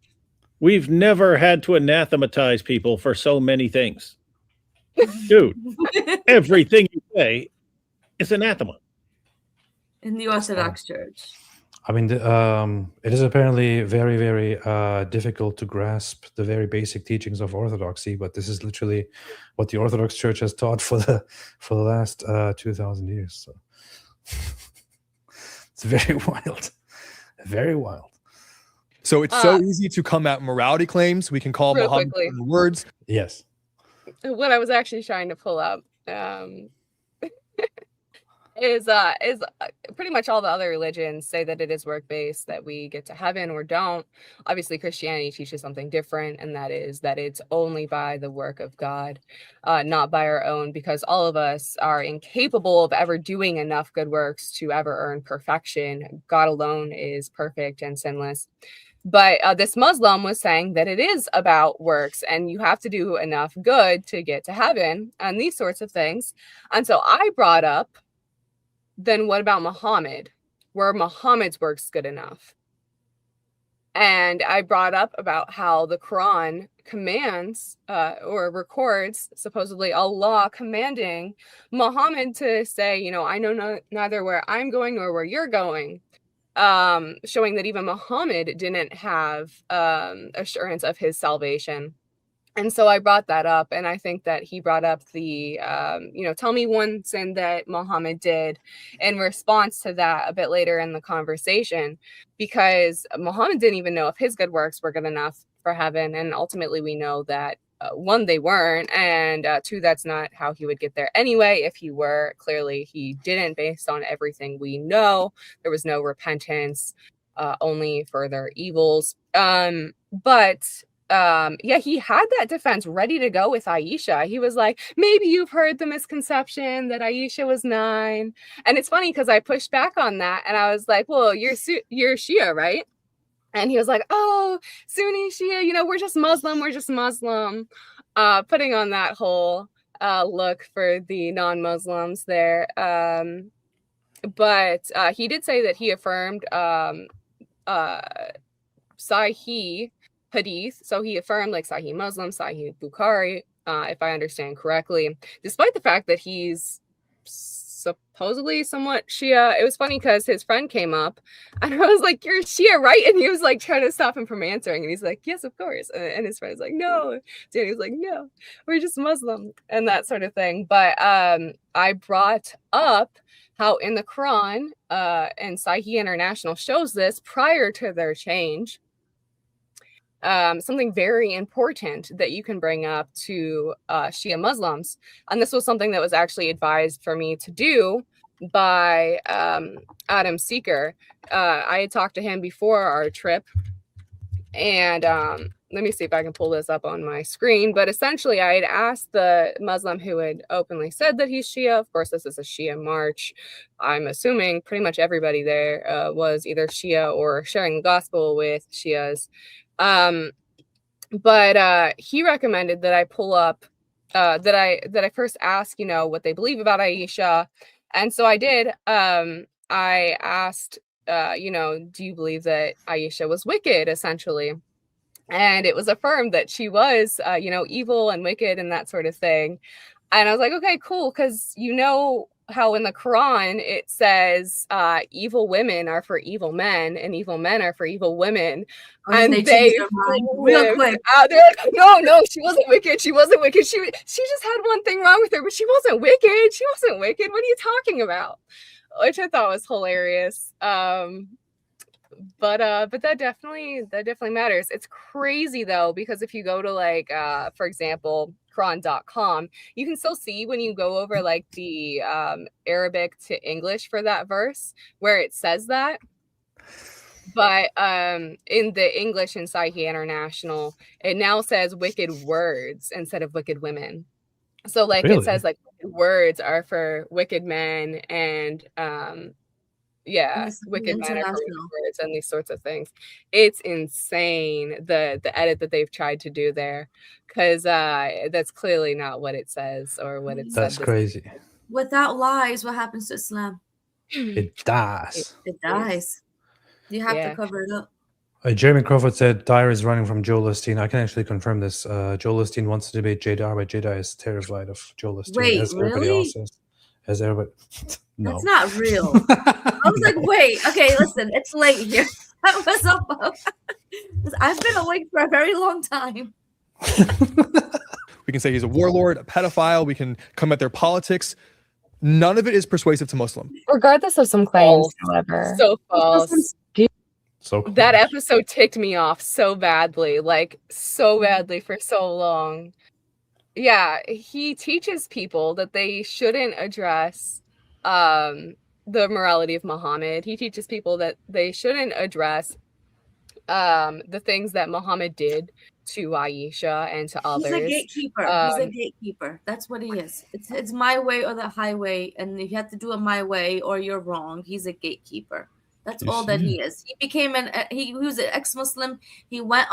had to anathematize people for so many things, dude. Everything you say is anathema in the Orthodox Church. I mean, it is apparently very, very difficult to grasp the very basic teachings of Orthodoxy, but this is literally what the Orthodox Church has taught for the last 2,000 years. So it's very wild, very wild. So it's so easy to come at morality claims. We can call Muhammad words. Yes. What I was actually trying to pull up is pretty much all the other religions say that it is work-based, that we get to heaven or don't. Obviously, Christianity teaches something different, and that is that it's only by the work of God, not by our own, because all of us are incapable of ever doing enough good works to ever earn perfection. God alone is perfect and sinless. But this Muslim was saying that it is about works, and you have to do enough good to get to heaven, and these sorts of things. And so I brought up, then what about Muhammad? Were Muhammad's works good enough? And I brought up about how the Quran commands or records supposedly Allah commanding Muhammad to say, you know, I know neither where I'm going nor where you're going, showing that even Muhammad didn't have assurance of his salvation. And so I brought that up, and I think that he brought up the, you know, tell me one sin that Muhammad did in response to that a bit later in the conversation, because Muhammad didn't even know if his good works were good enough for heaven. And ultimately, we know that one, they weren't, and two, that's not how he would get there anyway. If he were, clearly he didn't, based on everything we know. There was no repentance, only further evils. Yeah, he had that defense ready to go with Aisha. He was like, maybe you've heard the misconception that Aisha was 9. And it's funny because I pushed back on that, and I was like, well, you're Shia, right? And he was like, oh, Sunni Shia, you know, we're just Muslim, putting on that whole look for the non-Muslims there. But he did say that he affirmed Sahih Hadith, so he affirmed like Sahih Muslim, Sahih Bukhari, if I understand correctly, despite the fact that he's supposedly somewhat Shia. It was funny because his friend came up, and I was like, "You're Shia, right?" And he was like trying to stop him from answering, and he's like, "Yes, of course." And his friend's like, "No," Danny was like, "No, we're just Muslim," and that sort of thing. But I brought up how in the Quran and Sahih International shows this prior to their change. Something very important that you can bring up to Shia Muslims. And this was something that was actually advised for me to do by Adam Seeker. I had talked to him before our trip. And let me see if I can pull this up on my screen. But essentially, I had asked the Muslim who had openly said that he's Shia. Of course, this is a Shia march. I'm assuming pretty much everybody there was either Shia or sharing the gospel with Shias. But he recommended that I pull up, that I first ask, you know, what they believe about Aisha. And so I did. I asked, you know, do you believe that Aisha was wicked, essentially? And it was affirmed that she was, you know, evil and wicked and that sort of thing. And I was like, okay, cool. Because you know how in the Quran it says evil women are for evil men and evil men are for evil women. And they real quick. They're like, no, she wasn't wicked. She wasn't wicked. She just had one thing wrong with her, but she wasn't wicked. She wasn't wicked. What are you talking about? Which I thought was hilarious. But that definitely matters. It's crazy though, because if you go to like for example, Quran.com, you can still see when you go over like the Arabic to English for that verse where it says that. But in the English in Sahih International, it now says wicked words instead of wicked women. So like Really? It says like wicked words are for wicked men, and wicked men are for wicked words and these sorts of things. It's insane the edit that they've tried to do there, because that's clearly not what it says or what it says. That's crazy. Without lies, what happens to Islam? It dies. It dies. You have to cover it up. Jeremy Crawford said Dyer is running from Joel Osteen. I can actually confirm this. Joel Osteen wants to debate Jada, but Jada is terrified of Joel Osteen. Wait, as everybody really? else is. As everybody. No. That's not real. I was like, wait, okay, listen, it's late here. What's up? I've been awake for a very long time. We can say he's a warlord, a pedophile. We can come at their politics. None of it is persuasive to Muslim. Regardless of some claims, however. So false. So cool. That episode ticked me off so badly, like so badly for so long. Yeah, he teaches people that they shouldn't address the morality of Muhammad. He teaches people that they shouldn't address the things that Muhammad did to Aisha and to others. He's a gatekeeper. He's a gatekeeper. That's what he is. It's my way or the highway, and you have to do it my way or you're wrong. He's a gatekeeper. That's all that he is. He became he was an ex-Muslim. He went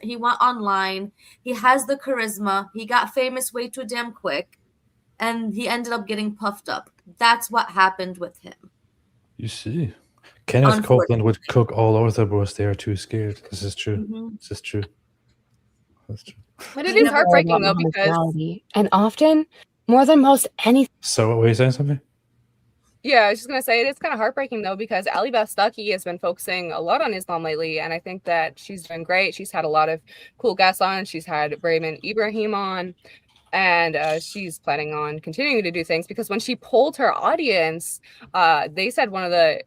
he went online. He has the charisma. He got famous way too damn quick, and he ended up getting puffed up. That's what happened with him. You see, Kenneth Copeland would cook all Ortho bros. They are too scared. This is true. This is true. That's true. But it is heartbreaking though, because and often more than most anything. So, what were you saying, something? yeah, I was just gonna say it is kind of heartbreaking though, because Ali Bastaki has been focusing a lot on Islam lately, and I think that she's doing great. She's had a lot of cool guests on. She's had Raymond Ibrahim on, and she's planning on continuing to do things, because when she polled her audience, they said one of the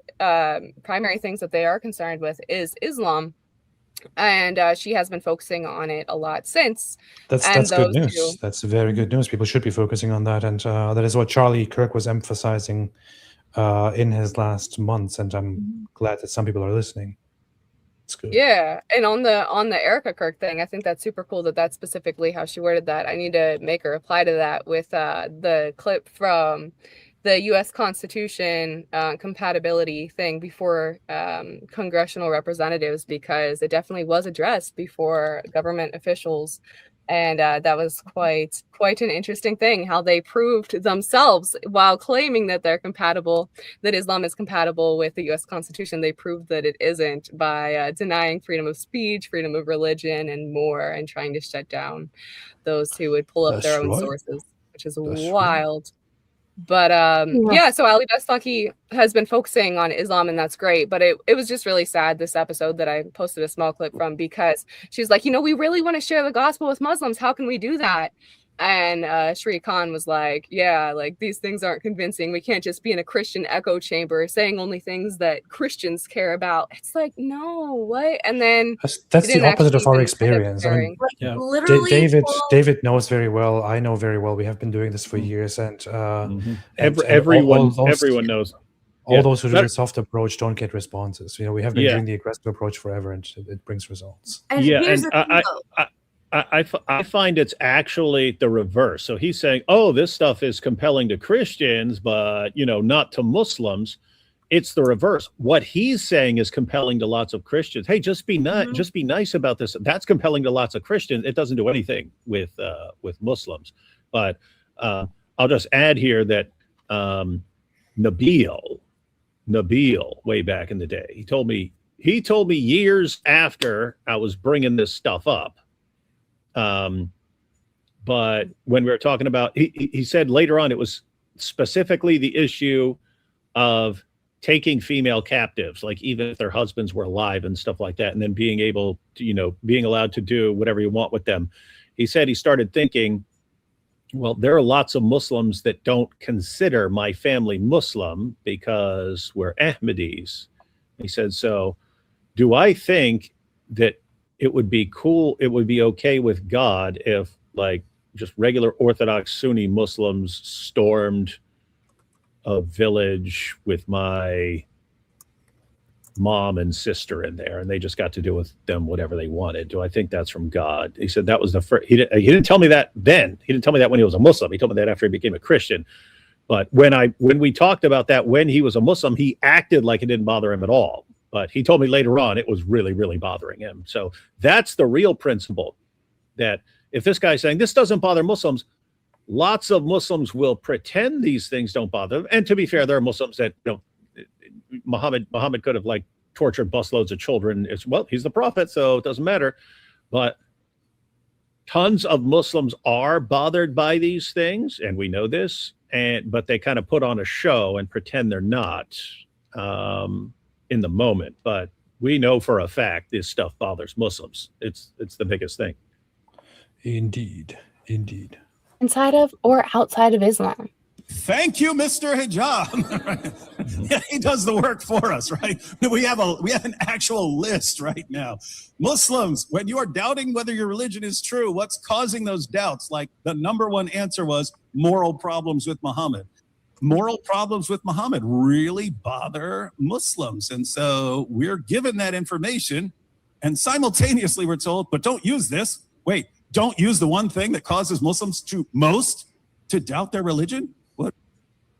primary things that they are concerned with is Islam, and she has been focusing on it a lot since. That's good news. That's very good news. People should be focusing on that, and that is what Charlie Kirk was emphasizing in his last months, and I'm glad that some people are listening. It's good. Yeah, and on the Erica Kirk thing, I think that's super cool that that's specifically how she worded that. I need to make a reply to that with the clip from the U.S. Constitution compatibility thing before congressional representatives, because it definitely was addressed before government officials. And that was quite an interesting thing, how they proved themselves, while claiming that they're compatible, that Islam is compatible with the U.S. Constitution. They proved that it isn't by denying freedom of speech, freedom of religion, and more, and trying to shut down those who would pull up their own sources, which is wild. But yeah, so Ali Bastaki has been focusing on Islam, and that's great. But it was just really sad, this episode that I posted a small clip from, because she's like, we really want to share the gospel with Muslims. How can we do that? And Sri Khan was like, yeah, like these things aren't convincing. We can't just be in a Christian echo chamber saying only things that Christians care about. It's like, no, what? And then that's the opposite of our experience. I mean, David knows very well. I know very well. We have been doing this for years, and everyone knows. All those who do the soft approach don't get responses. We have been doing the aggressive approach forever, and it brings results. And here's the thing, I find it's actually the reverse. So he's saying, oh, this stuff is compelling to Christians, but, not to Muslims. It's the reverse. What he's saying is compelling to lots of Christians. Hey, just be nice. Just be nice about this. That's compelling to lots of Christians. It doesn't do anything with Muslims. But I'll just add here that Nabil, way back in the day, he told me years after I was bringing this stuff up. But when we were talking about, he said later on, it was specifically the issue of taking female captives, like even if their husbands were alive and stuff like that, and then being able to, being allowed to do whatever you want with them. He said he started thinking, well, there are lots of Muslims that don't consider my family Muslim because we're Ahmadis. He said, so do I think that it would be cool, it would be okay with God if, like, just regular Orthodox Sunni Muslims stormed a village with my mom and sister in there, and they just got to do with them whatever they wanted? Do I think that's from God? He said that was the first. He didn't tell me that then. He didn't tell me that when he was a Muslim. He told me that after he became a Christian. But when we talked about that when he was a Muslim, he acted like it didn't bother him at all. But he told me later on it was really, really bothering him. So that's the real principle, that if this guy's saying this doesn't bother Muslims, lots of Muslims will pretend these things don't bother them. And to be fair, there are Muslims that Muhammad could have tortured busloads of children. Well, he's the prophet, so it doesn't matter. But tons of Muslims are bothered by these things, and we know this. But they kind of put on a show and pretend they're not in the moment. But we know for a fact this stuff bothers Muslims. It's the biggest thing. Indeed. Inside of or outside of Islam. Thank you, Mr. Hijab. Yeah, he does the work for us, right? We have an actual list right now. Muslims, when you are doubting whether your religion is true, what's causing those doubts? Like, the number one answer was moral problems with Muhammad. Moral problems with Muhammad really bother Muslims. And so we're given that information, and simultaneously we're told, but don't use this. Wait, don't use the one thing that causes Muslims to doubt their religion? What?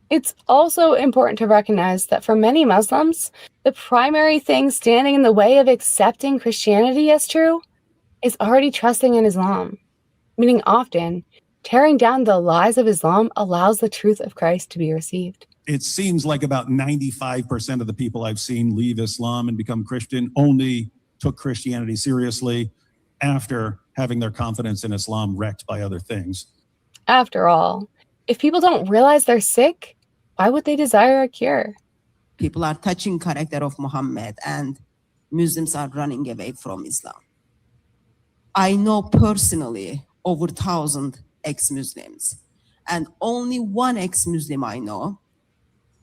It's also important to recognize that for many Muslims, the primary thing standing in the way of accepting Christianity as true is already trusting in Islam, meaning often tearing down the lies of Islam allows the truth of Christ to be received. It seems like about 95% of the people I've seen leave Islam and become Christian only took Christianity seriously after having their confidence in Islam wrecked by other things. After all, if people don't realize they're sick, why would they desire a cure? People are touching character of Muhammad and Muslims are running away from Islam. I know personally over 1,000 ex-Muslims, and only one ex-Muslim I know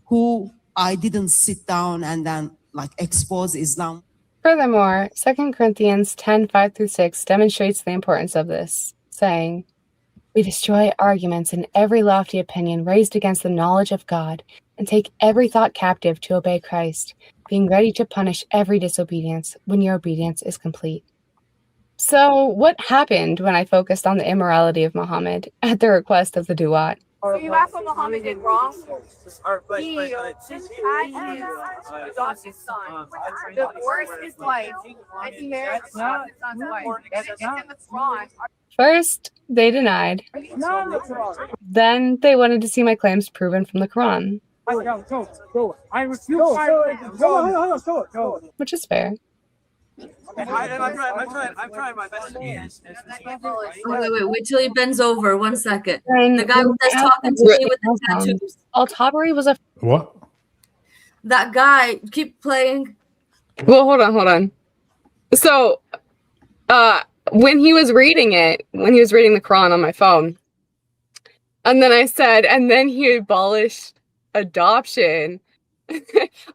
who I didn't sit down and then like expose Islam. Furthermore, 2 Corinthians 10:5-6 demonstrates the importance of this, saying, "We destroy arguments and every lofty opinion raised against the knowledge of God, and take every thought captive to obey Christ, being ready to punish every disobedience when your obedience is complete." So, what happened when I focused on the immorality of Muhammad at the request of the Duat? So you asked what Muhammad did wrong? He adopted his son, divorced his wife, and he married his son's wife. What's wrong? First, they denied. Then they wanted to see my claims proven from the Quran, I refuse. which is fair. I'm trying my best. Wait till he bends over. 1 second. And The guy that's talking to me with the tattoos. Al-Tabari was a... What? That guy, keep playing. Well, hold on. So, when he was reading the Quran on my phone, and then I said, and then he abolished adoption.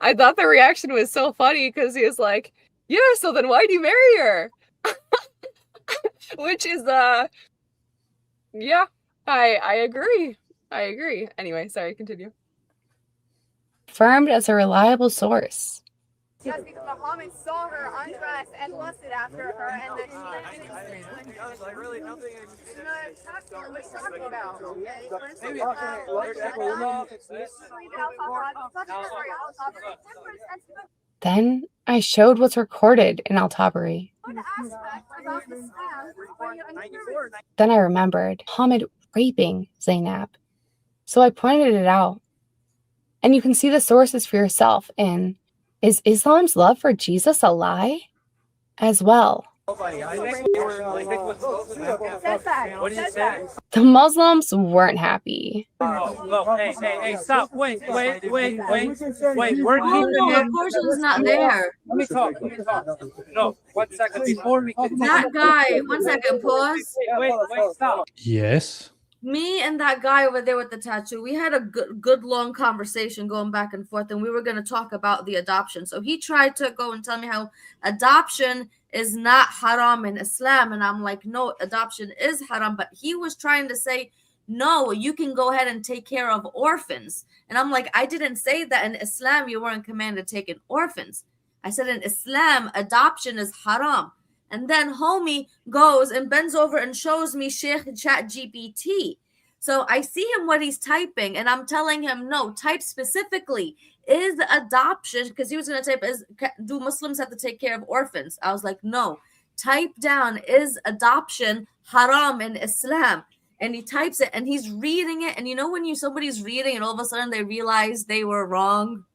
I thought the reaction was so funny because he was like, "Yeah, so then why'd you marry her?" Which is, yeah, I agree. Anyway, sorry, continue. Affirmed as a reliable source. Yes, because Muhammad saw her undress and lusted after her, and then she really nothing. What are you talking about? Then I showed what's recorded in Al-Tabari. Then I remembered Muhammad raping Zainab. So I pointed it out. And you can see the sources for yourself in Is Islam's love for Jesus a lie? As well. The Muslims weren't happy. Hey, stop. Wait. We're keeping The portion's not there. Let me talk. No, 1 second before we continue. That guy, 1 second, pause. Wait, stop. Yes. Me and that guy over there with the tattoo, we had a good long conversation going back and forth, and we were going to talk about the adoption. So he tried to go and tell me how adoption is not haram in Islam, and I'm like, no, adoption is haram. But he was trying to say, no, you can go ahead and take care of orphans. And I'm like, I didn't say that in Islam you weren't commanded to take in orphans. I said in Islam, adoption is haram. And then homie goes and bends over and shows me Sheikh Chat GPT. So I see him what he's typing, and I'm telling him, no, type specifically, is adoption, because he was going to type, do Muslims have to take care of orphans? I was like, no, type down, is adoption haram in Islam? And he types it, and he's reading it. And you know when somebody's reading, and all of a sudden they realize they were wrong,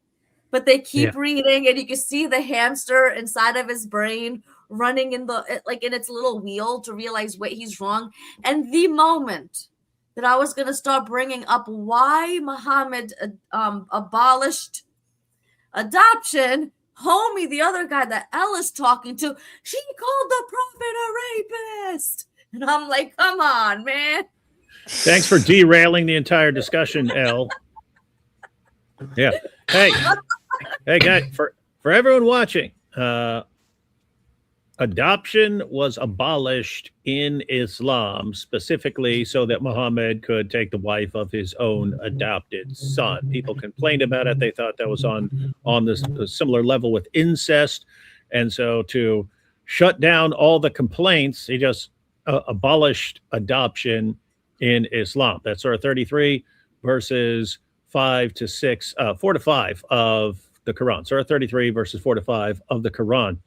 but they keep reading, and you can see the hamster inside of his brain running in its little wheel to realize what he's wrong. And the moment that I was going to start bringing up why Muhammad abolished adoption, homie, the other guy that Elle is talking to, she called the prophet a rapist. And I'm like, come on, man. Thanks for derailing the entire discussion, Elle. Yeah. Hey, guys, for everyone watching, adoption was abolished in Islam specifically so that Muhammad could take the wife of his own adopted son. People complained about it. They thought that was on this similar level with incest. And so to shut down all the complaints, he just abolished adoption in Islam. That's Surah 33, verses 4 to 5 of the Quran. Surah 33, verses 4 to 5 of the Quran.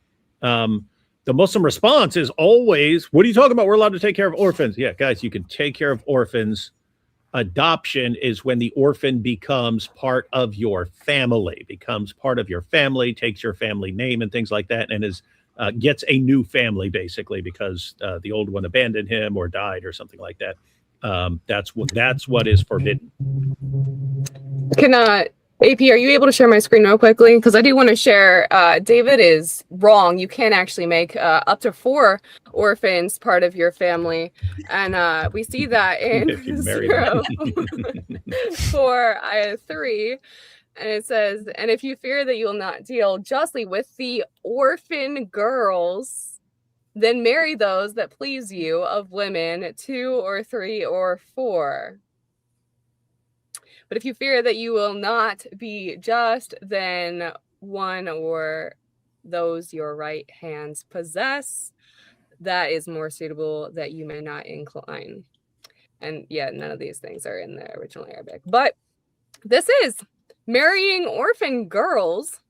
The Muslim response is always, what are you talking about? We're allowed to take care of orphans. Yeah, guys, you can take care of orphans. Adoption is when the orphan becomes part of your family, takes your family name and things like that, and is gets a new family, basically, because the old one abandoned him or died or something like that. That's what is forbidden. Can AP, are you able to share my screen real quickly? Because I do want to share. David is wrong. You can actually make up to 4 orphans part of your family, and we see that in If you marry them. 4 3. And it says, and if you fear that you will not deal justly with the orphan girls, then marry those that please you of women, 2 or 3 or 4. But if you fear that you will not be just, then 1 or those your right hands possess, that is more suitable, that you may not incline. And yeah, none of these things are in the original Arabic. But this is marrying orphan girls,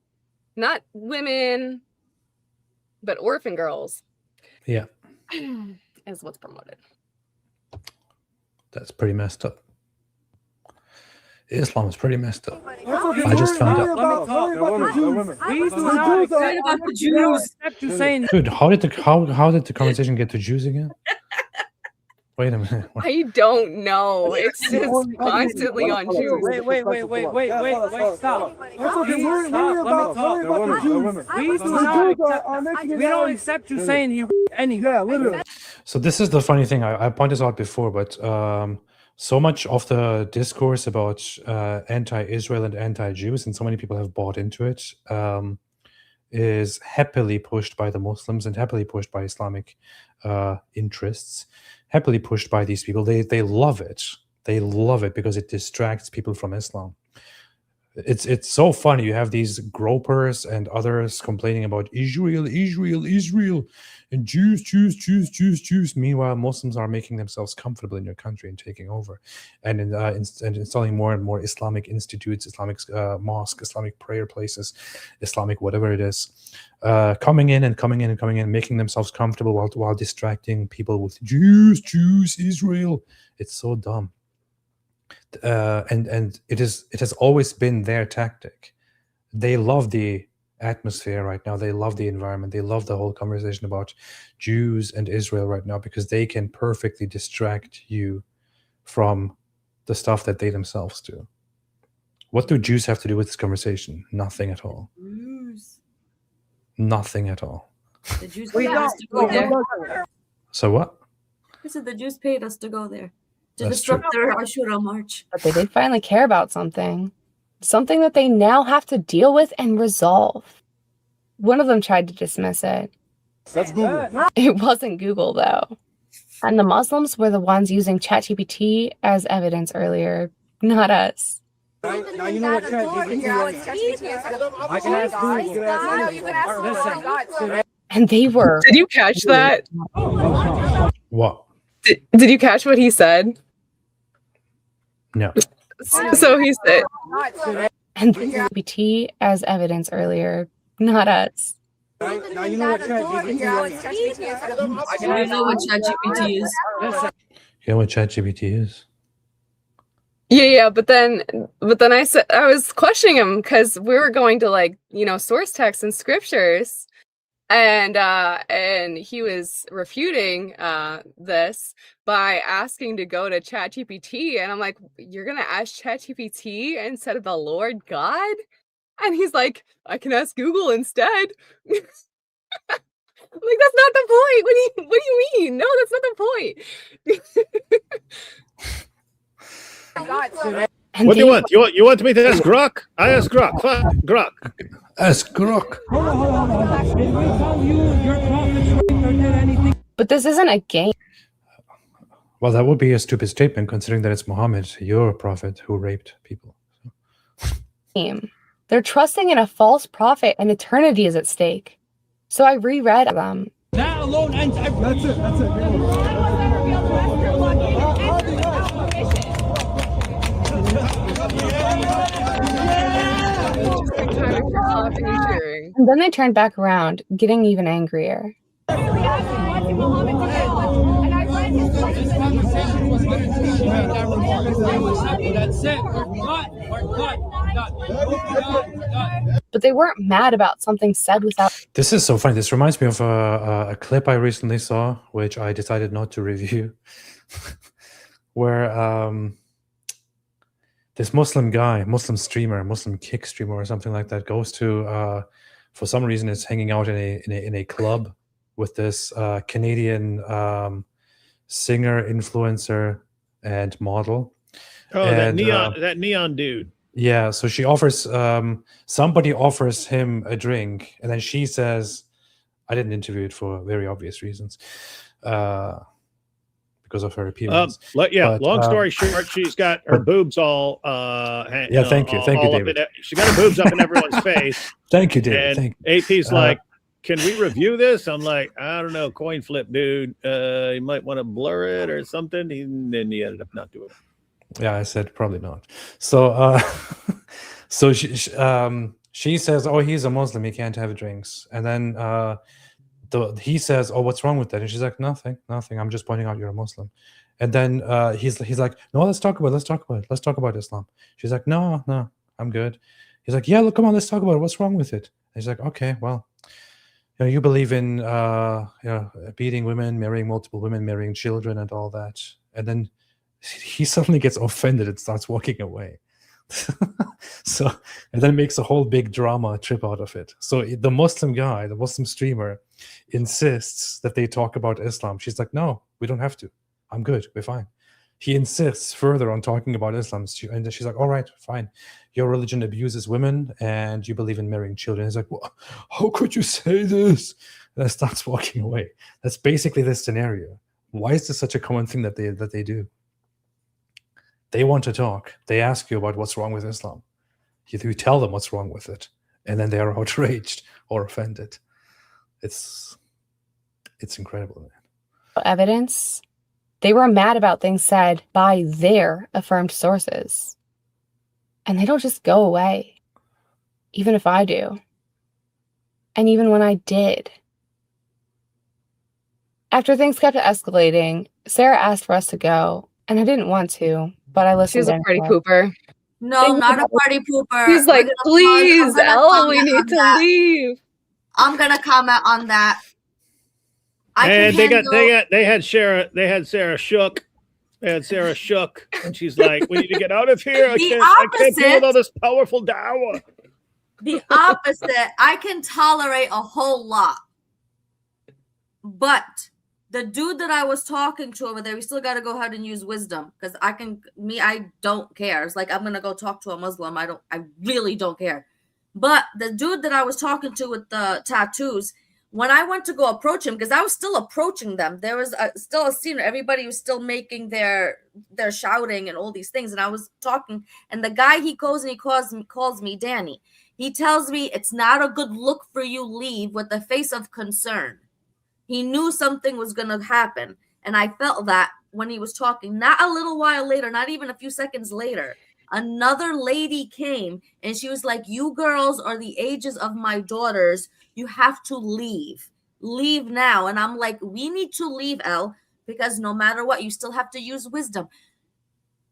not women, but orphan girls. Yeah. Is what's promoted. That's pretty messed up. Islam is pretty messed up. I just found out. Dude, how did the conversation get to Jews again? Wait a minute. I don't know. It's just constantly on Jews. Wait, stop. We don't accept you saying he anything. Yeah, literally. So this is the funny thing. I pointed this out before, but so much of the discourse about anti-Israel and anti-Jews, and so many people have bought into it, is happily pushed by the Muslims and happily pushed by Islamic interests, happily pushed by these people. They love it. They love it because it distracts people from Islam. It's so funny. You have these gropers and others complaining about Israel, and Jews. Meanwhile, Muslims are making themselves comfortable in your country and taking over, and installing more and more Islamic institutes, Islamic mosques, Islamic prayer places, Islamic whatever it is, coming in, making themselves comfortable while distracting people with Jews, Israel. It's so dumb. And it has always been their tactic. They love the atmosphere right now. They love the environment. They love the whole conversation about Jews and Israel right now because they can perfectly distract you from the stuff that they themselves do. What do Jews have to do with this conversation? Nothing at all. Nothing at all. The Jews paid us to go there. So what? I said the Jews paid us to go there. To disrupt their Ashura march. But they did finally care about something that they now have to deal with and resolve. One of them tried to dismiss it. That's Google. It wasn't Google, though. And the Muslims were the ones using ChatGPT as evidence earlier, not us. Now you know what ChatGPT is. I can ask Google. And they were. Did you catch that? What? Did you catch what he said? No. So he said, and GPT as evidence earlier, not us. Now you know what ChatGPT is. I know what ChatGPT is. You know what ChatGPT is? Yeah, but then I said I was questioning him because we were going to source text and scriptures. And he was refuting this by asking to go to ChatGPT, and I'm like, "You're gonna ask ChatGPT instead of the Lord God?" And he's like, "I can ask Google instead." I'm like, that's not the point. What do you mean? No, that's not the point. What do you want? You want me to ask Grok? I ask Grok. Grok. Ask Grok. But this isn't a game. Well, that would be a stupid statement considering that it's Muhammad, your prophet, who raped people. They're trusting in a false prophet and eternity is at stake. So I reread them. That alone ends everything. That's it. And then they turned back around, getting even angrier. That's it. But they weren't mad about something said without. This is so funny. This reminds me of a clip I recently saw, which I decided not to review, where this Muslim guy, Muslim streamer, Muslim kick streamer or something like that, goes to, for some reason, is hanging out in a club with this Canadian singer, influencer, and model. Oh, and, that neon dude. Yeah, so she offers, somebody offers him a drink, and then she says, I didn't interview it for very obvious reasons, because of her appearance. Long story short, she's got her boobs all. Thank you, David. She got her boobs up in everyone's face. Thank you, David. And AP's like, can we review this? I'm like, I don't know, coin flip, dude. You might want to blur it or something. And then he ended up not doing it. Yeah, I said probably not. So, so she says, "Oh, he's a Muslim. He can't have drinks." And then he says, "Oh, what's wrong with that?" And she's like, "Nothing. I'm just pointing out you're a Muslim." And then he's like, "No, let's talk about it. Let's talk about Islam." She's like, "No, I'm good." He's like, "Yeah, look, come on, let's talk about it. What's wrong with it?" And he's like, "Okay, well, you believe in beating women, marrying multiple women, marrying children, and all that." And then he suddenly gets offended and starts walking away. So, and then makes a whole big drama trip out of it. So the Muslim guy, the Muslim streamer, insists that they talk about Islam. She's like, "No, we don't have to. I'm good. We're fine." He insists further on talking about Islam. And she's like, "All right, fine. Your religion abuses women and you believe in marrying children." He's like, "Well, how could you say this?" And then starts walking away. That's basically the scenario. Why is this such a common thing that they do? They want to talk. They ask you about what's wrong with Islam. You tell them what's wrong with it, and then they are outraged or offended. It's incredible, man. Evidence. They were mad about things said by their affirmed sources. And they don't just go away. Even if I do. And even when I did. After things kept escalating, Sarah asked for us to go, and I didn't want to, but I listened. She's a party pooper. No, not a party pooper. He's like, "Please, Elle, we need to leave." I'm gonna comment on that. And they had Sarah shook. They had Sarah shook, and she's like, "We need to get out of here. I can't deal with all this powerful dawah." The opposite. I can tolerate a whole lot, but the dude that I was talking to over there, we still got to go ahead and use wisdom, because I don't care. It's like, I'm gonna go talk to a Muslim. I really don't care. But the dude that I was talking to with the tattoos, when I went to go approach him, because I was still approaching them, there was still a scene where everybody was still making their shouting and all these things, and I was talking, and the guy, he goes and he calls me Danny. He tells me, "It's not a good look for you, leave," with a face of concern. He knew something was going to happen, and I felt that when he was talking. Not a little while later, not even a few seconds later, another lady came, and she was like, "You girls are the ages of my daughters. You have to leave. Leave now." And I'm like, we need to leave, Elle, because no matter what, you still have to use wisdom.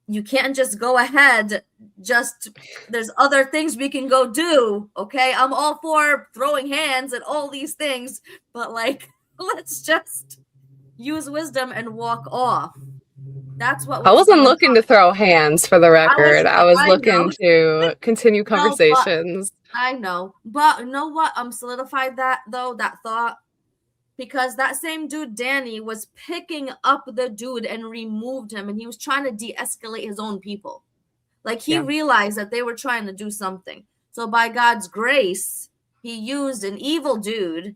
You can't just go ahead. There's other things we can go do, okay? I'm all for throwing hands and all these things, but like, let's just use wisdom and walk off. That's what I wasn't looking to throw hands, for the record. I was looking to continue conversations. I know, but you know what? Solidified that thought, because that same dude, Danny, was picking up the dude and removed him, and he was trying to de-escalate his own people. Like, he realized that they were trying to do something. So by God's grace, he used an evil dude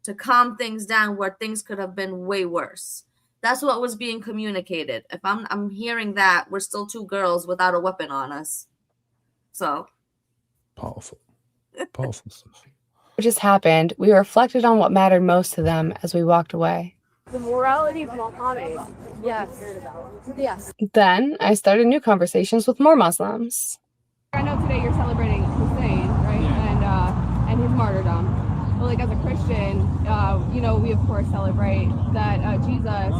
to calm things down where things could have been way worse. That's what was being communicated. If I'm hearing that, we're still two girls without a weapon on us. So powerful stuff. What just happened, we reflected on what mattered most to them as we walked away. The morality of Muhammad. Yes. Then I started new conversations with more Muslims. I know today you're celebrating Hussein, right? Yeah. And his martyrdom. But like, as a Christian, we of course celebrate that Jesus,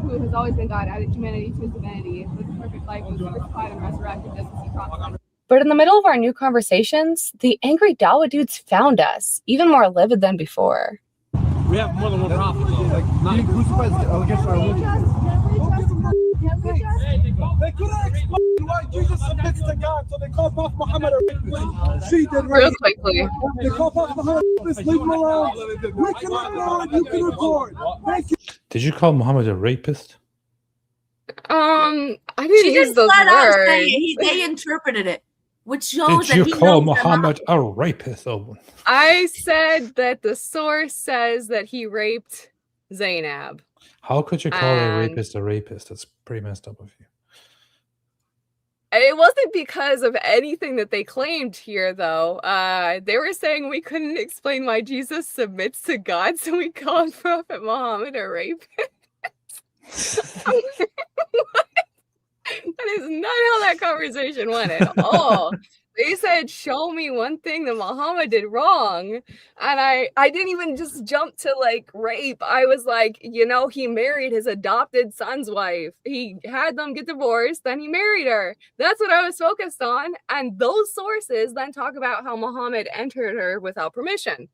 who has always been God, added humanity to his divinity, lived a perfect life, was crucified and resurrected, just as he promised. But in the middle of our new conversations, the angry Dawa dudes found us, even more livid than before. We have more than one prophet, though. Like, not crucified against our religion. They couldn't explain why Jesus submits to God, so they call Prophet Muhammad a rapist. She did right. Real quickly. They call Prophet Muhammad a rapist. Leave him alone. We can record. You can record. Thank you. Did you call Muhammad a rapist? I didn't She use didn't those flat out say words. it. They interpreted it, which shows Did you that he call knows the Muhammad a rapist? Oh, I said that the source says that he raped Zainab. how could you call a And rapist a rapist? That's pretty messed up of you. it wasn't because of anything that they claimed here, though. They were saying we couldn't explain why Jesus submits to God, so we called Prophet Muhammad a rapist. That is not how that conversation went at all. They said, show me one thing that Muhammad did wrong. And I didn't even just jump to like rape. I was like, you know, he married his adopted son's wife. He had them get divorced, then he married her. That's what I was focused on. And those sources then talk about how Muhammad entered her without permission.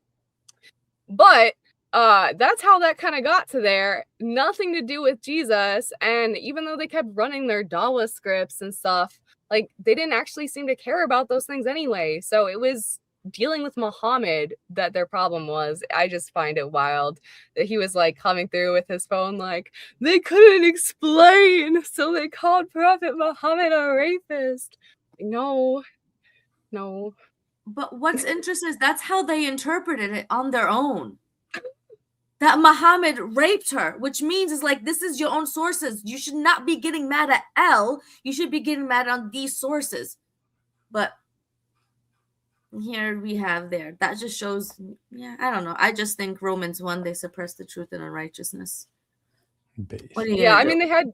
But that's how that kind of got to there. Nothing to do with Jesus. And even though they kept running their Dawa scripts and stuff, like they didn't actually seem to care about those things anyway. So it was dealing with Muhammad that their problem was. I just find it wild that he was like coming through with his phone like, they couldn't explain, so they called Prophet Muhammad a rapist. No. But what's interesting is that's how they interpreted it on their own. That Muhammad raped her, which means is like, this is your own sources. You should not be getting mad at Elle. You should be getting mad on these sources. But here we have there. That just shows, I don't know. I just think Romans 1, they suppress the truth and unrighteousness. I mean, they had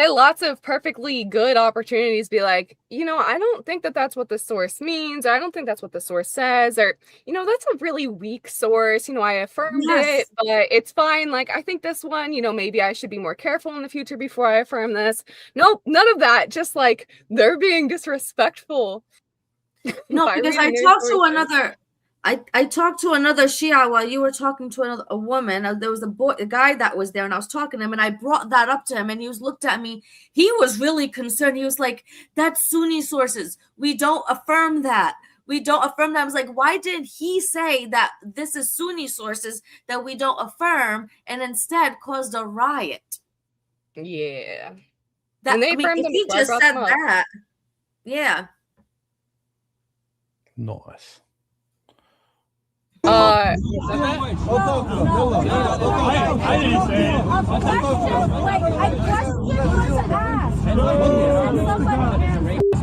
lots of perfectly good opportunities to be like, you know, I don't think that that's what the source means. I don't think that's what the source says. Or, you know, that's a really weak source. You know, I affirmed it, but it's fine. Like, I think this one, you know, maybe I should be more careful in the future before I affirm this. Nope, none of that. Just like they're being disrespectful. No, because I talked to another Shia while you were talking to a woman. There was a guy that was there, and I was talking to him, and I brought that up to him, and he looked at me. He was really concerned. He was like, "That's Sunni sources. We don't affirm that. We don't affirm that." I was like, "Why didn't he say that this is Sunni sources that we don't affirm, and instead caused a riot?" Yeah, that they if he just said that, yeah. Nice. I didn't say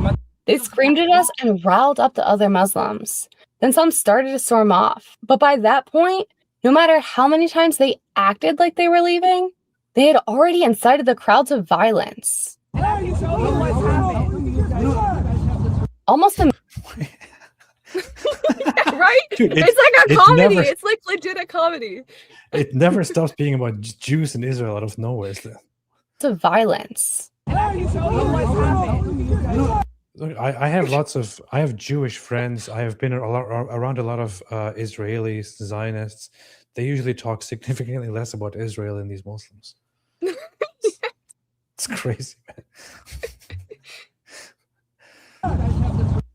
it. They screamed at us and riled up the other Muslims. Then some started to storm off. But by that point, no matter how many times they acted like they were leaving, they had already incited the crowd to violence. Almost right? Dude, it's like a comedy. It's like legit a comedy. It never stops being about Jews in Israel out of nowhere. To violence. Look, I have Jewish friends. I have been around a lot of Israelis, Zionists. They usually talk significantly less about Israel than these Muslims. It's crazy, man.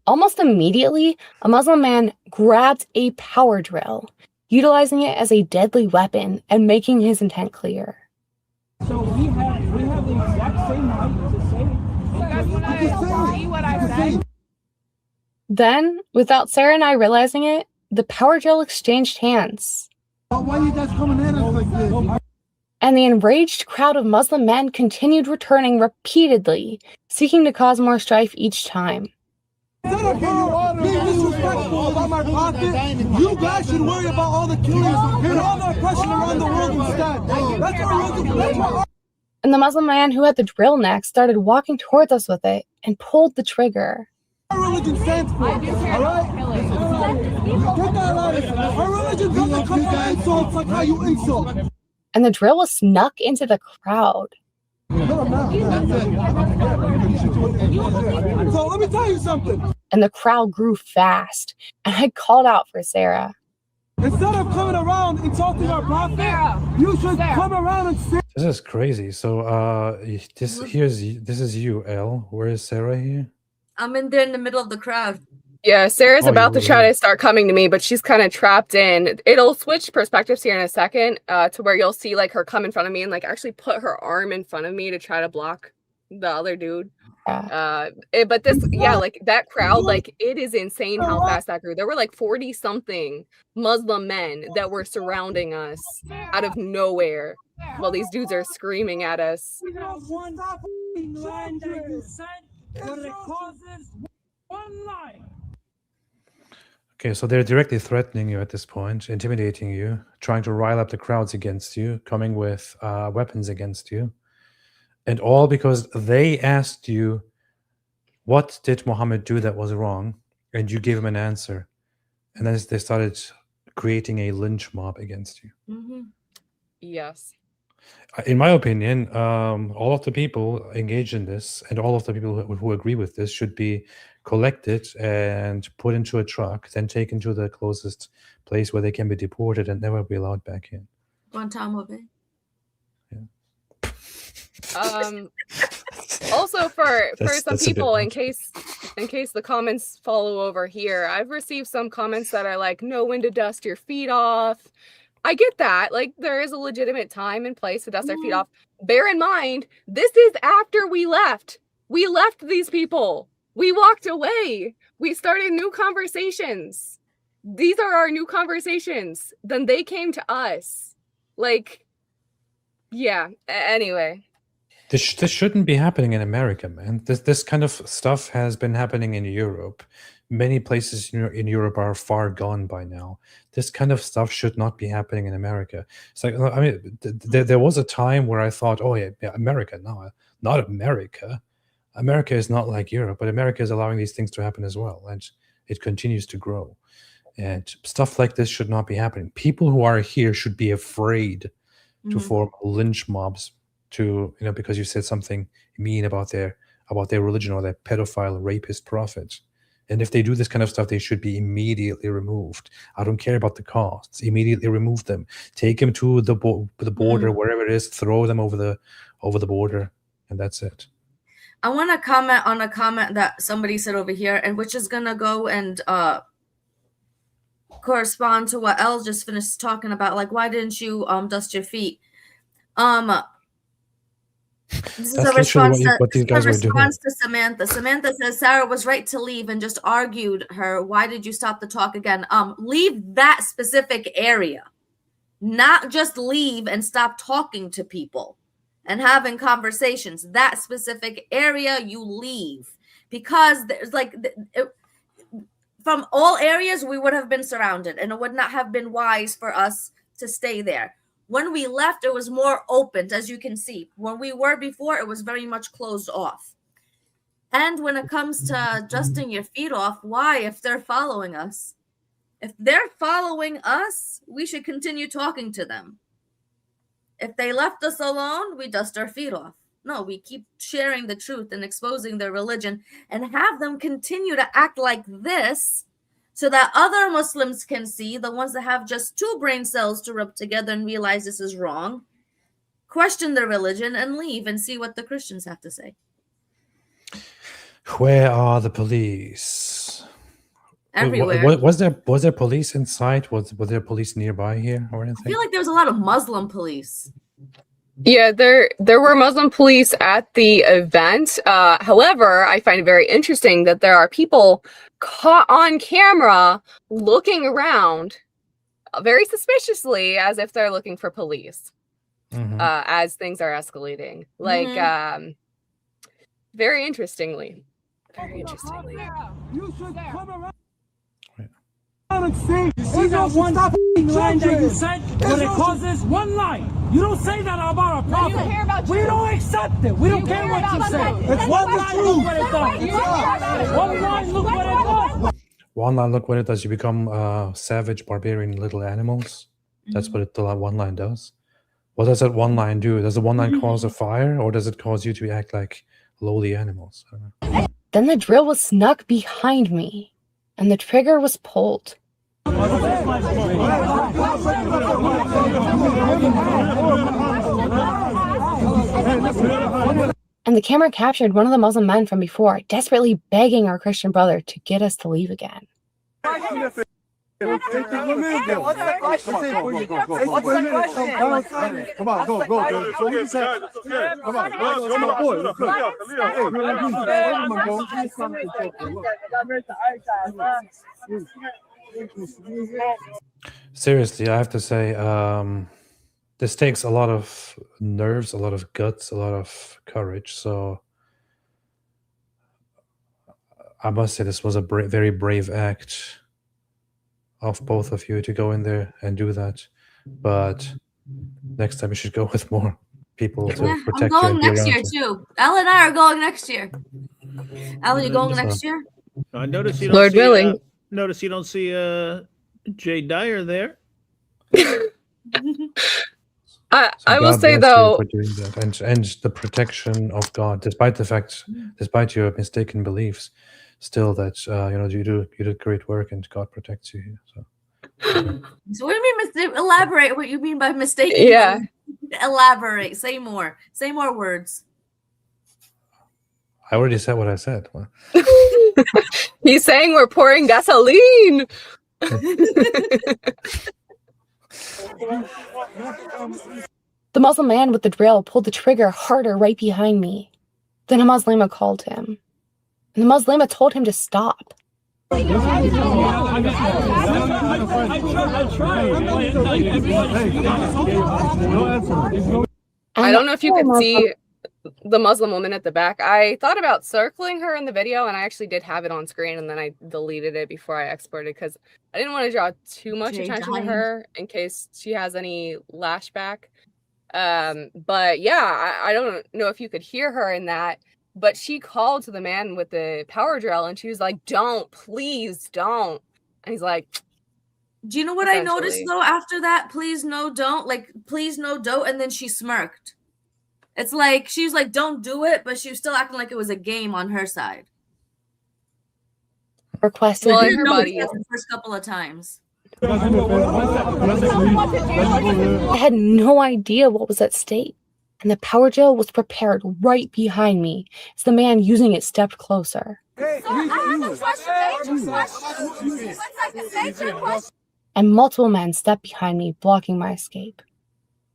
Almost immediately, a Muslim man grabbed a power drill, utilizing it as a deadly weapon and making his intent clear. So we have the exact same right to say. You guys want to see what I said? Then, without Sarah and I realizing it, the power drill exchanged hands. Why are you guys coming at us like this? And the enraged crowd of Muslim men continued returning repeatedly, seeking to cause more strife each time. Instead of being disrespectful about my prophet, you guys should worry about all the killings and all the oppression around the world instead. That's what And the Muslim man who had the drill next started walking towards us with it and pulled the trigger. our religion stands for. All right? Get that out of here. Our religion doesn't come from insults like how you insult. And the drill was snuck into the crowd. So let me tell you something. and the crowd grew fast. And I called out for Sarah. Instead of coming around and talking to our prophet, you should come around and say. This is crazy. So this is you, Elle. Where is Sarah here? I'm in there in the middle of the crowd. Yeah, Sarah's Oh, about to you're try right. to start coming to me, but she's kind of trapped in. It'll switch perspectives here in a second to where you'll see like her come in front of me and like actually put her arm in front of me to try to block the other dude. But this, yeah, like that crowd, like it is insane how fast that grew. There were like 40 something Muslim men that were surrounding us out of nowhere while these dudes are screaming at us. We have one line that you said, but it causes one line. Okay, so they're directly threatening you at this point, intimidating you, trying to rile up the crowds against you, coming with weapons against you. And all because they asked you, what did Muhammad do that was wrong? And you gave him an answer. And then they started creating a lynch mob against you. Mm-hmm. Yes. In my opinion, all of the people engaged in this and all of the people who agree with this should be collected and put into a truck, then taken to the closest place where they can be deported and never be allowed back in. Guantanamo Bay. Also for That's some a bit people, in much. case the comments follow over here, I've received some comments that are like, know when to dust your feet off. I get that. Like, there is a legitimate time and place to dust our feet off. Bear in mind, this is after we left. We left these people. We walked away. We started new conversations. These are our new conversations. Then they came to us. Like, yeah. Anyway. This shouldn't be happening in America, man. This kind of stuff has been happening in Europe. Many places in Europe are far gone by now. This kind of stuff should not be happening in America. It's like, I mean, there was a time where I thought, oh yeah, America. No, not America. America is not like Europe, but America is allowing these things to happen as well, and it continues to grow. And stuff like this should not be happening. People who are here should be afraid to form lynch mobs. Because you said something mean about their religion or their pedophile rapist prophet. And if they do this kind of stuff, they should be immediately removed. I don't care about the costs. Immediately remove them. Take them to the border, wherever it is. Throw them over the border, and that's it. I want to comment on a comment that somebody said over here, and which is gonna go and correspond to what Elle just finished talking about. Like, why didn't you dust your feet? This is a response to Samantha. Samantha says Sarah was right to leave and just argued her. Why did you stop the talk again? Leave that specific area, not just leave and stop talking to people and having conversations. That specific area you leave, because there's from all areas we would have been surrounded, and it would not have been wise for us to stay there. When we left, it was more open, as you can see. When we were before, it was very much closed off. And when it comes to dusting your feet off, why, if they're following us? If they're following us, we should continue talking to them. If they left us alone, we dust our feet off. No, we keep sharing the truth and exposing their religion and have them continue to act like this, so that other Muslims can see, the ones that have just 2 brain cells to rub together and realize this is wrong, question their religion and leave and see what the Christians have to say. Where are the police? Everywhere. Was there police in sight? Was there police nearby here or anything? I feel like there was a lot of Muslim police. Yeah, there were Muslim police at the event. However, I find it very interesting that there are people caught on camera looking around very suspiciously as if they're looking for police as things are escalating. Like, very interestingly. Very interestingly. You should come around. You see that one line that you said, but it causes one line. You don't say that about a prophet. We don't accept it. We don't care what you say. It's one line, look what it does. One line, look what it does. One line, look what it does. You become savage, barbarian little animals. That's what the one line does. What does that one line do? Does the one line cause a fire, or does it cause you to act like lowly animals? I don't know. Then the drill was snuck behind me, and the trigger was pulled. And the camera captured one of the Muslim men from before, desperately begging our Christian brother to get us to leave again. Come on, go. Come on, boy. Seriously, I have to say, this takes a lot of nerves, a lot of guts, a lot of courage. So I must say this was a very brave act of both of you to go in there and do that. But next time you should go with more people to protect you. I'm going next year too. Elle and I are going next year. Elle, you going next year? I notice you don't Lord see, willing. Notice you don't see Jay Dyer there. I So will God say bless you though, for doing that, and the protection of God, despite your mistaken beliefs, still that you do great work and God protects you here. So So what do you mean? Elaborate what you mean by mistaken. Yeah. Elaborate. Say more. Say more words. I already said what I said. Well, he's saying we're pouring gasoline. The Muslim man with the drill pulled the trigger harder right behind me. Then a Muslima called him, and the Muslima told him to stop. I don't know if you could see the Muslim woman at the back. I thought about circling her in the video, and I actually did have it on screen, and then I deleted it before I exported because I didn't want to draw too much attention to her in case she has any lashback. But yeah, I don't know if you could hear her in that, but she called to the man with the power drill, and she was like, "Don't, please don't." And he's like, do you know what I noticed though after that? Please no, don't. Like, please no, don't. And then she smirked. It's like she was like, "Don't do it," but she was still acting like it was a game on her side. Requested. Well, her buddy the first couple of times. I had no idea what was at stake, and the power drill was prepared right behind me as the man using it stepped closer. And multiple men stepped behind me, blocking my escape.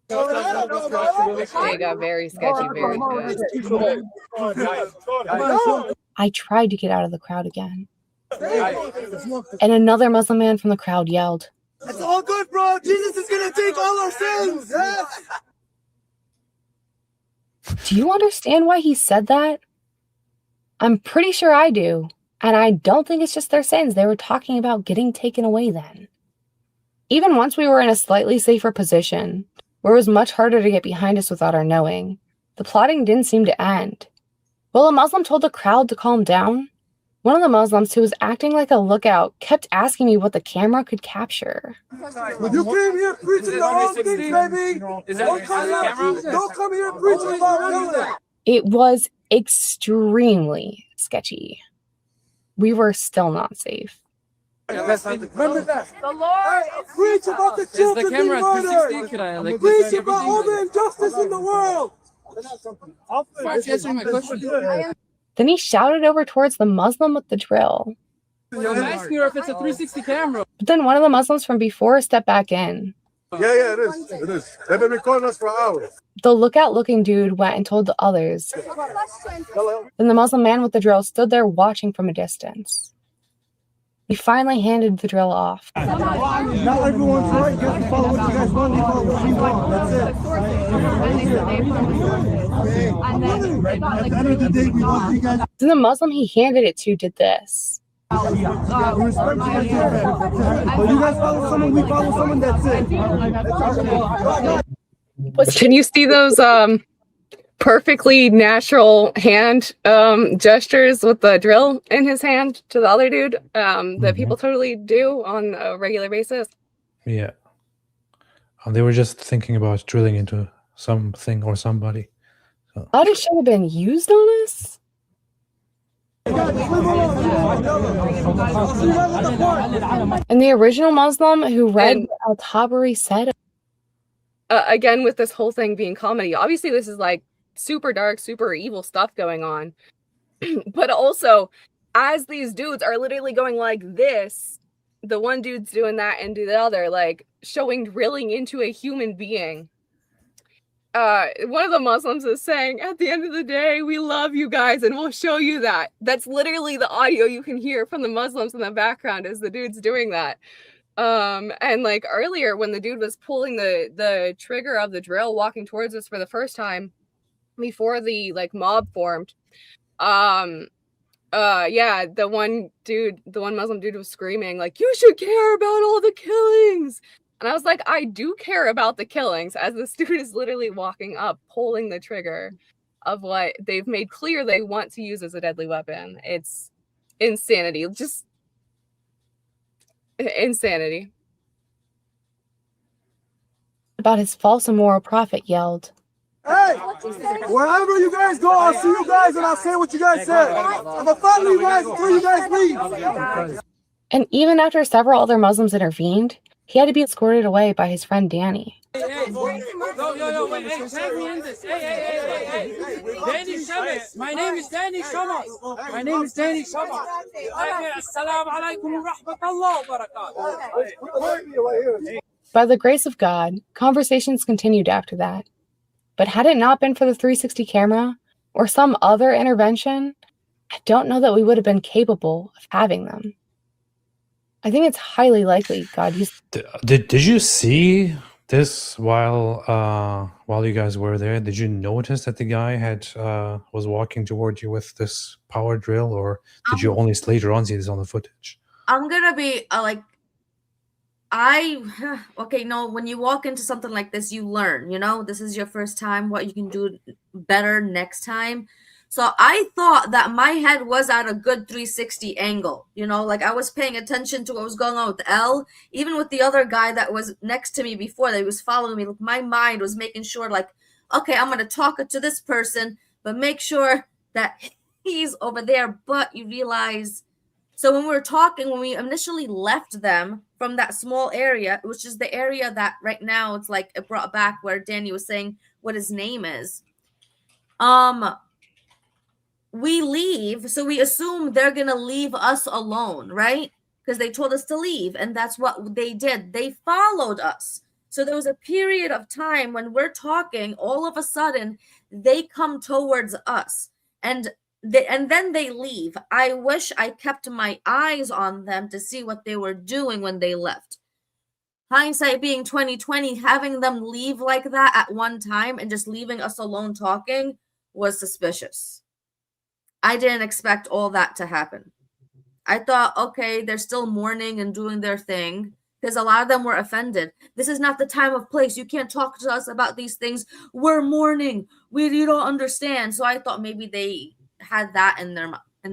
They got very sketchy very good. I tried to get out of the crowd again, and another Muslim man from the crowd yelled, "It's all good, bro. Jesus is gonna take all our sins." Do you understand why he said that? I'm pretty sure I do, and I don't think it's just their sins they were talking about getting taken away then. Even once we were in a slightly safer position, where it was much harder to get behind us without our knowing, the plotting didn't seem to end. While a Muslim told the crowd to calm down, one of the Muslims who was acting like a lookout kept asking me what the camera could capture. You came here preaching the wrong thing, baby. Don't come here preaching about killing. It was extremely sketchy. We were still not safe. Remember that. The Lord preach about the children being murdered. Preach about all the injustice in the world. Then he shouted over towards the Muslim with the drill. I'm asking her if it's a 360 camera. But then one of the Muslims from before stepped back in. Yeah, it is. It is. They've been recording us for hours. The lookout-looking dude went and told the others. Then the Muslim man with the drill stood there watching from a distance. He finally handed the drill off. Not everyone's right. You have to follow what you guys want. You follow what you want. That's it. Then the Muslim he handed it to did this. But you guys follow someone, we follow someone, that's it. Can you see those perfectly natural hand gestures with the drill in his hand to the other dude that people totally do on a regular basis? yeah, they were just thinking about drilling into something or somebody. So. Thought it should have been used on us? And the original Muslim who read what Al-Tabari said. Again, with this whole thing being comedy, obviously this is like super dark, super evil stuff going on. But also, as these dudes are literally going like this, the one dude's doing that and the other, like showing drilling into a human being. One of the Muslims is saying, at the end of the day, we love you guys and we'll show you that. That's literally the audio you can hear from the Muslims in the background as the dude's doing that. And like earlier when the dude was pulling the trigger of the drill, walking towards us for the first time before the like mob formed, yeah, the one Muslim dude was screaming like, you should care about all the killings. And I was like, I do care about the killings, as this dude is literally walking up, pulling the trigger of what they've made clear they want to use as a deadly weapon. It's insanity. Just insanity. About his false immoral prophet yelled, Hey, wherever you guys go, I'll see you guys and I'll say what you guys said. I'm gonna follow you guys until you guys leave. and even after several other Muslims intervened, he had to be escorted away by his friend Danny. Hey, wait, tag me in this. Hey. Danny Shamas. My name is Danny Shamas. Assalamu alaikum wa rahmatullahi wa barakatuh. By the grace of God, conversations continued after that. But had it not been for the 360 camera or some other intervention, I don't know that we would have been capable of having them. I think it's highly likely God used. Did you see this while you guys were there? Did you notice that the guy was walking toward you with this power drill, or did you only later on see this on the footage? I'm gonna be when you walk into something like this, you learn, this is your first time, what you can do better next time. So I thought that my head was at a good 360 angle, I was paying attention to what was going on with Elle, even with the other guy that was next to me before, that he was following me. My mind was making sure, okay, I'm going to talk to this person, but make sure that he's over there. But you realize, so when we initially left them from that small area, which is the area that right now it's like it brought back where Danny was saying what his name is. We leave, so we assume they're gonna leave us alone, right? Because they told us to leave, and that's what they did. They followed us. So there was a period of time when we're talking, all of a sudden they come towards us, and then they leave. I wish I kept my eyes on them to see what they were doing when they left. Hindsight being 2020, having them leave like that at one time and just leaving us alone talking was suspicious. I didn't expect all that to happen. I thought, okay, they're still mourning and doing their thing, because a lot of them were offended. This is not the time of place. You can't talk to us about these things. We're mourning. You don't understand. So I thought maybe they had that in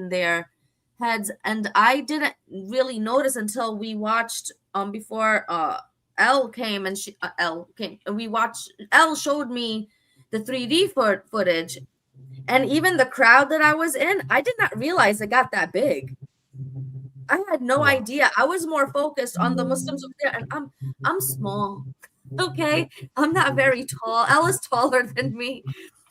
their heads, and I didn't really notice until we watched before Elle came, and Elle showed me the 3D footage. And even the crowd that I was in, I did not realize it got that big. I had no idea. I was more focused on the Muslims over there, and I'm small. Okay, I'm not very tall. Elle is taller than me,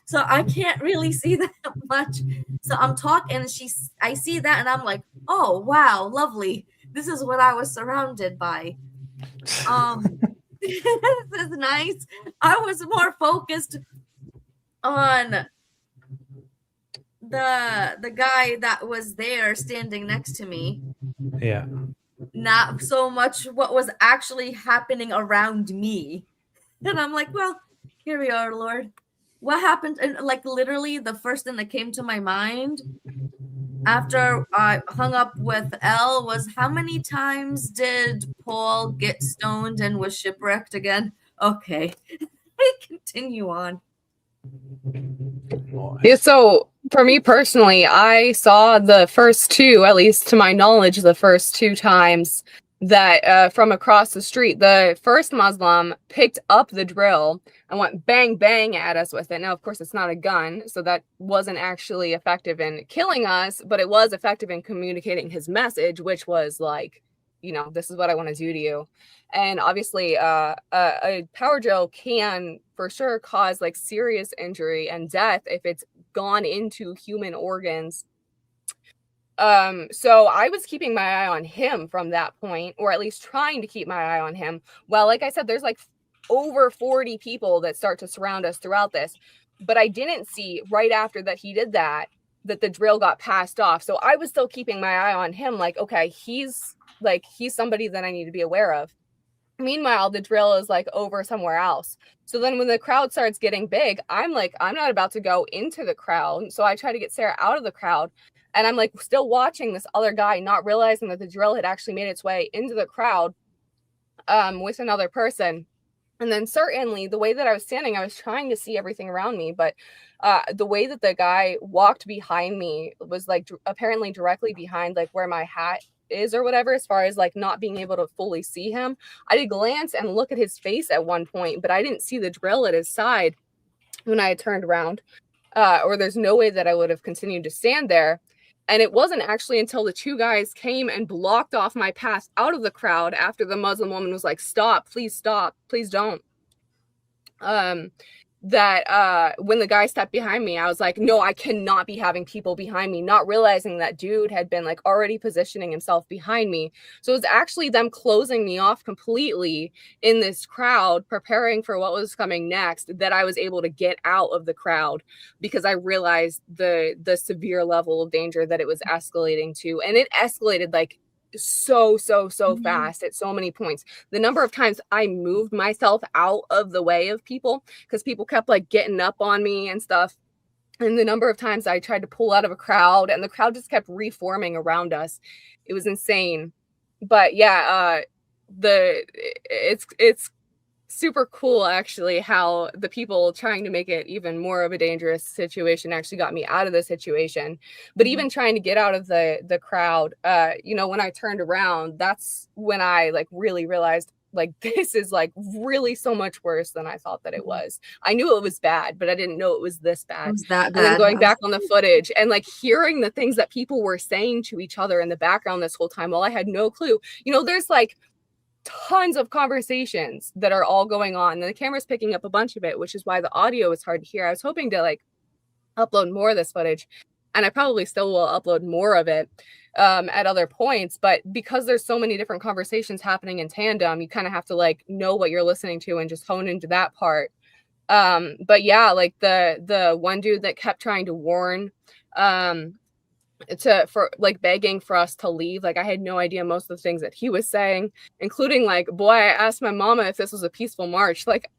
so I can't really see that much. So I'm talking, and I see that, and I'm like, oh wow, lovely. This is what I was surrounded by. This is nice. I was more focused on the guy that was there standing next to me. Yeah. Not so much what was actually happening around me. And I'm like, well, here we are, Lord. What happened? And literally the first thing that came to my mind after I hung up with Elle was, how many times did Paul get stoned and was shipwrecked again? Okay. Continue on. Yeah, so for me personally, I saw the first two, at least to my knowledge, the first two times that from across the street, the first Muslim picked up the drill and went bang, bang at us with it. Now, of course, it's not a gun, so that wasn't actually effective in killing us, but it was effective in communicating his message, which was like, you know, this is what I want to do to you. And obviously, a power drill can for sure cause like serious injury and death if it's gone into human organs. So I was keeping my eye on him from that point, or at least trying to keep my eye on him. Well, like I said, there's like over 40 people that start to surround us throughout this, but I didn't see right after that he did that the drill got passed off. So I was still keeping my eye on him, like, okay, he's somebody that I need to be aware of. Meanwhile, the drill is like over somewhere else. So then when the crowd starts getting big, I'm like, I'm not about to go into the crowd. So I try to get Sarah out of the crowd. And I'm like still watching this other guy, not realizing that the drill had actually made its way into the crowd with another person. And then certainly the way that I was standing, I was trying to see everything around me. But the way that the guy walked behind me was like apparently directly behind like where my hat is or whatever, as far as like not being able to fully see him. I did glance and look at his face at one point, but I didn't see the drill at his side when I had turned around. Or there's no way that I would have continued to stand there. And it wasn't actually until the two guys came and blocked off my path out of the crowd after the Muslim woman was like, stop, please don't. That when the guy stepped behind me, I was like, no, I cannot be having people behind me, not realizing that dude had been like already positioning himself behind me. So it was actually them closing me off completely in this crowd, preparing for what was coming next, that I was able to get out of the crowd, because I realized the severe level of danger that it was escalating to. And it escalated like so fast at so many points. The number of times I moved myself out of the way of people because people kept like getting up on me and stuff, and the number of times I tried to pull out of a crowd and the crowd just kept reforming around us, it was insane. But yeah, it's super cool actually how the people trying to make it even more of a dangerous situation actually got me out of the situation. But even trying to get out of the crowd, you know, when I turned around, that's when I like really realized like this is like really so much worse than I thought that it was. I knew it was bad, but I didn't know it was this bad. It was that And then bad. going back on the footage and like hearing the things that people were saying to each other in the background this whole time, while I had no clue. You know, there's like tons of conversations that are all going on, and the camera's picking up a bunch of it, which is why the audio is hard to hear. I was hoping to like upload more of this footage, and I probably still will upload more of it at other points, but because there's so many different conversations happening in tandem, you kind of have to like know what you're listening to and just hone into that part. But yeah, like the one dude that kept trying to warn for like begging for us to leave, like I had no idea most of the things that he was saying, including like, boy, I asked my mama if this was a peaceful march. Like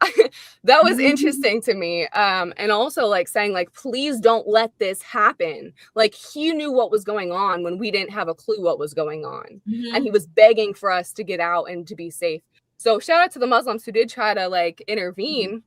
that was interesting to me. And also like saying like, please don't let this happen. Like he knew what was going on when we didn't have a clue what was going on. And he was begging for us to get out and to be safe. So shout out to the Muslims who did try to like intervene.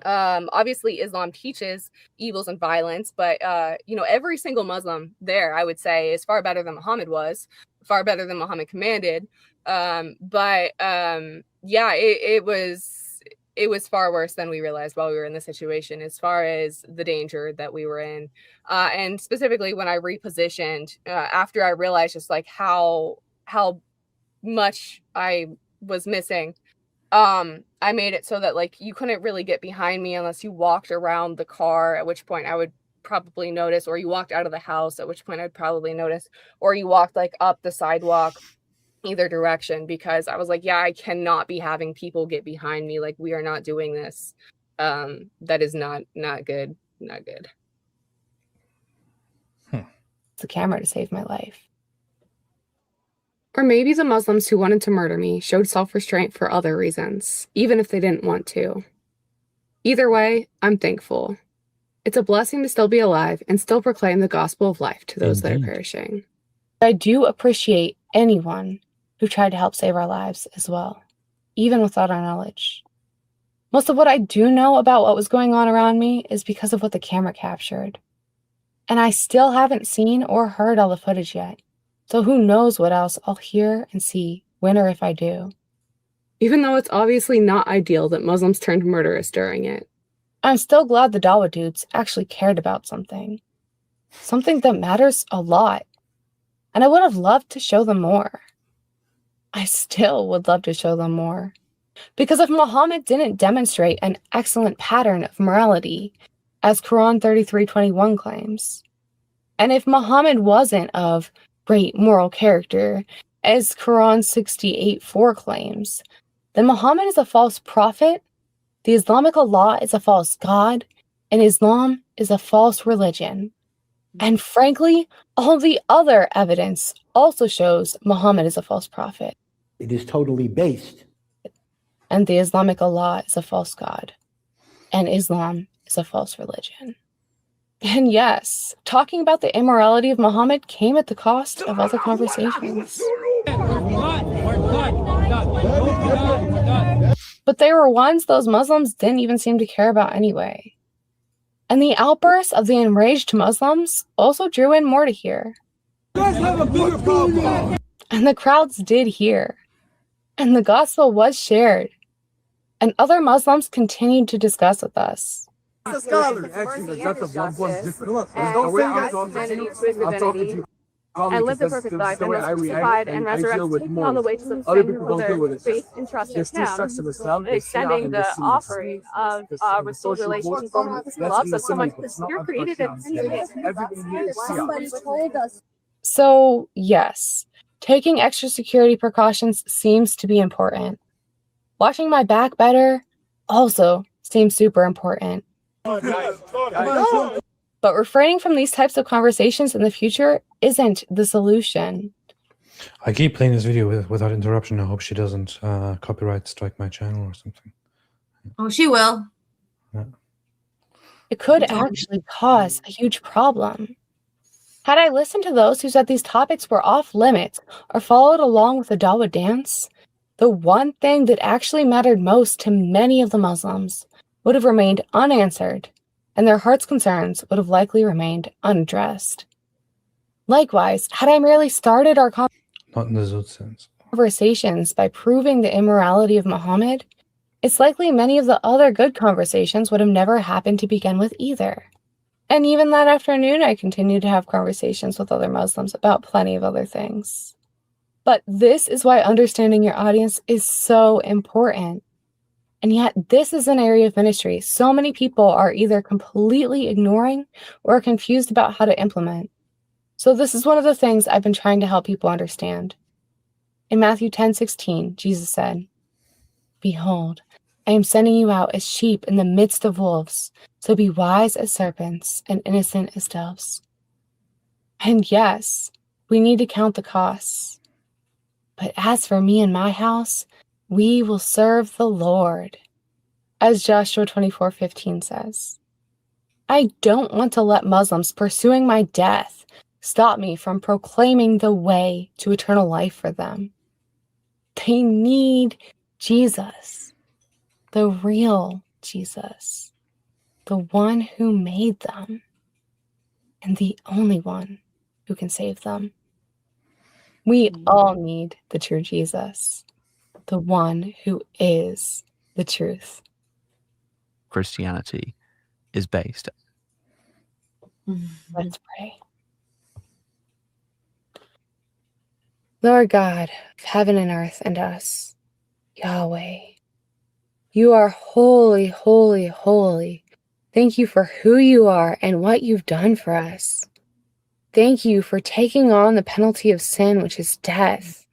Obviously Islam teaches evils and violence, but you know, every single Muslim there, I would say, is far better than Muhammad was, far better than Muhammad commanded. But yeah, it was far worse than we realized while we were in the situation, as far as the danger that we were in. And specifically when I repositioned, after I realized just like how much I was missing, I made it so that like you couldn't really get behind me unless you walked around the car, at which point I would probably notice, or you walked out of the house, at which point I'd probably notice, or you walked like up the sidewalk, either direction, because I was like, yeah, I cannot be having people get behind me. Like we are not doing this. That is not good. Not good. The camera to save my life. Or maybe the Muslims who wanted to murder me showed self-restraint for other reasons, even if they didn't want to. Either way, I'm thankful. It's a blessing to still be alive and still proclaim the gospel of life to those that are perishing. I do appreciate anyone who tried to help save our lives as well, even without our knowledge. Most of what I do know about what was going on around me is because of what the camera captured. And I still haven't seen or heard all the footage yet. So who knows what else I'll hear and see when win or if I do. Even though it's obviously not ideal that Muslims turned murderous during it. I'm still glad the Dawa dudes actually cared about something. Something that matters a lot. And I would have loved to show them more. I still would love to show them more. Because if Muhammad didn't demonstrate an excellent pattern of morality, as Quran 33:21 claims, and if Muhammad wasn't of great moral character, as Quran 68:4 claims, then Muhammad is a false prophet, the Islamic Allah is a false god, and Islam is a false religion. And frankly, all the other evidence also shows Muhammad is a false prophet. It is totally based. And the Islamic Allah is a false god. And Islam is a false religion. And yes, talking about the immorality of Muhammad came at the cost of other conversations. But they were ones those Muslims didn't even seem to care about anyway. And the outbursts of the enraged Muslims also drew in more to hear. You guys have a bigger problem. And the crowds did hear. And the gospel was shared. And other Muslims continued to discuss with us. The scholars. Actually, that's a one point difference. Look, don't say that. And live the perfect life and was crucified and resurrected on the wages of sin with their faith and trust in Him, extending the offering of restored relations and loves us so much that you're created in Somebody told us. So, yes, taking extra security precautions seems to be important. Watching my back better also seems super important. But refraining from these types of conversations in the future isn't the solution. I keep playing this video without interruption. I hope she doesn't copyright strike my channel or something. Oh, she will. Yeah. It could actually cause a huge problem. Had I listened to those who said these topics were off limits or followed along with the Dawa dance, the one thing that actually mattered most to many of the Muslims would have remained unanswered, and their heart's concerns would have likely remained unaddressed. Likewise, had I merely started our Not in the Zut sense. conversations by proving the immorality of Muhammad, it's likely many of the other good conversations would have never happened to begin with either. And even that afternoon, I continued to have conversations with other Muslims about plenty of other things. But this is why understanding your audience is so important. And yet, this is an area of ministry so many people are either completely ignoring or confused about how to implement. So this is one of the things I've been trying to help people understand. In Matthew 10:16, Jesus said, "Behold, I am sending you out as sheep in the midst of wolves, so be wise as serpents and innocent as doves." And yes, we need to count the costs. But as for me and my house, we will serve the Lord. As Joshua 24:15 says, I don't want to let Muslims pursuing my death stop me from proclaiming the way to eternal life for them. They need Jesus, the real Jesus, the one who made them, and the only one who can save them. We all need the true Jesus, the one who is the truth. Christianity is based. Let's pray. Lord God of heaven and earth and us, Yahweh, you are holy, holy, holy. Thank you for who you are and what you've done for us. Thank you for taking on the penalty of sin, which is death,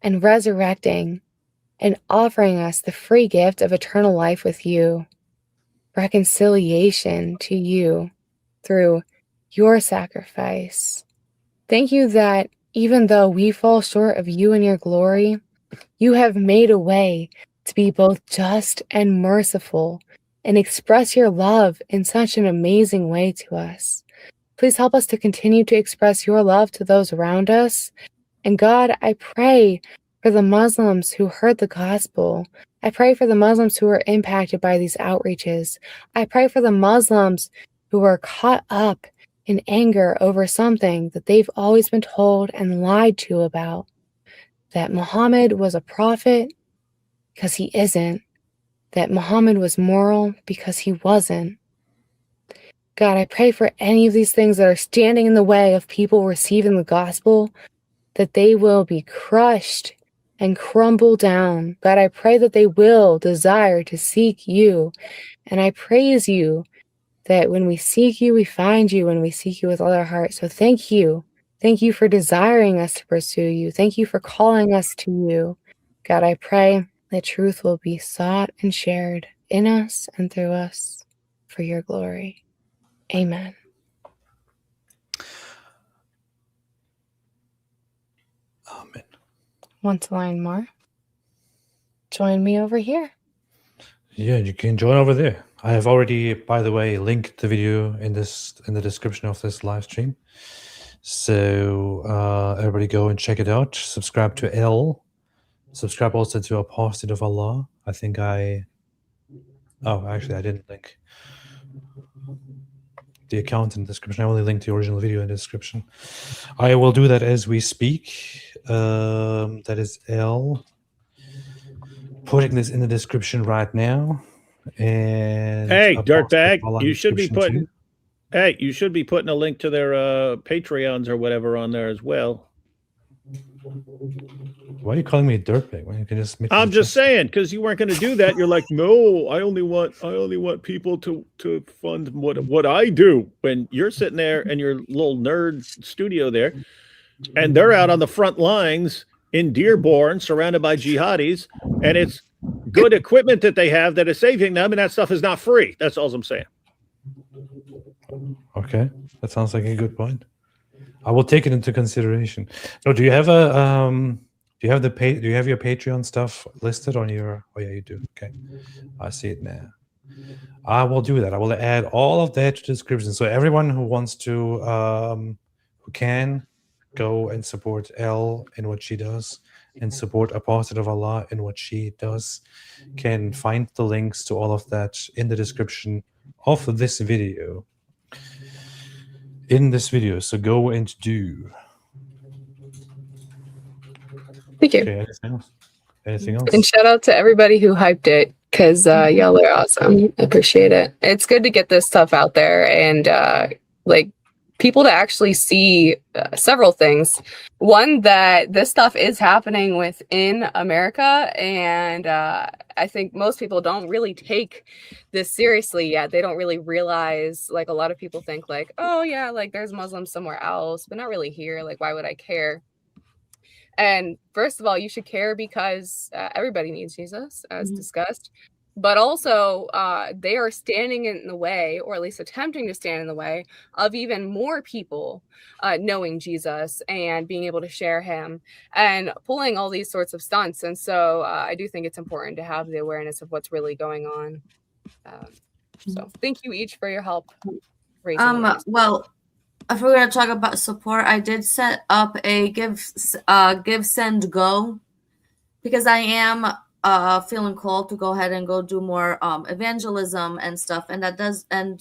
and resurrecting and offering us the free gift of eternal life with you, reconciliation to you through your sacrifice. Thank you that even though we fall short of you and your glory, you have made a way to be both just and merciful and express your love in such an amazing way to us. Please help us to continue to express your love to those around us. And God, I pray for the Muslims who heard the gospel. I pray for the Muslims who were impacted by these outreaches. I pray for the Muslims who were caught up in anger over something that they've always been told and lied to about. that Muhammad was a prophet because he isn't, that Muhammad was moral because he wasn't. God, I pray for any of these things that are standing in the way of people receiving the gospel, that they will be crushed and crumble down. God, I pray that they will desire to seek you. And I praise you that when we seek you, we find you, when we seek you with all our heart. So thank you. Thank you for desiring us to pursue you. Thank you for calling us to you. God, I pray that truth will be sought and shared in us and through us for your glory. Amen. Amen. Want to learn more? Join me over here. Yeah, you can join over there. I have already, by the way, linked the video in the description of this live stream. So everybody go and check it out. Subscribe to Elle. Subscribe also to Apostate of Allah. Actually, I didn't link the account in the description. I only linked the original video in the description. I will do that as we speak. That is Elle. Putting this in the description right now. And hey, Apostate dirtbag, of Allah you should be description putting. Hey, you should be putting a link to their Patreons or whatever on there as well. Why are you calling me a dirtbag? When you can just I'm just saying, because you weren't going to do that. You're like, no, I only want people to fund what I do. When you're sitting there in your little nerd studio there, and they're out on the front lines in Dearborn, surrounded by jihadis, and it's good equipment that they have that is saving them, and that stuff is not free. That's all I'm saying. Okay, that sounds like a good point. I will take it into consideration. No, do you have do you have your Patreon stuff listed on your? Oh yeah, you do. Okay, I see it now. I will do that. I will add all of that to the description, so everyone who wants to, who can, go and support Elle in what she does, and support Apostate of Allah in what she does, can find the links to all of that in the description of this video. So go and do. Thank you. Okay, anything else? And shout out to everybody who hyped it, because y'all are awesome. I appreciate it. It's good to get this stuff out there and people to actually see several things. One, that this stuff is happening within America, and I think most people don't really take this seriously yet. They don't really realize, like, a lot of people think like, oh yeah, like there's Muslims somewhere else, but not really here. Like, why would I care? And first of all, you should care because everybody needs Jesus, as discussed. But also, they are standing in the way, or at least attempting to stand in the way, of even more people knowing Jesus and being able to share him and pulling all these sorts of stunts. And so I do think it's important to have the awareness of what's really going on. So thank you each for your help. Well, if we're going to talk about support, I did set up a give, send, go, because I am feeling called to go ahead and go do more evangelism and stuff, and that does, and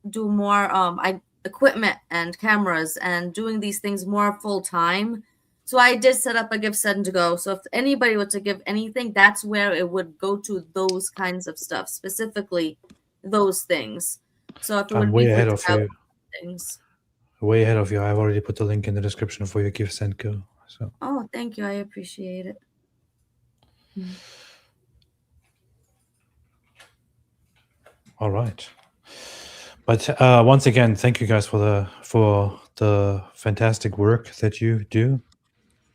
do more equipment and cameras and doing these things more full time. So I did set up a give, send, go. So if anybody were to give anything, that's where it would go to, those kinds of stuff, specifically those things. So if it would I'm way be ahead for of you. things. Way ahead of you. I've already put the link in the description for your give, send, go. So. Oh, thank you. I appreciate it. All right. But once again, thank you guys for the fantastic work that you do,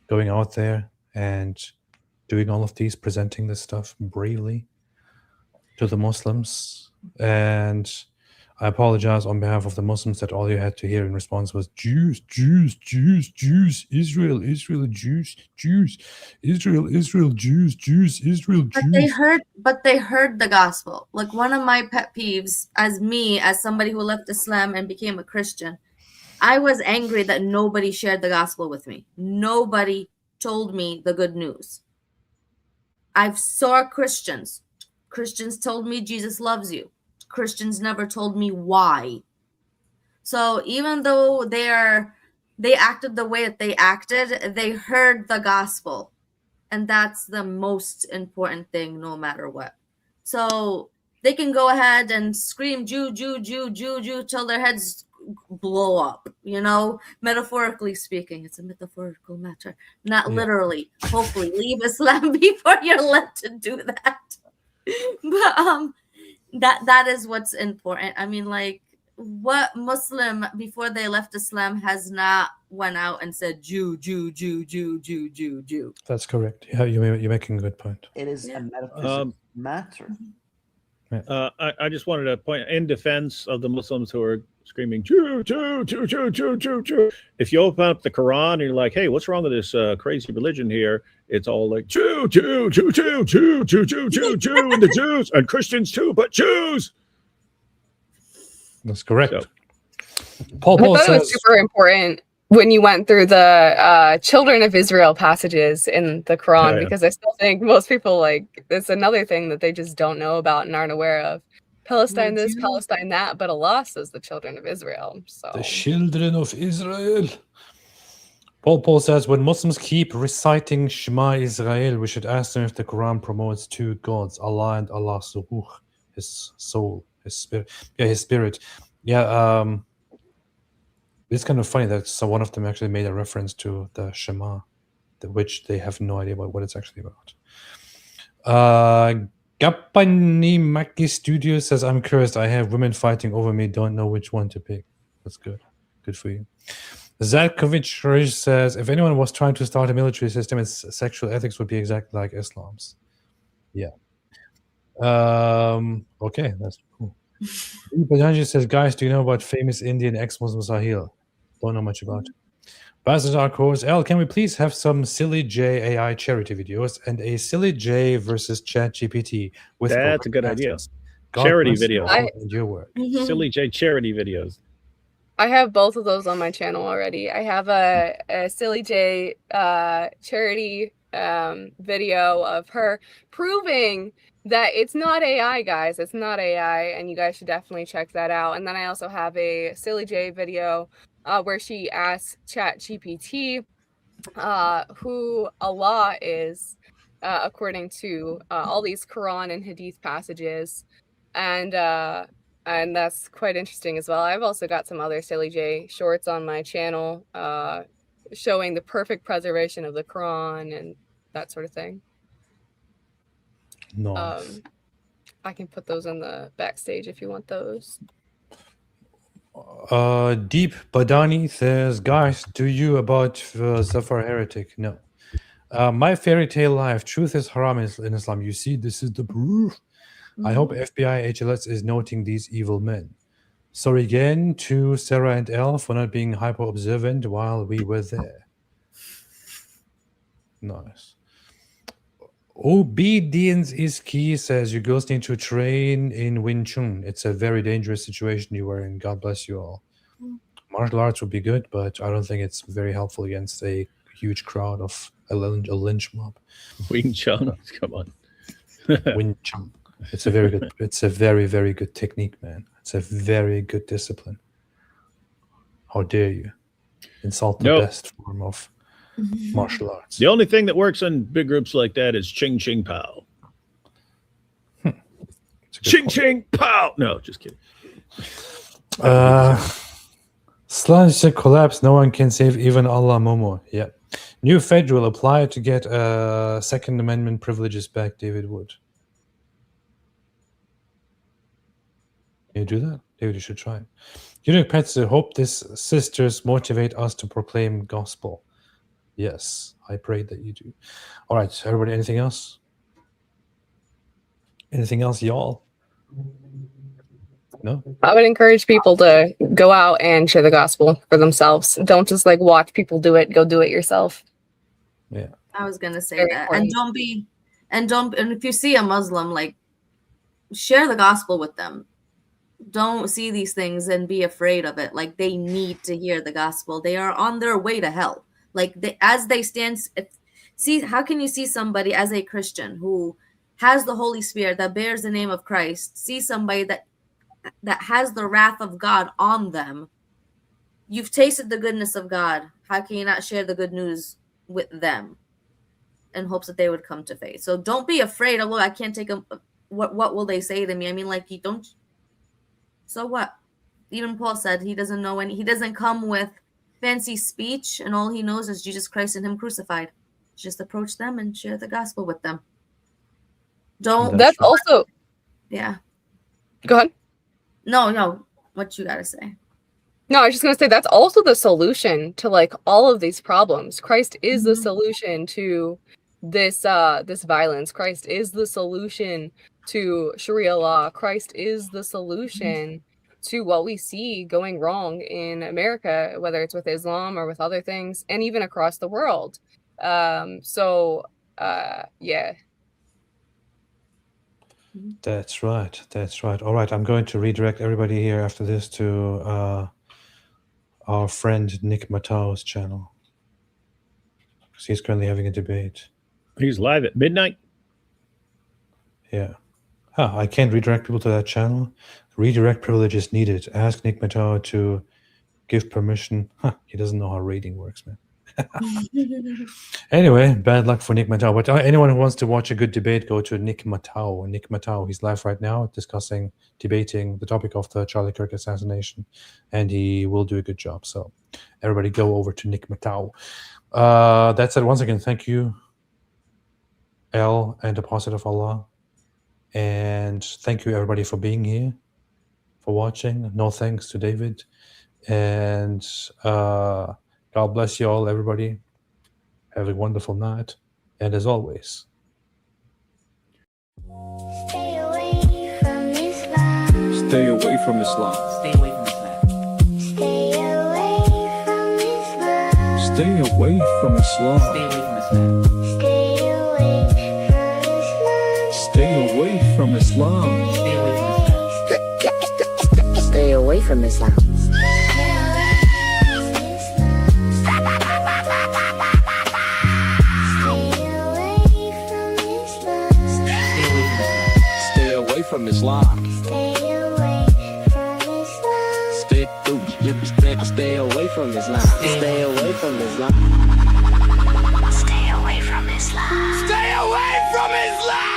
going out there and doing all of these, presenting this stuff bravely to the Muslims. And I apologize on behalf of the Muslims that all you had to hear in response was Jews, Jews, Jews, Jews, Israel, Israel, Jews, Jews, Israel, Israel, Jews, Jews, Israel, Jews. But they heard the gospel. Like, one of my pet peeves, as somebody who left Islam and became a Christian, I was angry that nobody shared the gospel with me. Nobody told me the good news. I saw Christians. Christians told me Jesus loves you. Christians never told me why. So even though they're they acted the way that they acted, they heard the gospel. And that's the most important thing, no matter what. So they can go ahead and scream Jew, Jew, Jew, Jew, Jew till their heads blow up, metaphorically speaking. It's a metaphorical matter, not literally. Hopefully leave Islam before you're led to do that. But that is what's important. I mean, like, what Muslim before they left Islam has not went out and said Jew, Jew, Jew, Jew, Jew, Jew, Jew? That's correct. Yeah, you're making a good point. It is a metaphysical matter. I just wanted to point in defense of the Muslims who are screaming Jew, Jew, Jew, Jew, Jew, Jew, Jew. If you open up the Quran and you're like, hey, what's wrong with this crazy religion here? It's all like Jew, Jew, Jew, Jew, Jew, Jew, Jew, Jew, Jew, and the Jews and Christians too, but Jews. That's correct. So, Paul I thought it says, was super important when you went through the children of Israel passages in the Quran, because I still think most people, like, it's another thing that they just don't know about and aren't aware of. Palestine this, Palestine that, but Allah says the children of Israel. So the children of Israel. Paul says, when Muslims keep reciting Shema Israel, we should ask them if the Quran promotes two gods, Allah and Allah Subuh, his soul, his spirit. Yeah, his spirit. Yeah, it's kind of funny that one of them actually made a reference to the Shema, which they have no idea about what it's actually about. Gapani Maki Studio says, I'm cursed. I have women fighting over me. Don't know which one to pick. That's good. Good for you. Zatkovich Rish says, if anyone was trying to start a military system, its sexual ethics would be exactly like Islam's. Yeah. Okay, that's cool. Bajanji says, guys, do you know about famous Indian ex-Muslim Sahil? Don't know much about it. Balthazar Course, Elle, can we please have some Silly J AI charity videos and a Silly J versus ChatGPT with that's a good idea. answers. Charity bless you videos. all and your work. Silly J charity videos. I have both of those on my channel already. I have a Silly J charity video of her proving that it's not AI, guys. It's not AI, and you guys should definitely check that out. And then I also have a Silly J video where she asks ChatGPT who Allah is, according to all these Quran and Hadith passages, and that's quite interesting as well. I've also got some other Silly J shorts on my channel showing the perfect preservation of the Quran and that sort of thing. Nice. I can put those on the backstage if you want those. Deep Badani says, guys, do you about Zafar Heretic? No. My fairy tale life, truth is haram in Islam. You see, this is the proof. I hope FBI HLS is noting these evil men. Sorry again to Sarah and Elle for not being hyper observant while we were there. Nice. Obedience is key, says you girls need to train in Wing Chun. It's a very dangerous situation you are in. God bless you all. Martial arts would be good, but I don't think it's very helpful against a huge crowd of a lynch mob. Wing Chun, come on. Wing Chun. It's a very good. It's a very, very good technique, man. It's a very good discipline. How dare you insult the best form of martial arts? The only thing that works in big groups like that is ching ching pow. Ching ching pow. No, just kidding. Slash collapse. No one can save even Allah Momo. Yeah. New Fed will apply to get Second Amendment privileges back. David Wood. Can you do that? David, you should try it. Unique Pets, I hope this sisters motivate us to proclaim gospel. Yes, I pray that you do. All right, everybody, anything else? Anything else, y'all? No? I would encourage people to go out and share the gospel for themselves. Don't just like watch people do it. Go do it yourself. Yeah. I was gonna say Very that. important. And if you see a Muslim, like, share the gospel with them. Don't see these things and be afraid of it. Like, they need to hear the gospel. They are on their way to hell. Like, as they stand, see, how can you see somebody as a Christian who has the Holy Spirit, that bears the name of Christ, see somebody that has the wrath of God on them, you've tasted the goodness of God. How can you not share the good news with them in hopes that they would come to faith? So don't be afraid. Oh, look, I can't take them. What will they say to me? I mean, like, you don't. So what? Even Paul said he doesn't know he doesn't come with fancy speech, and all he knows is Jesus Christ and him crucified. Just approach them and share the gospel with them. Don't. That's also. Yeah. Go ahead. No. What you gotta say? No, I was just gonna say that's also the solution to like all of these problems. Christ is the solution to this this violence. Christ is the solution to Sharia law. Christ is the solution to what we see going wrong in America, whether it's with Islam or with other things, and even across the world. Yeah. That's right. That's right. All right. I'm going to redirect everybody here after this to our friend Nick Matao's channel, because he's currently having a debate. He's live at midnight. Yeah. I can't redirect people to that channel. Redirect privilege is needed. Ask Nick Matao to give permission. He doesn't know how rating works, man. Anyway, bad luck for Nick Matao. But anyone who wants to watch a good debate, go to Nick Matao. Nick Matao, he's live right now debating the topic of the Charlie Kirk assassination, and he will do a good job. So everybody go over to Nick Matao. That said, once again, thank you, Elle and Apostate of Allah. And thank you, everybody, for being here, for watching. No thanks to David. And God bless you all, everybody. Have a wonderful night. And as always, stay away from Islam. Stay away from Islam. Stay away from Islam. Stay away from Islam. Stay away from Islam. Stay away from Islam. Stay away from Islam. Stay away from Islam. Stay away from Islam. Stay away from Islam. Stay away from Islam. Stay away from Islam.